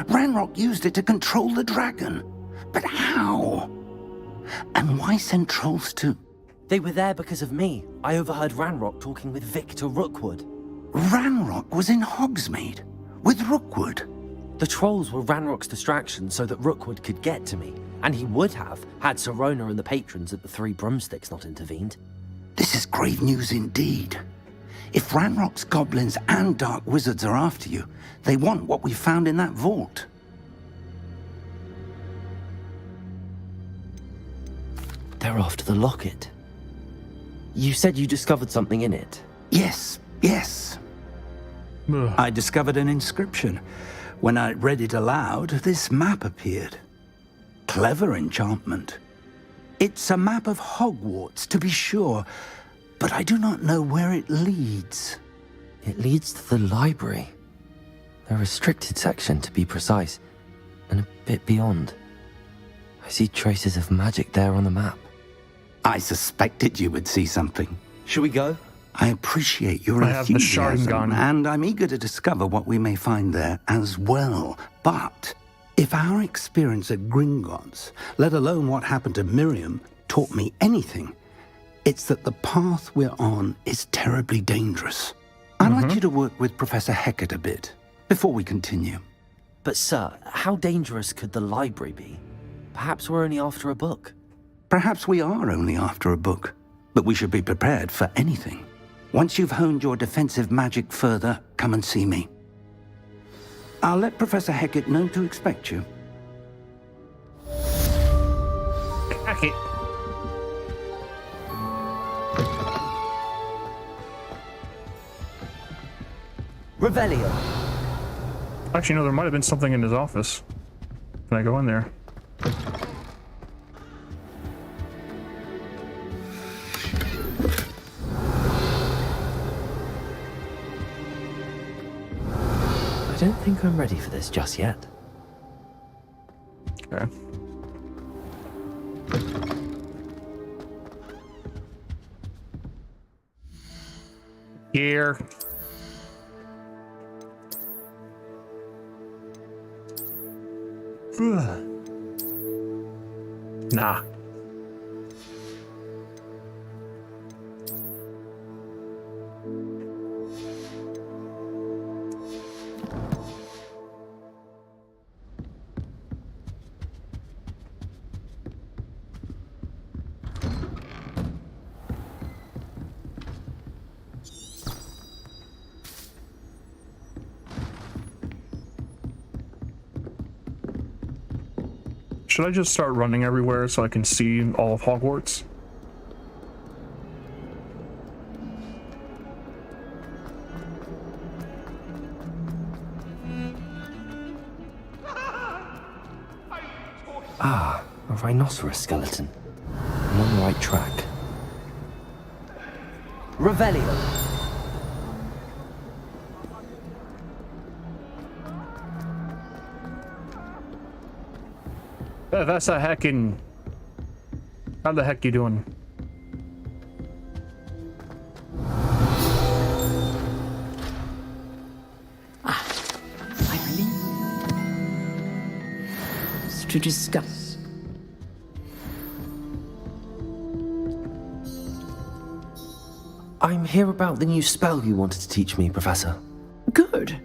Ranrock used it to control the dragon. But how? And why send trolls to... They were there because of me. I overheard Ranrock talking with Victor Rookwood. Ranrock was in Hogsmeade? With Rookwood? The trolls were Ranrock's distraction so that Rookwood could get to me. And he would have, had Sirona and the patrons at the Three Broomsticks not intervened. This is grave news indeed. If Ranrock's goblins and dark wizards are after you, they want what we found in that vault. They're after the locket. You said you discovered something in it. Yes. I discovered an inscription. When I read it aloud, this map appeared. Clever enchantment. It's a map of Hogwarts, to be sure, but I do not know where it leads. It leads to the library. A restricted section, to be precise, and a bit beyond. I see traces of magic there on the map. I suspected you would see something. Shall we go? I appreciate your I have the enthusiasm, Sharingan. and I'm eager to discover what we may find there as well. But if our experience at Gringotts, let alone what happened to Miriam, taught me anything, it's that the path we're on is terribly dangerous. I'd like you to work with Professor Hecat a bit before we continue. But sir, how dangerous could the library be? Perhaps we're only after a book. Perhaps we are only after a book, but we should be prepared for anything. Once you've honed your defensive magic further, come and see me. I'll let Professor Hecat know to expect you. Hecat. Revelio. Actually, no, there might have been something in his office. Can I go in there? I don't think I'm ready for this just yet. Okay. Here. Nah. Should I just start running everywhere so I can see all of Hogwarts? Ah, a rhinoceros skeleton. I'm on the right track. Revelio. Professor Heckin. How the heck you doing? I believe it's to discuss. I'm here about the new spell you wanted to teach me, Professor. Good.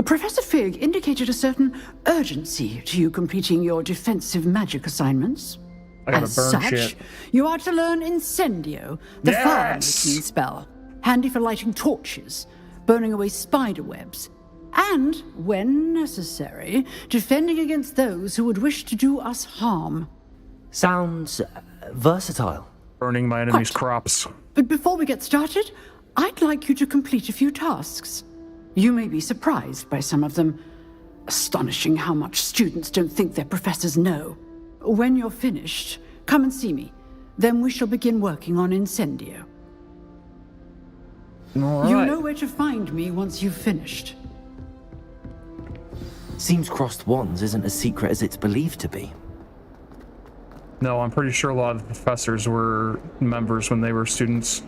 Professor Fig indicated a certain urgency to you completing your defensive magic assignments. I gotta As burn such, shit. you are to learn Incendio, the fire-making spell, handy for lighting torches, burning away spider webs, and, when necessary, defending against those who would wish to do us harm. Sounds versatile. Burning my enemy's crops. But before we get started, I'd like you to complete a few tasks. You may be surprised by some of them. Astonishing how much students don't think their professors know. When you're finished, come and see me. Then we shall begin working on Incendio. All right. You know where to find me once you've finished. Seems crossed wands isn't as secret as it's believed to be. No, I'm pretty sure a lot of the professors were members when they were students.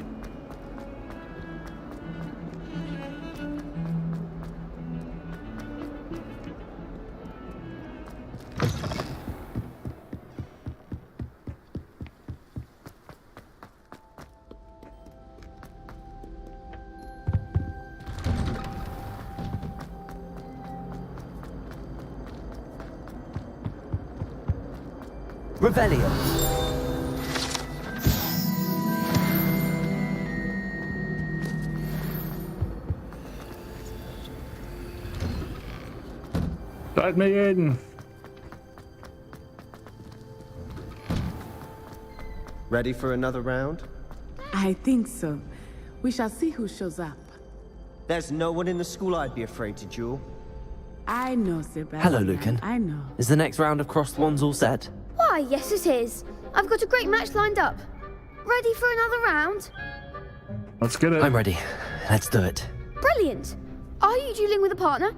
Revelio. Let me in. Ready for another round? I think so. We shall see who shows up. There's no one in the school I'd be afraid to duel. I know, Sebastian. Hello, Lucan. I know. Is the next round of crossed wands all set? Why, yes it is. I've got a great match lined up. Ready for another round? Let's get it. I'm ready. Let's do it. Brilliant. Are you dueling with a partner?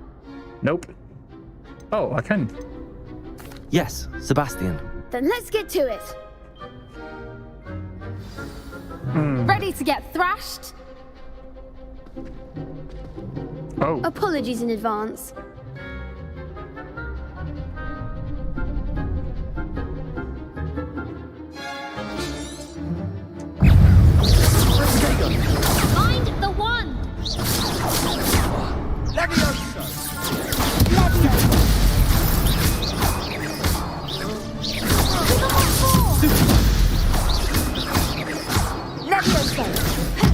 Nope. Oh, I can. Yes, Sebastian. Then let's get to it. Ready to get thrashed? Oh. Apologies in advance. Find the one!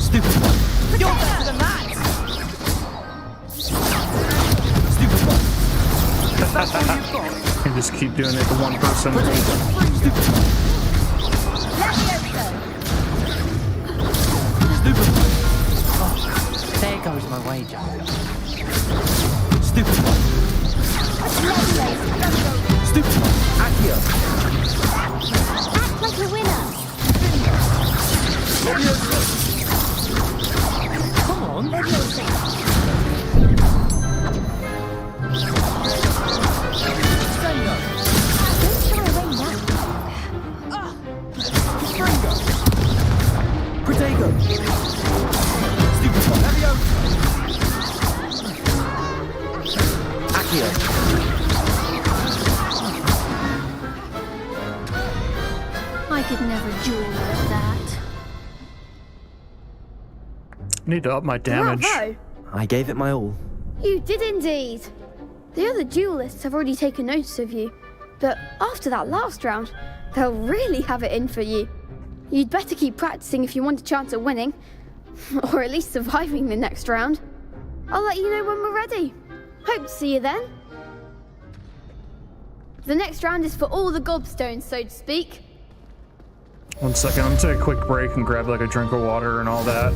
Stupid one. You're better than that! Stupid one. That's all you've got. You just keep doing it to one person. Stupid one. Stupid one. Oh, there goes my wager. Stupid one. Stupid one. Accio. Act like a winner! Come on. Protego. Stupid one. Accio. I could never duel like that. Need to up my damage. Bravo! I gave it my all. You did indeed. The other duelists have already taken notice of you, but after that last round, they'll really have it in for you. You'd better keep practicing if you want a chance at winning, or at least surviving the next round. I'll let you know when we're ready. Hope to see you then. The next round is for all the gobstones, so to speak. 1 second, I'm gonna take a quick break and grab like a drink of water and all that.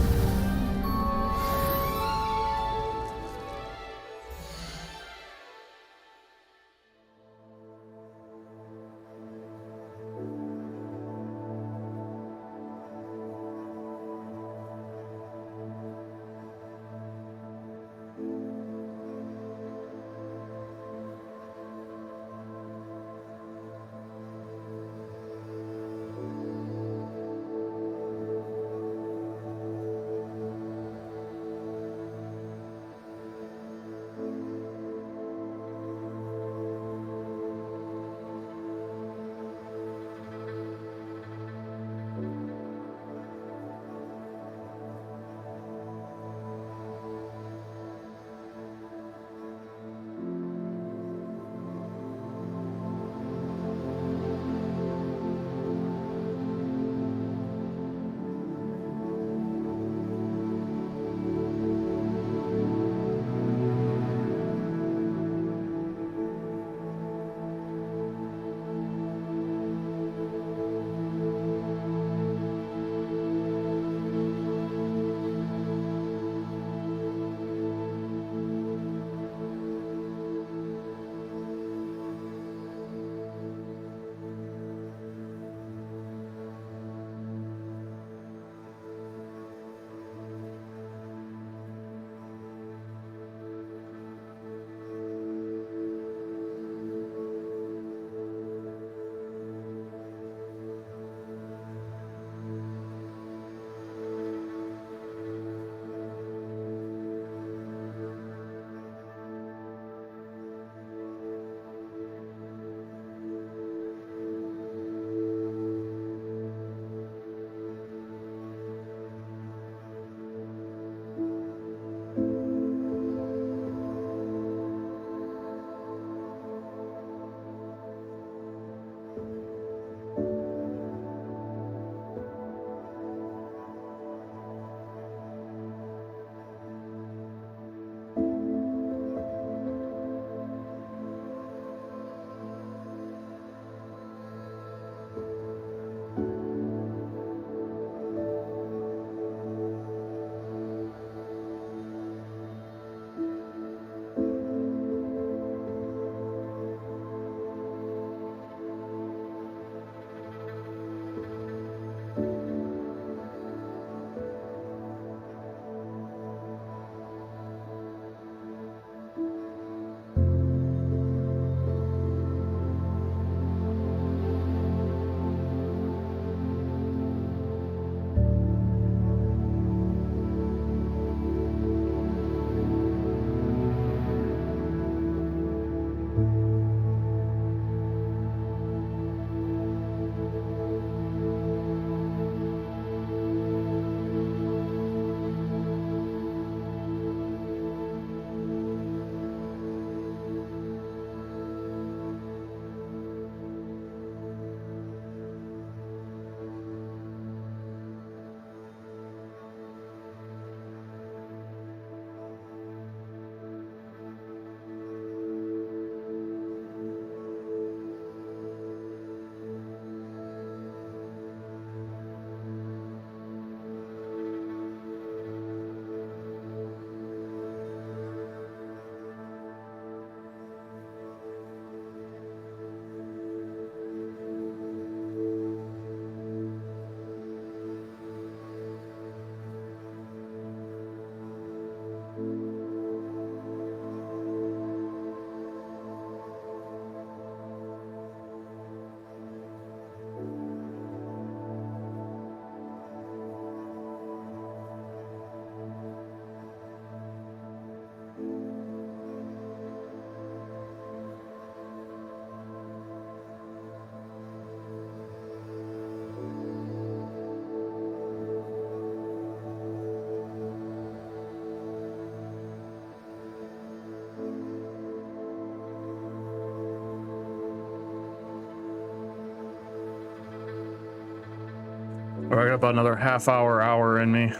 All right, I got about another hour in me.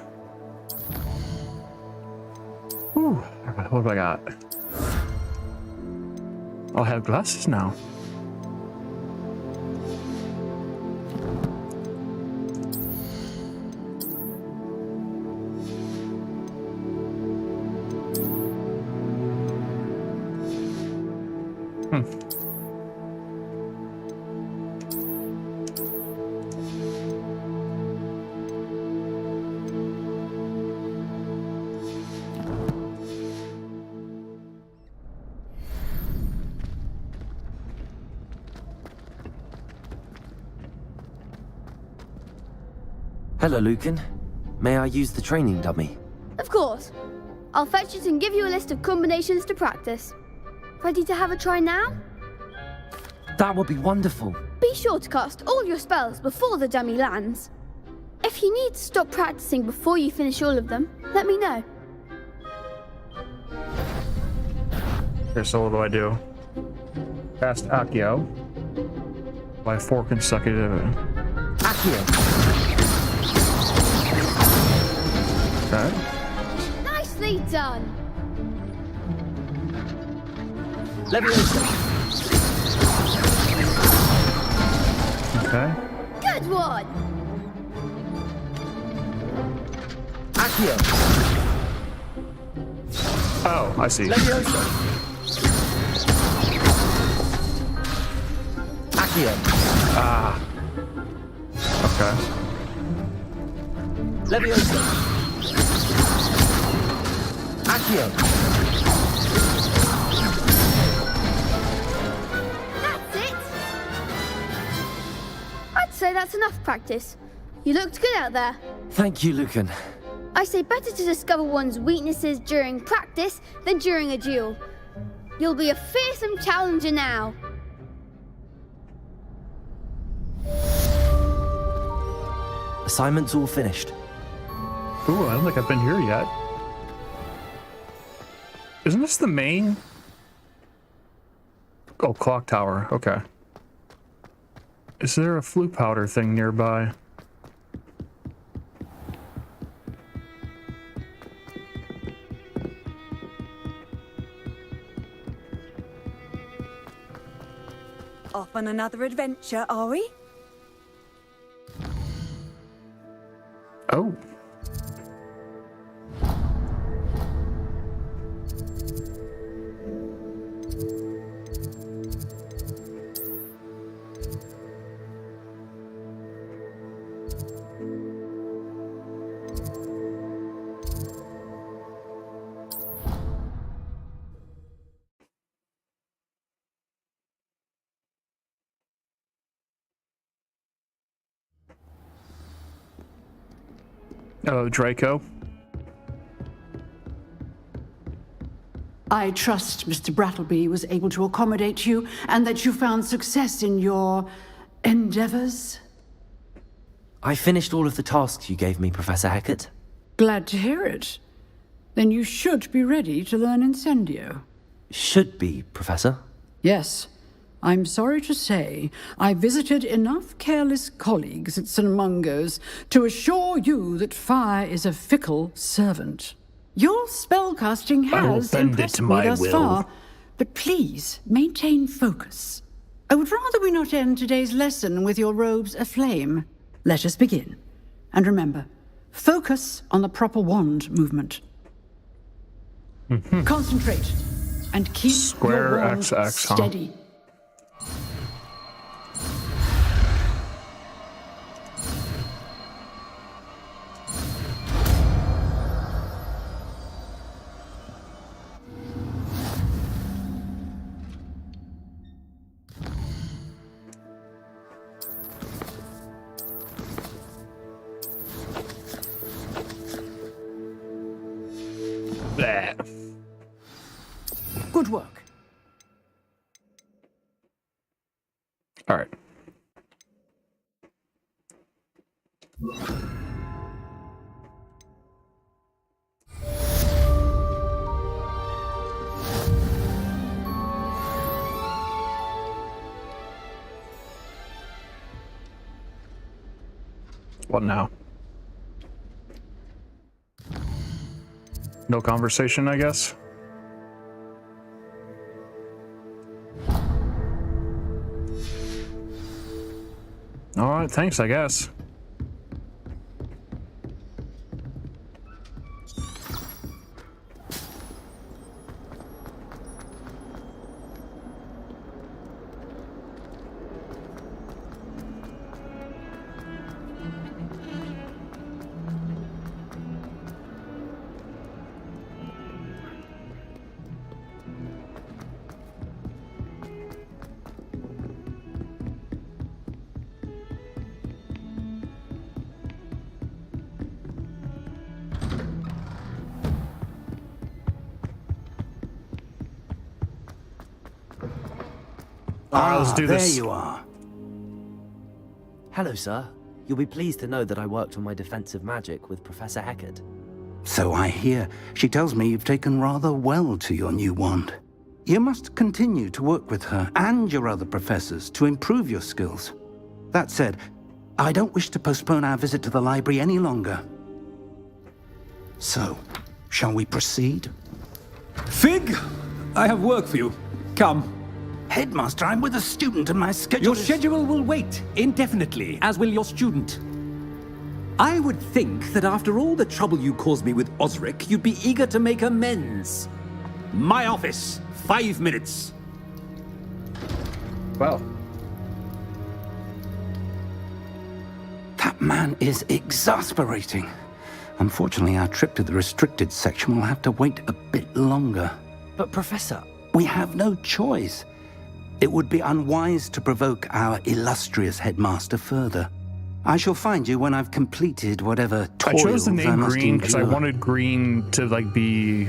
Whew. What do I got? I'll have glasses now. Hello, Lucan. May I use the training dummy? Of course. I'll fetch it and give you a list of combinations to practice. Ready to have a try now? That would be wonderful. Be sure to cast all your spells before the dummy lands. If you need to stop practicing before you finish all of them, let me know. Okay, so what do I do? Cast Accio by 4 consecutive. Accio. Okay. Nicely done. Leviosa. Okay. Good one. Accio. Oh, I see. Leviosa. Accio. Ah. Okay. Leviosa. Accio. That's it. I'd say that's enough practice. You looked good out there. Thank you, Lucan. I say better to discover one's weaknesses during practice than during a duel. You'll be a fearsome challenger now. Assignment's all finished. Ooh, I don't think I've been here yet. Isn't this the main? Oh, clock tower. Okay. Is there a flu powder thing nearby? Off on another adventure, are we? Oh. Oh, Draco. I trust Mr. Brattleby was able to accommodate you and that you found success in your endeavors. I finished all of the tasks you gave me, Professor Hecat. Glad to hear it. Then you should be ready to learn Incendio. Should be, Professor. Yes. I'm sorry to say, I visited enough careless colleagues at St. Mungo's to assure you that fire is a fickle servant. Your spellcasting has impressed me thus far, but please maintain focus. I would rather we not end today's lesson with your robes aflame. Let us begin. And remember, focus on the proper wand movement. Concentrate and keep Square your wand XX, steady. There. Good work. All right. What now? No conversation, I guess. Alright, thanks, I guess. Alright, let's do this. There you are. Hello, sir. You'll be pleased to know that I worked on my defensive magic with Professor Heckard. So I hear. She tells me you've taken rather well to your new wand. You must continue to work with her and your other professors to improve your skills. That said, I don't wish to postpone our visit to the library any longer. So, shall we proceed? Fig, I have work for you. Come. Headmaster, I'm with a student and my schedule Your schedule will wait indefinitely, as will your student. I would think that after all the trouble you caused me with Osric, you'd be eager to make amends. My office, 5 minutes. Well. That man is exasperating. Unfortunately, our trip to the restricted section will have to wait a bit longer. But Professor... We have no choice. It would be unwise to provoke our illustrious headmaster further. I shall find you when I've completed whatever toils I chose the name must Green because I endure. wanted Green to like be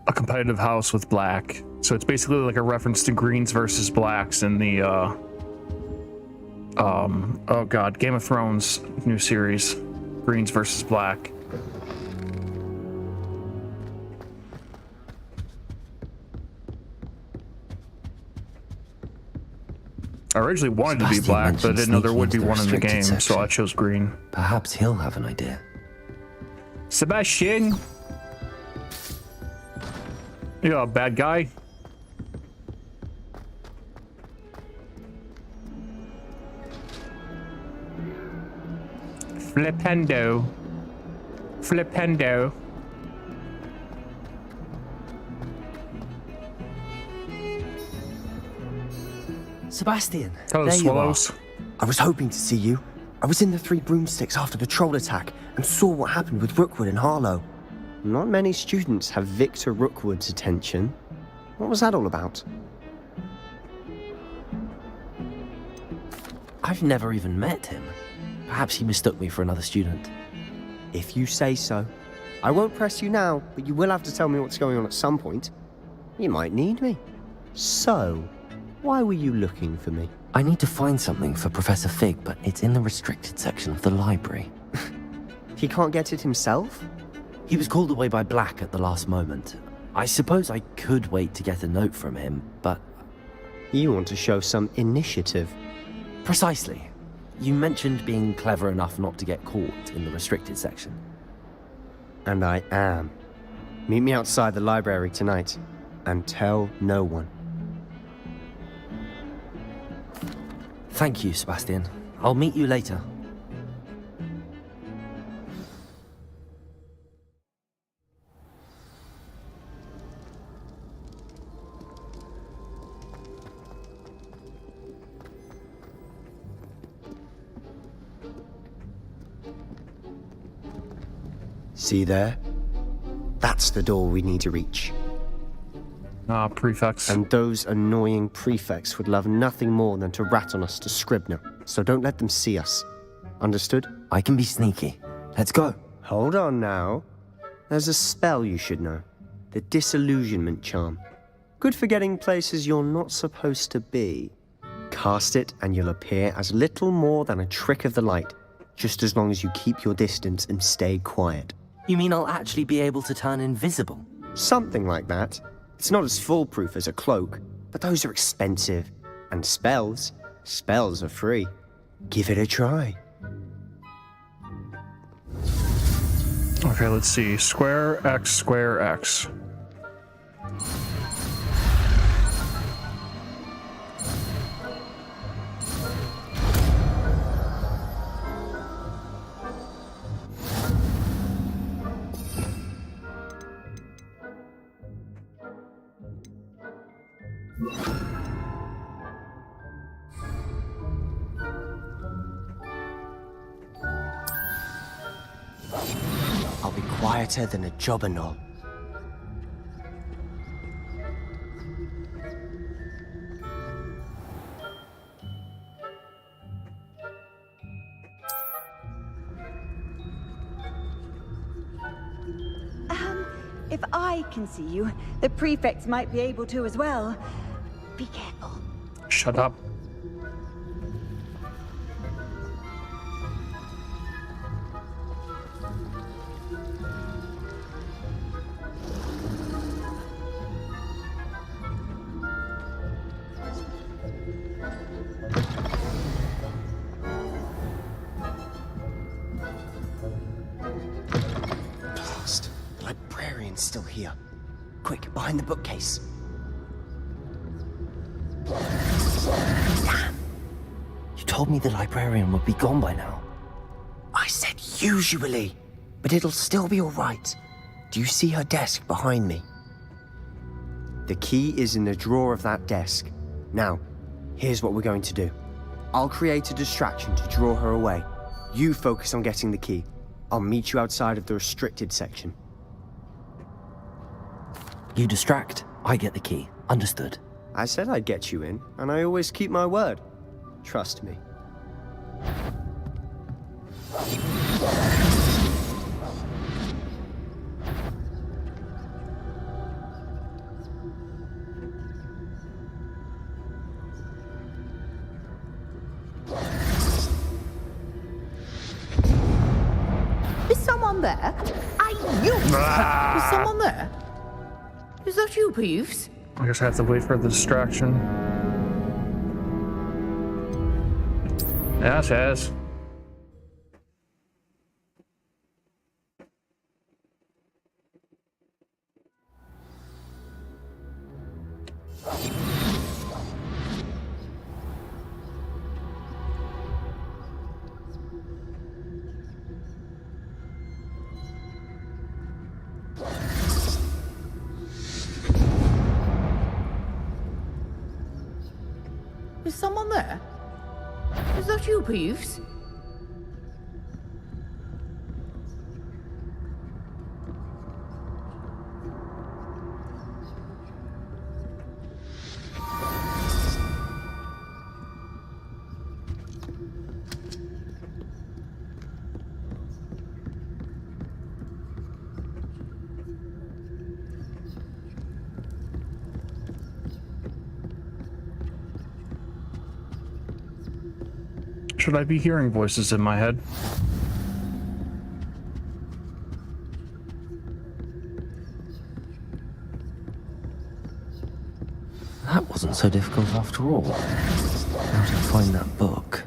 a competitive house with Black. So it's basically like a reference to Greens versus Blacks in the oh god, Game of Thrones new series, Greens versus Black. I originally wanted to be Sebastian Black, but I didn't know there would be mentioned one in the sneaking game, into the so I restricted chose Green. Perhaps he'll have an idea. Sebastian! You're a bad guy. Flipendo. Flipendo. Sebastian, Hello, there Swallows. you are. I was hoping to see you. I was in the Three Broomsticks after the troll attack and saw what happened with Rookwood and Harlow. Not many students have Victor Rookwood's attention. What was that all about? I've never even met him. Perhaps he mistook me for another student. If you say so. I won't press you now, but you will have to tell me what's going on at some point. You might need me. So, why were you looking for me? I need to find something for Professor Fig, but it's in the restricted section of the library. He can't get it himself? He was called away by Black at the last moment. I suppose I could wait to get a note from him, but... You want to show some initiative. Precisely. You mentioned being clever enough not to get caught in the restricted section. And I am. Meet me outside the library tonight, and tell no one. Thank you, Sebastian. I'll meet you later. See there? That's the door we need to reach. Ah, prefects. And those annoying prefects would love nothing more than to rat on us to Scribner, so don't let them see us. Understood? I can be sneaky. Let's go. Hold on now. There's a spell you should know. The Disillusionment Charm. Good for getting places you're not supposed to be. Cast it and you'll appear as little more than a trick of the light, just as long as you keep your distance and stay quiet. You mean I'll actually be able to turn invisible? Something like that. It's not as foolproof as a cloak, but those are expensive. And spells are free. Give it a try. Okay, let's see. Square X, square X. I'll be quieter than a jobberknoll. If I can see you, the prefects might be able to as well. Be careful. Shut up. Blast. The librarian's still here. Quick, behind the bookcase. Damn. You told me the librarian would be gone by now. I said usually, but it'll still be all right. Do you see her desk behind me? The key is in the drawer of that desk. Now, here's what we're going to do. I'll create a distraction to draw her away. You focus on getting the key. I'll meet you outside of the restricted section. You distract, I get the key. Understood. I said I'd get you in, and I always keep my word. Trust me. Is someone there? I knew it! Is someone there? Is that you, Peeves? I guess I have to wait for the distraction. Yes, yes. Is someone there? Is that you, Peeves? Should I be hearing voices in my head? That wasn't so difficult after all. How to find that book?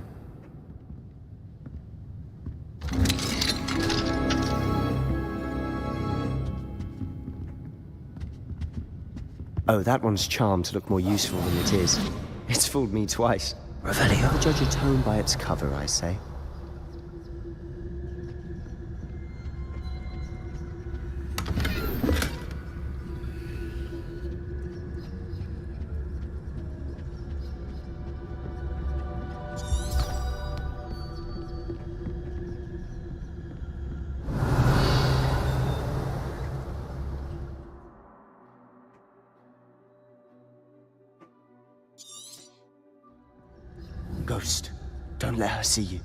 Oh, that one's charmed to look more useful than it is. It's fooled me twice. Revelio. Never judge a tome by its cover, I say. Ghost, don't let her see you.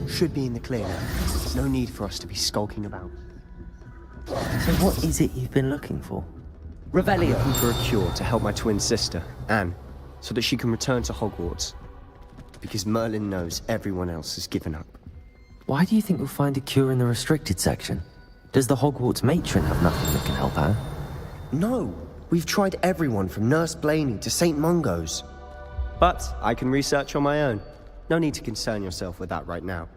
Should be in the clear now. No need for us to be skulking about. So what is it you've been looking for? Revelio. Looking for a cure to help my twin sister, Anne, so that she can return to Hogwarts. Because Merlin knows everyone else has given up. Why do you think we'll find a cure in the restricted section? Does the Hogwarts matron have nothing that can help her? No, we've tried everyone from Nurse Blaney to St. Mungo's. But I can research on my own. No need to concern yourself with that right now.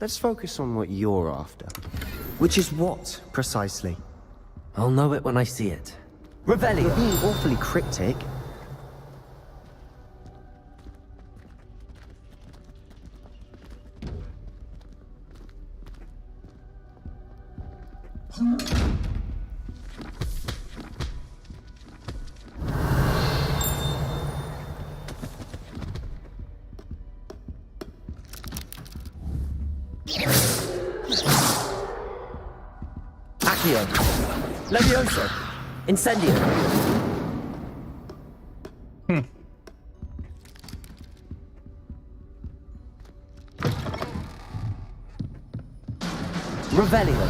Let's focus on what you're after. Which is what, precisely? I'll know it when I see it. Revelio! You're being awfully cryptic. Accio. Levioso. Incendio. Revelio.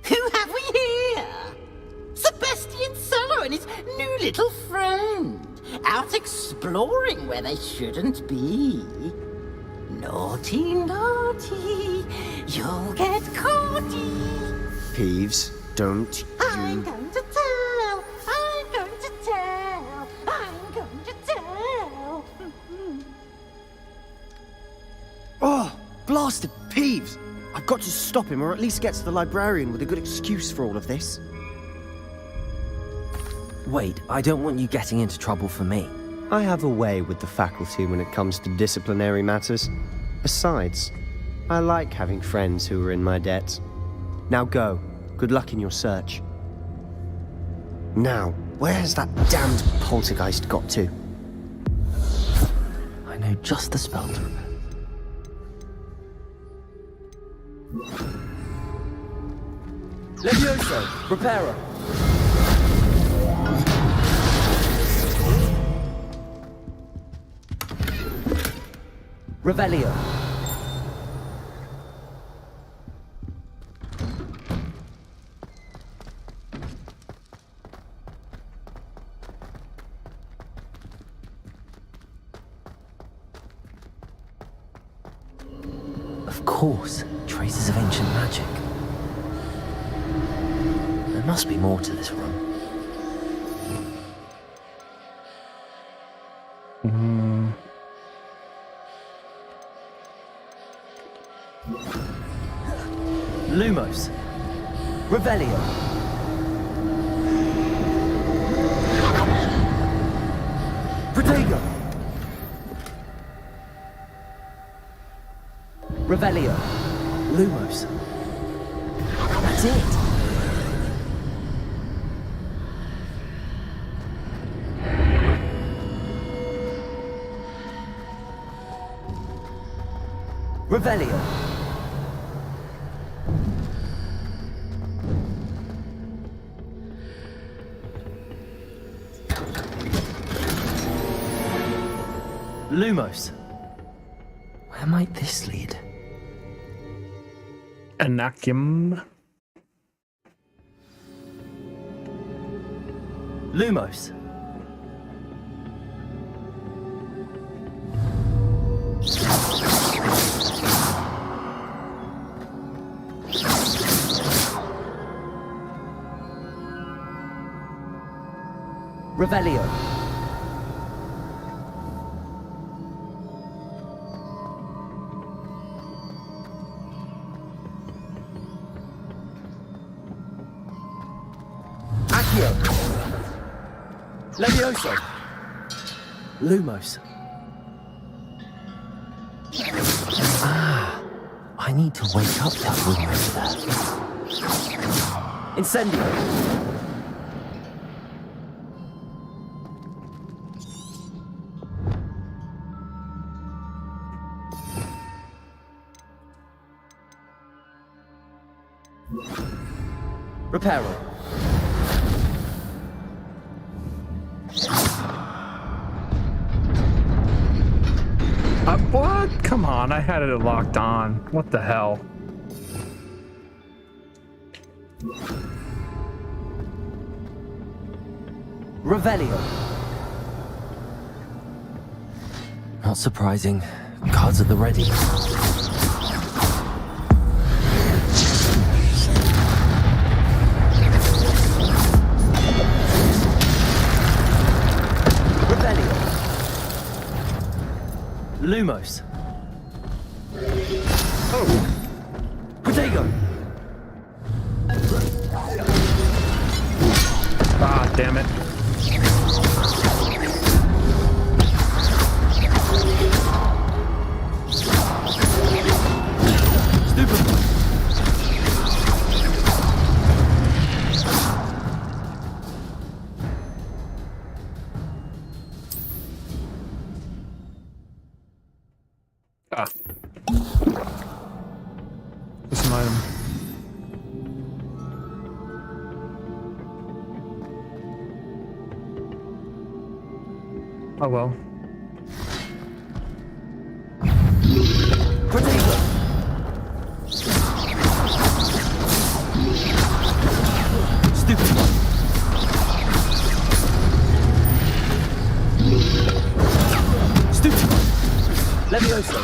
Who have we here? Sebastian Cello and his new little friend. Out exploring where they shouldn't be. Naughty, naughty, you'll get caughty. Peeves, don't I'm you... going to tell, I'm going to tell, I'm going to tell. Oh, blasted Peeves! I've got to stop him, or at least get to the librarian with a good excuse for all of this. Wait, I don't want you getting into trouble for me. I have a way with the faculty when it comes to disciplinary matters. Besides, I like having friends who are in my debt. Now go. Good luck in your search. Now, where has that damned poltergeist got to? I know just the spell to remember. Levioso, Reparo. Revelio. Of course, traces of ancient magic. There must be more to this room. Lumos. Revelio. Protego. Revelio. Lumos. That's it. Revelio. Lumos. Where might this lead? Anakim. Lumos. Revelio. Accio. Levioso. Lumos. Ah, I need to wake up that room over there. Incendio. Reparo. What? Come on, I had it locked on. What the hell? Revelio. Not surprising. Cards at the ready. Revelio. Lumos. Oh. Protego. Ah, damn it. Ah. Just an item. Oh well. Stupid one. Stupid one. Levioso.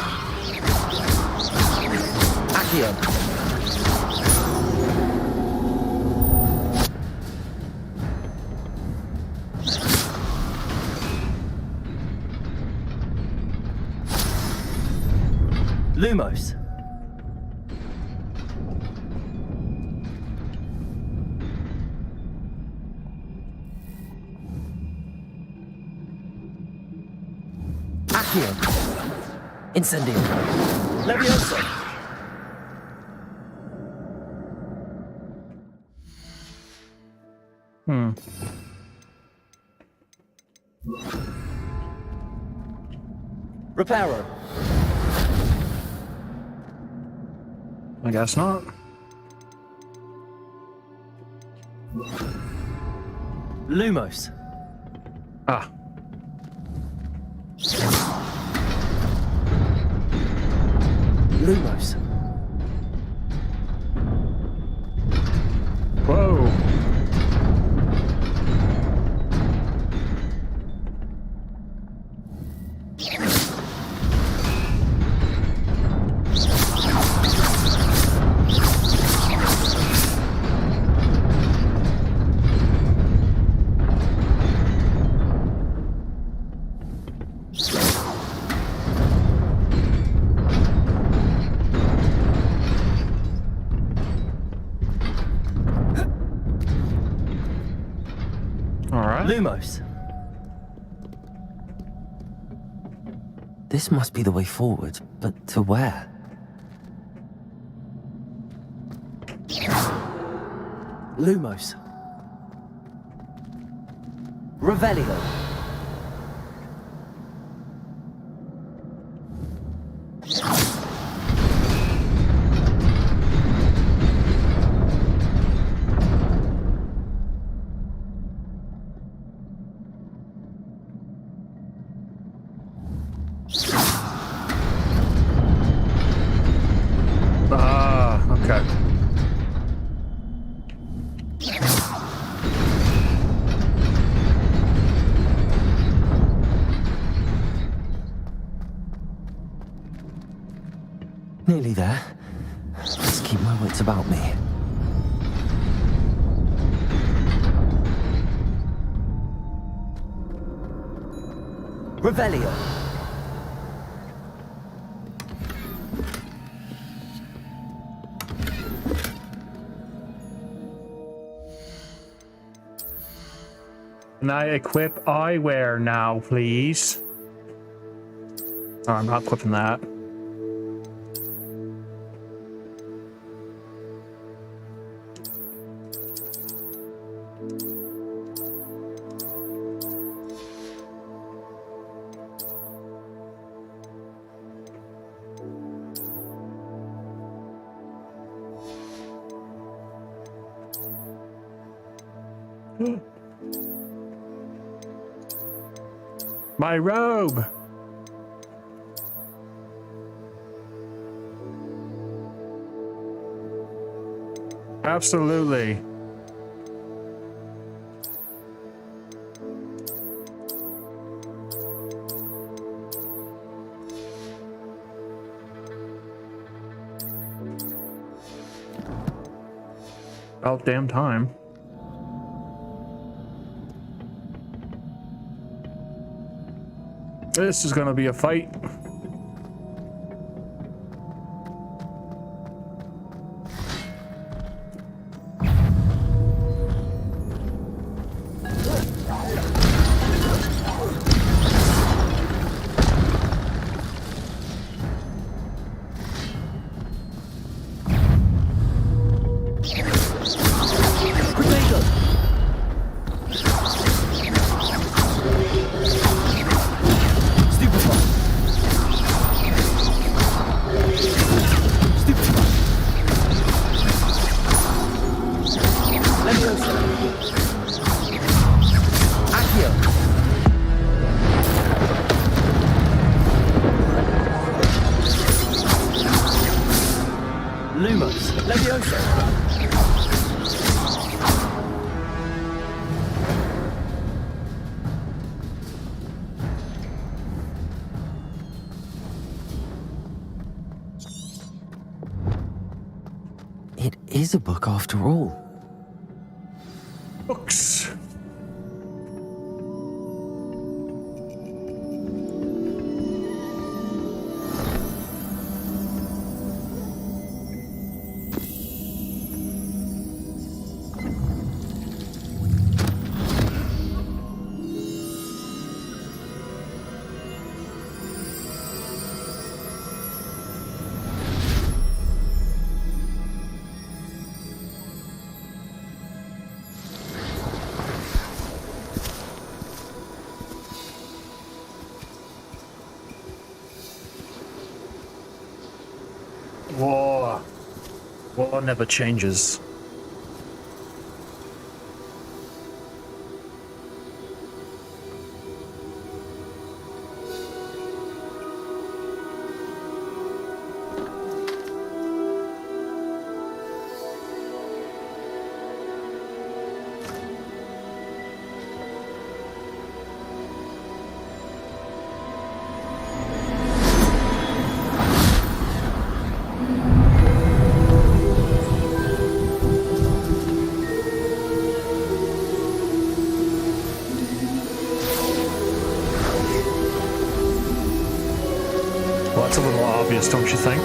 Accio. Lumos. Accio. Incendio. Levioso. Reparo. I guess not. Lumos. Ah. Lumos. Whoa. Lumos. This must be the way forward, but to where? Lumos. Revelio. Okay. Nearly there. Just keep my wits about me. Revelio. Can I equip eyewear now, please? Oh, I'm not equipping that. My robe! Absolutely. About damn time. This is gonna be a fight. It is a book after all. Books. War. War never changes. Well, that's a little obvious, don't you think?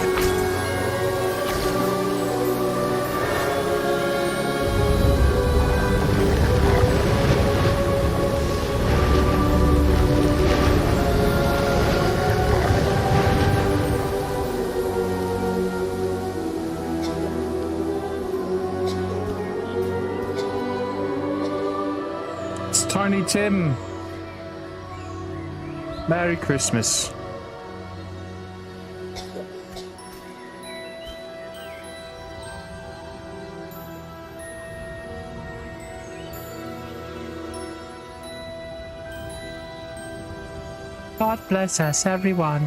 It's Tiny Tim. Merry Christmas. God bless us, everyone.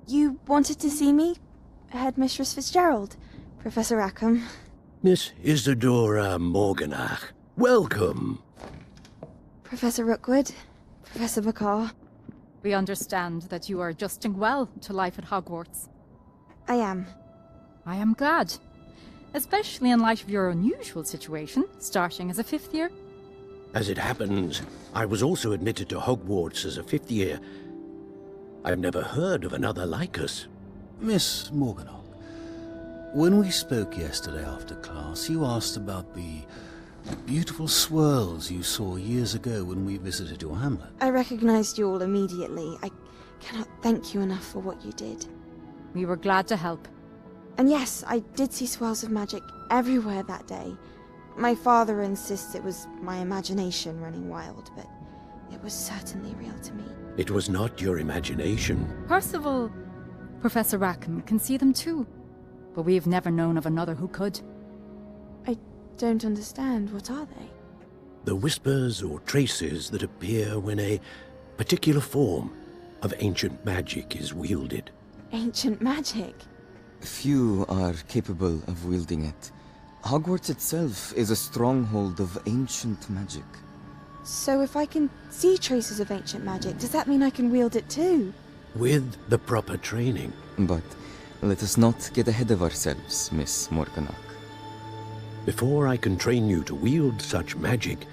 You wanted to see me? Headmistress Fitzgerald, Professor Rackham. Miss Isadora Morganach, welcome. Professor Rookwood, Professor Bakar. We understand that you are adjusting well to life at Hogwarts. I am. I am glad. Especially in light of your unusual situation, starting as a 5th year. As it happens, I was also admitted to Hogwarts as a 5th year. I've never heard of another like us. Miss Morganach, when we spoke yesterday after class, you asked about the beautiful swirls you saw years ago when we visited your hamlet. I recognized you all immediately. I cannot thank you enough for what you did. We were glad to help. And yes, I did see swirls of magic everywhere that day. My father insists it was my imagination running wild, but It was certainly real to me. It was not your imagination. Percival, Professor Rackham can see them too. But we've never known of another who could. I don't understand. What are they? The whispers or traces that appear when a particular form of ancient magic is wielded. Ancient magic? Few are capable of wielding it. Hogwarts itself is a stronghold of ancient magic. So if I can see traces of ancient magic, does that mean I can wield it too? With the proper training. But let us not get ahead of ourselves, Miss Morganach. Before I can train you to wield such magic,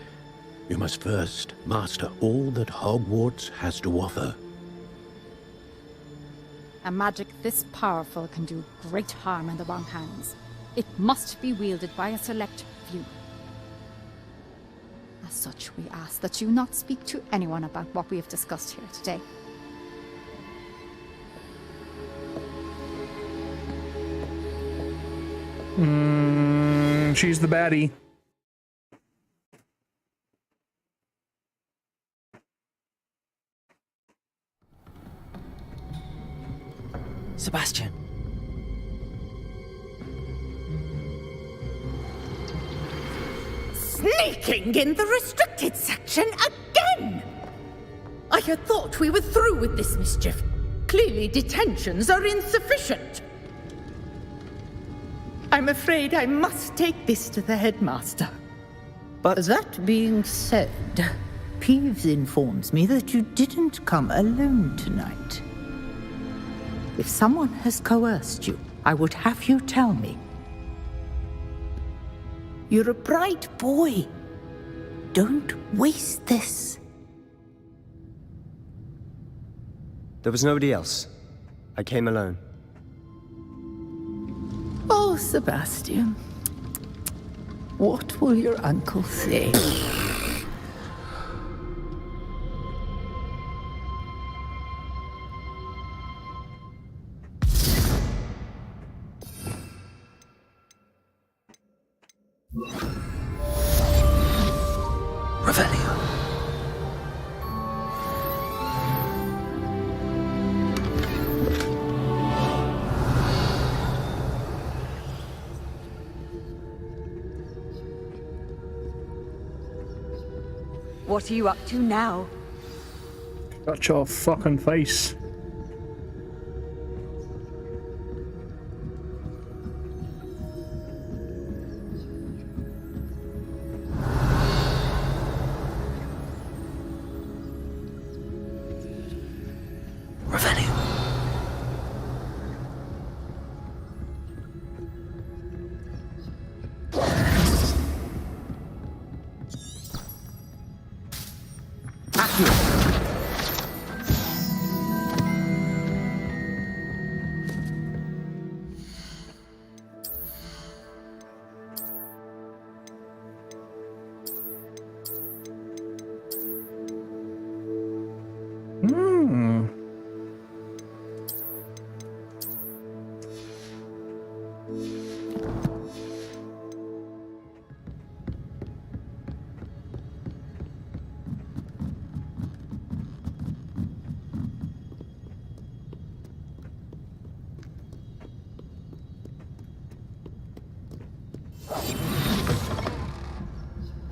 you must first master all that Hogwarts has to offer. A magic this powerful can do great harm in the wrong hands. It must be wielded by a select few. As such, we ask that you not speak to anyone about what we have discussed here today. She's the baddie. Sebastian. Sneaking in the restricted section again! I had thought we were through with this mischief. Clearly detentions are insufficient. I'm afraid I must take this to the headmaster. But that being said, Peeves informs me that you didn't come alone tonight. If someone has coerced you, I would have you tell me. You're a bright boy. Don't waste this. There was nobody else. I came alone. Oh, Sebastian. What will your uncle say? Revelio. What are you up to now? Got your fucking face. Revelio.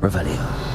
Revelio.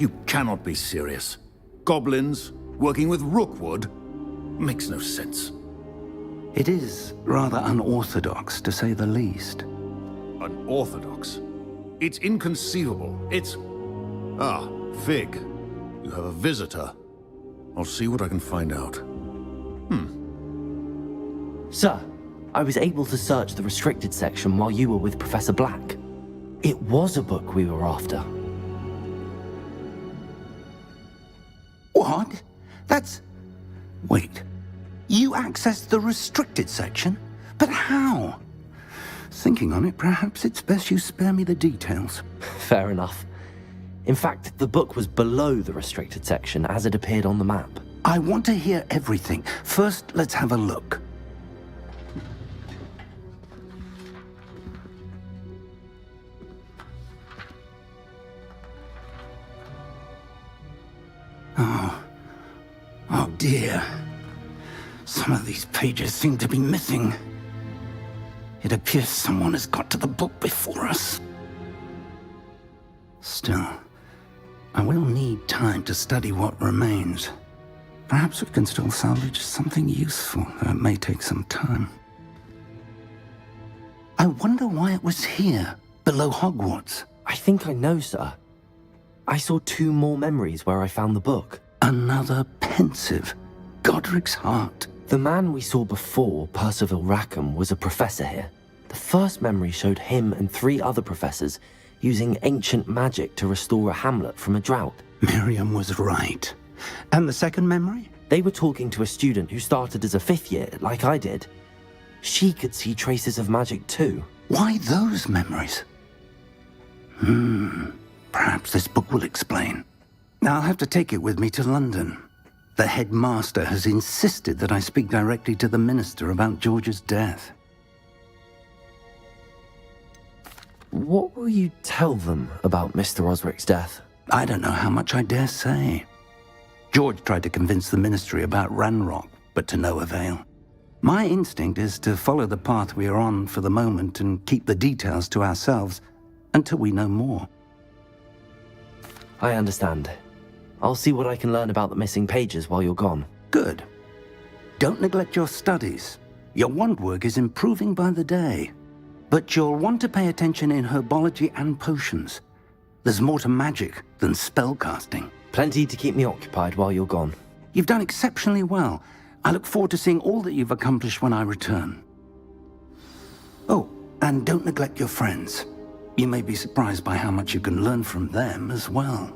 You cannot be serious. Goblins working with Rookwood? Makes no sense. It is rather unorthodox, to say the least. Unorthodox? It's inconceivable. It's... Ah, Fig. You have a visitor. I'll see what I can find out. Sir, I was able to search the restricted section while you were with Professor Black. It was a book we were after. What? That's... Wait. You accessed the restricted section? But how? Thinking on it, perhaps it's best you spare me the details. Fair enough. In fact, the book was below the restricted section as it appeared on the map. I want to hear everything. First, let's have a look. Oh dear. Some of these pages seem to be missing. It appears someone has got to the book before us. Still, I will need time to study what remains. Perhaps we can still salvage something useful, though it may take some time. I wonder why it was here, below Hogwarts. I think I know, sir. I saw 2 more memories where I found the book. Another pensive. Godric's heart. The man we saw before, Percival Rackham, was a professor here. The first memory showed him and 3 other professors using ancient magic to restore a hamlet from a drought. Miriam was right. And the second memory? They were talking to a student who started as a 5th year, like I did. She could see traces of magic too. Why those memories? Perhaps this book will explain. Now I'll have to take it with me to London. The headmaster has insisted that I speak directly to the minister about George's death. What will you tell them about Mr. Osric's death? I don't know how much I dare say. George tried to convince the ministry about Ranrock, but to no avail. My instinct is to follow the path we are on for the moment and keep the details to ourselves until we know more. I understand. I'll see what I can learn about the missing pages while you're gone. Good. Don't neglect your studies. Your wand work is improving by the day. But you'll want to pay attention in herbology and potions. There's more to magic than spellcasting. Plenty to keep me occupied while you're gone. You've done exceptionally well. I look forward to seeing all that you've accomplished when I return. Oh, and don't neglect your friends. You may be surprised by how much you can learn from them as well.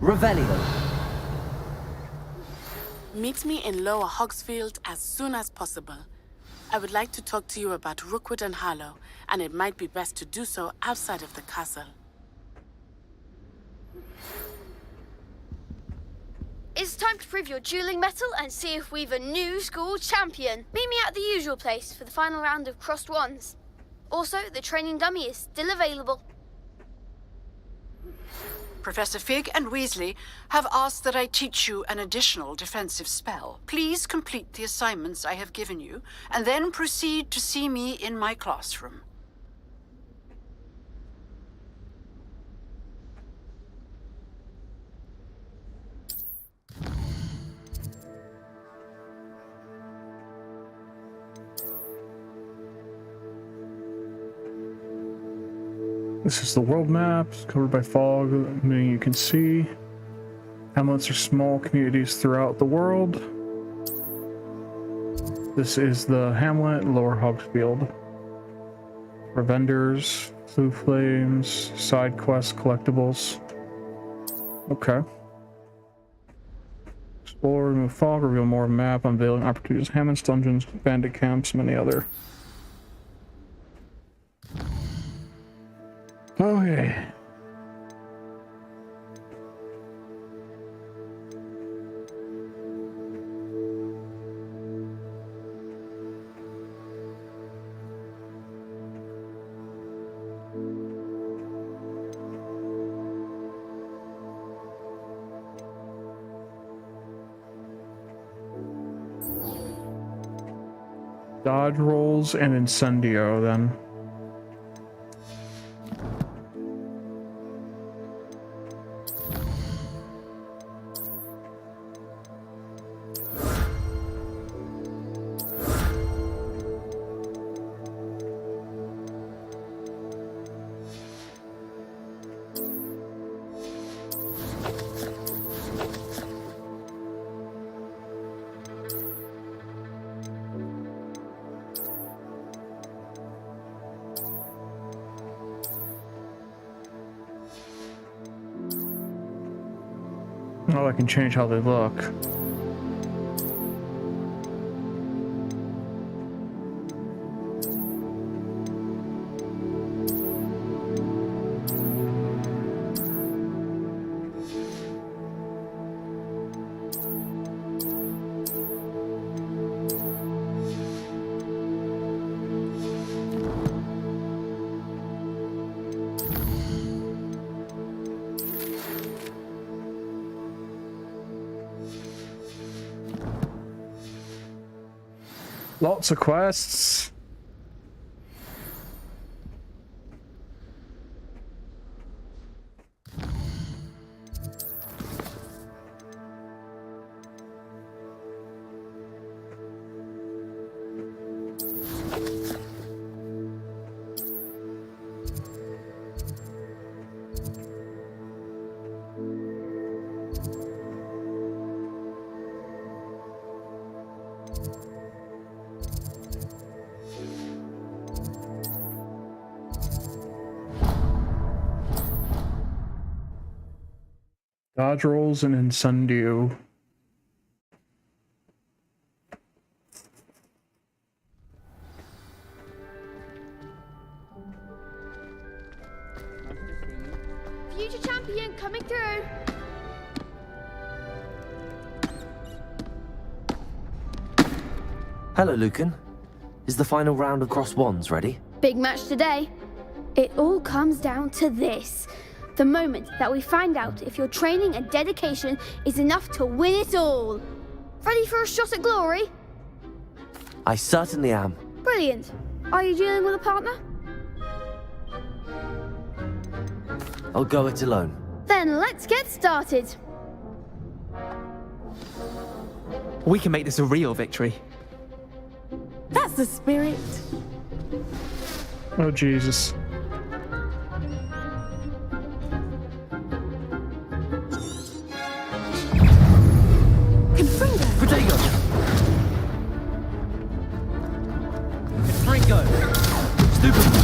Revelio. Meet me in Lower Hogsfield as soon as possible. I would like to talk to you about Rookwood and Harlow, and it might be best to do so outside of the castle. It's time to prove your dueling mettle and see if we've a new school champion. Meet me at the usual place for the final round of crossed wands. Also, the training dummy is still available. Professor Fig and Weasley have asked that I teach you an additional defensive spell. Please complete the assignments I have given you, and then proceed to see me in my classroom. This is the world map. It's covered by fog, meaning you can see. Hamlets are small communities throughout the world. This is the hamlet, Lower Hogsfield. For vendors, blue flames, side quests, collectibles. Okay. Explore, remove fog, reveal more map, unveiling opportunities, hamlets, dungeons, bandit camps, many other. Okay. Dodge rolls and incendio then. Oh, I can change how they look. Lots of quests. Dodge rolls and incendio. Future champion coming through. Hello, Lucan. Is the final round of Cross Wands ready? Big match today. It all comes down to this. The moment that we find out if your training and dedication is enough to win it all. Ready for a shot at glory? I certainly am. Brilliant. Are you dealing with a partner? I'll go it alone. Then let's get started. We can make this a real victory. That's the spirit. Oh, Jesus. Protego! Confringo! Stupefy!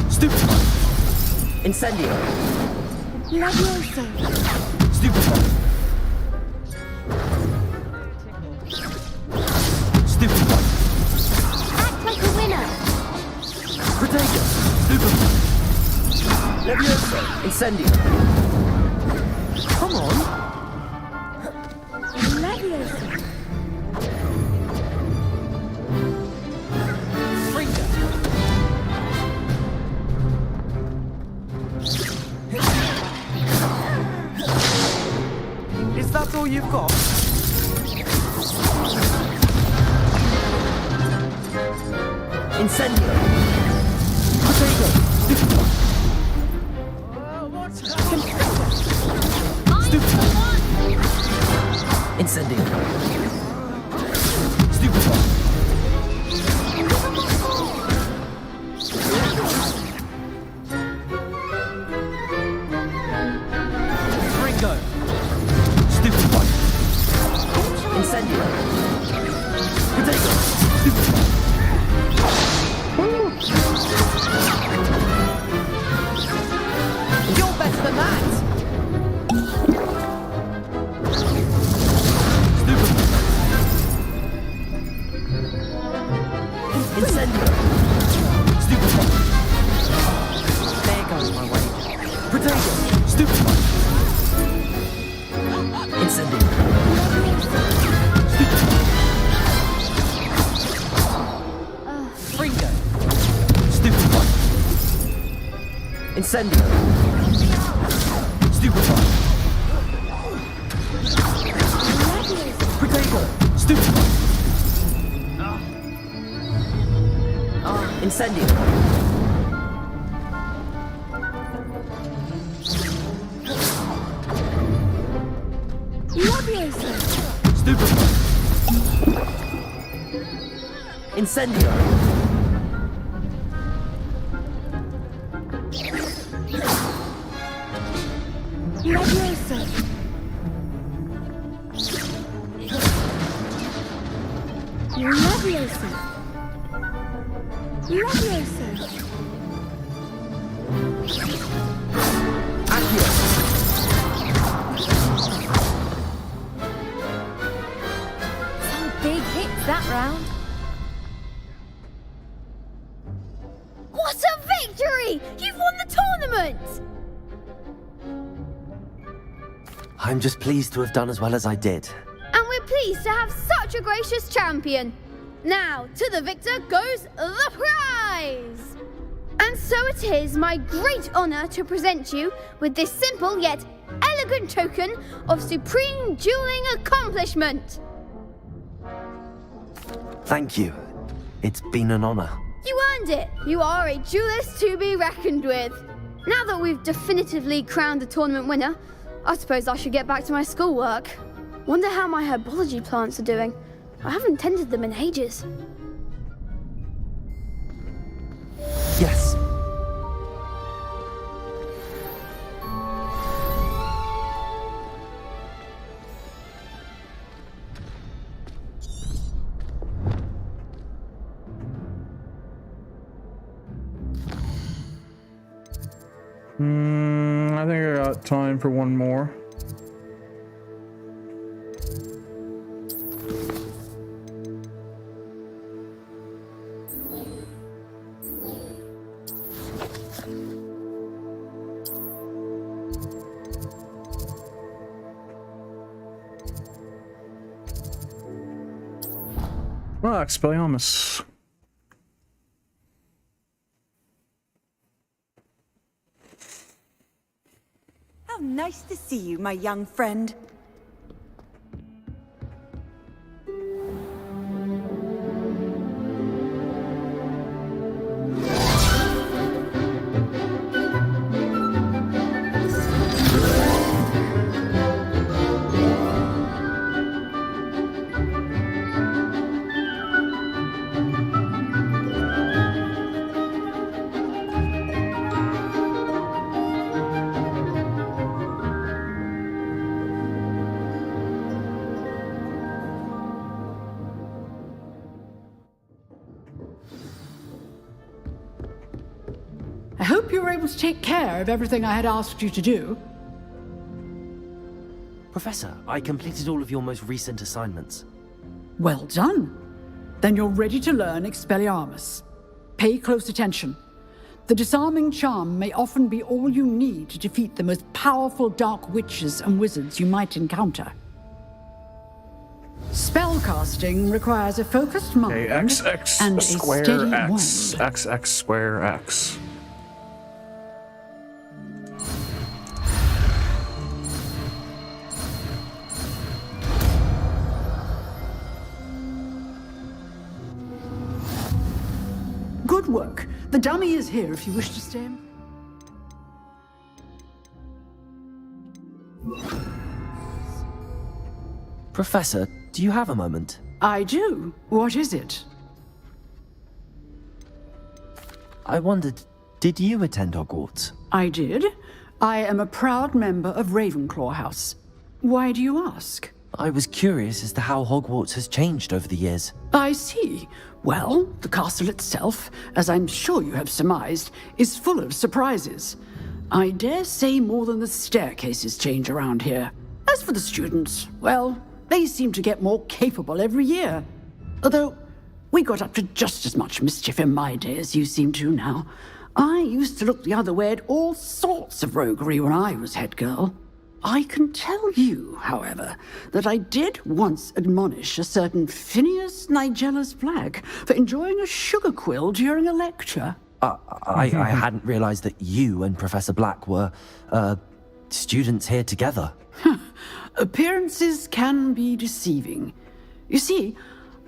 Stupefy! Incendio! Lavioso! Stupefy! Stupefy! Act like a winner! Protego! Stupefy! Levioso! Incendio! Come on! Levioso! Is that all you've got? Incendio! Protego! Incendio! Stupefy! Incendio! Stupefy! There goes my way. Protego! Stupefy! Incendio! Fringo! Stupefy! Incendio! Stupefy! Protego! Stupefy! Incendio! Leviosa! Stupefy! Incendio! Leviosa! Leviosa! Leviosa! Some big hits that round. What a victory! You've won the tournament! I'm just pleased to have done as well as I did. And we're pleased to have such a gracious champion. Now, to the victor goes the prize! And so it is my great honour to present you with this simple yet elegant token of supreme dueling accomplishment. Thank you. It's been an honor. You earned it. You are a duelist to be reckoned with. Now that we've definitively crowned the tournament winner, I suppose I should get back to my schoolwork. Wonder how my herbology plants are doing. I haven't tended them in ages. Yes. I think I got time for one more. Ah, Expelliarmus. How nice to see you, my young friend. I hope you were able to take care of everything I had asked you to do. Professor, I completed all of your most recent assignments. Well done. Then you're ready to learn Expelliarmus. Pay close attention. The disarming charm may often be all you need to defeat the most powerful dark witches and wizards you might encounter. Spellcasting requires a focused mind Okay, XX and a square steady X. wand. XX square X. Good work. The dummy is here if you wish to stay. Professor, do you have a moment? I do. What is it? I wondered, did you attend Hogwarts? I did. I am a proud member of Ravenclaw House. Why do you ask? I was curious as to how Hogwarts has changed over the years. I see. Well, the castle itself, as I'm sure you have surmised, is full of surprises. I dare say more than the staircases change around here. As for the students, well, they seem to get more capable every year. Although, We got up to just as much mischief in my day as you seem to now. I used to look the other way at all sorts of roguery when I was head girl. I can tell you, however, that I did once admonish a certain Phineas Nigella's Flag for enjoying a sugar quill during a lecture. I hadn't realized that you and Professor Black were, students here together. Appearances can be deceiving. You see,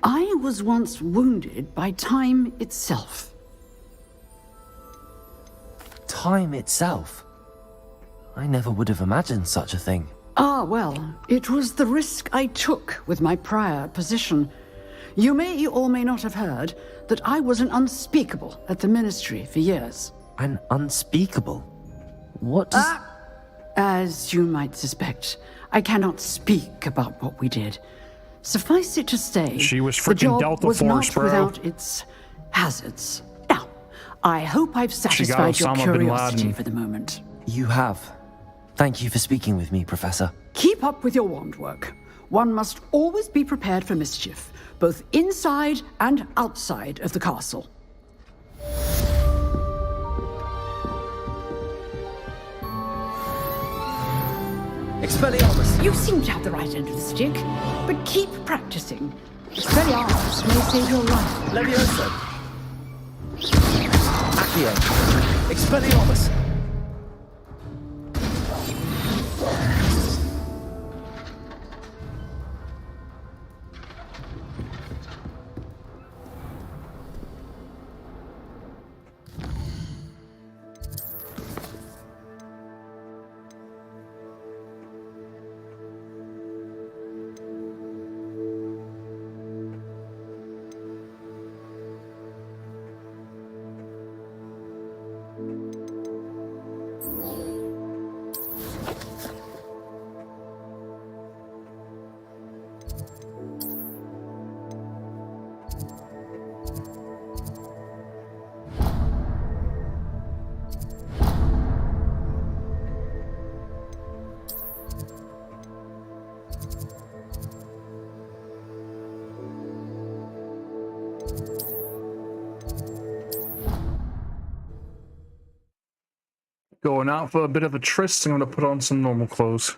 I was once wounded by time itself. Time itself? I never would have imagined such a thing. Ah, well, it was the risk I took with my prior position. You may or may not have heard that I was an unspeakable at the Ministry for years. An unspeakable? What does... As you might suspect, I cannot speak about what we did. Suffice it to say, she was the freaking job Delta was Force, not bro. without its hazards. Now, I hope I've She got satisfied your Osama bin curiosity Laden. for the moment. You have. Thank you for speaking with me, Professor. Keep up with your wand work. One must always be prepared for mischief, both inside and outside of the castle. Expelliarmus! You seem to have the right end of the stick, but keep practicing. Expelliarmus may save your life. Levioso! Accio! Expelliarmus! Going out for a bit of a tryst, I'm going to put on some normal clothes.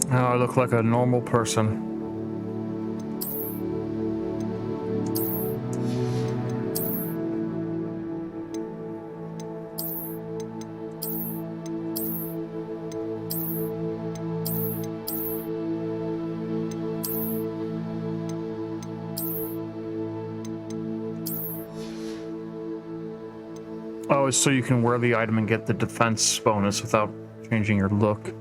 Now I look like a normal person. Oh, it's so you can wear the item and get the defense bonus without changing your look.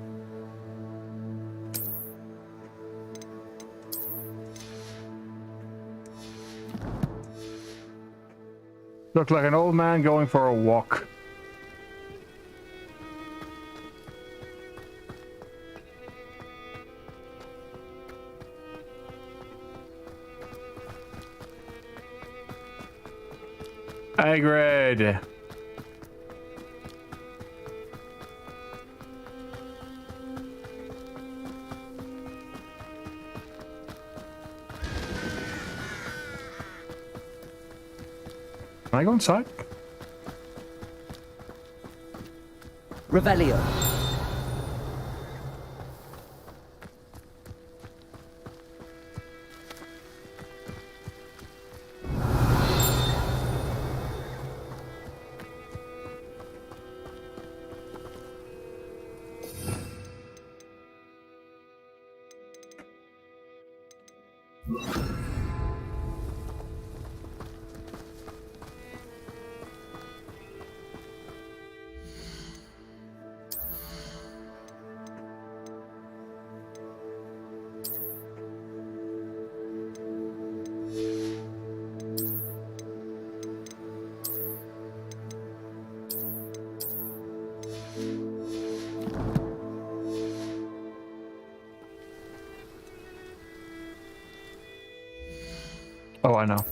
Look like an old man going for a walk. Agreed. Can I go inside? Revelio. Oh, I know.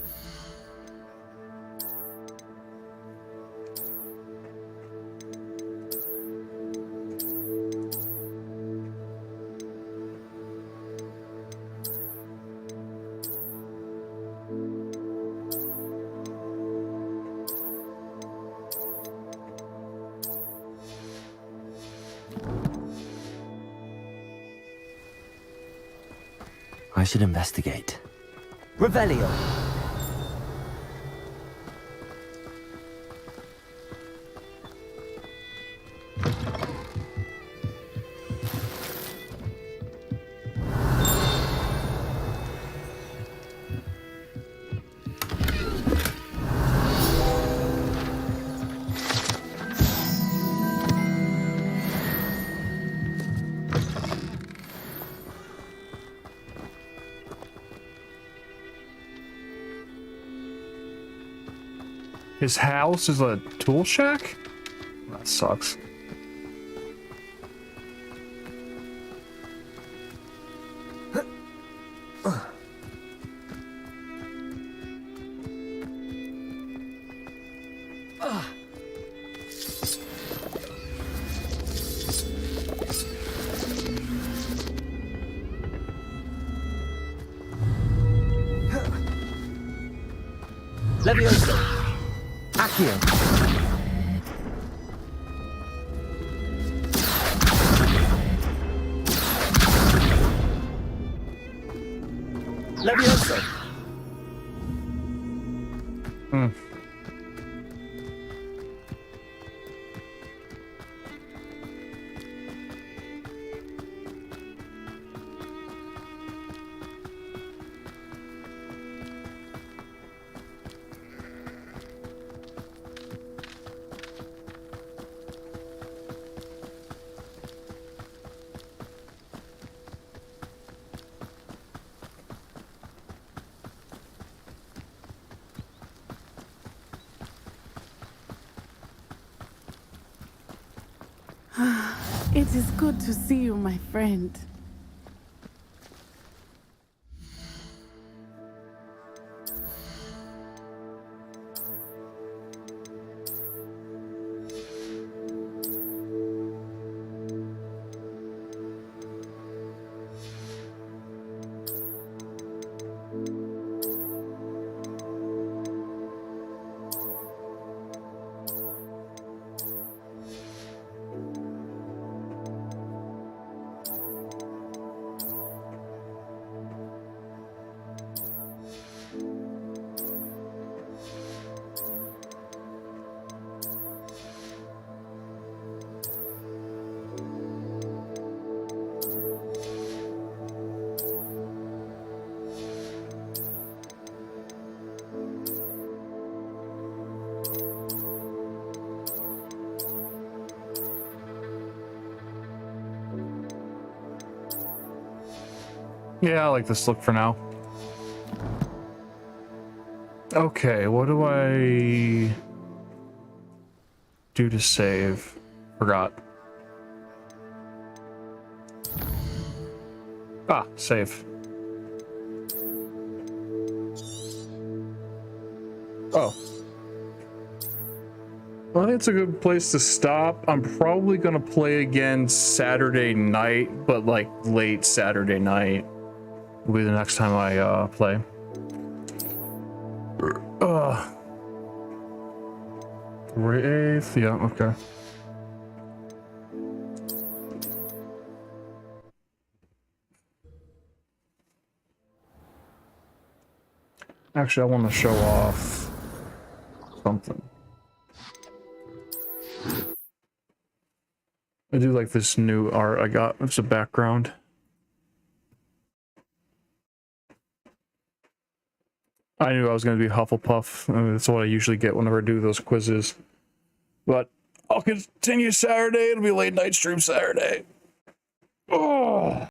I should investigate. Revelio. His house is a tool shack? That sucks. Levioso. Accio. Levioso. It is good to see you, my friend. Yeah, I like this look for now. Okay, what do I do to save? Forgot. Ah, save. Oh. Well, I think it's a good place to stop. I'm probably gonna play again Saturday night, but like late Saturday night will be the next time I play. 8th, yeah, okay. Actually, I want to show off something. I do like this new art I got. It's a background. I knew I was going to be Hufflepuff. I mean, that's what I usually get whenever I do those quizzes. But I'll continue Saturday. It'll be late night stream Saturday. Oh.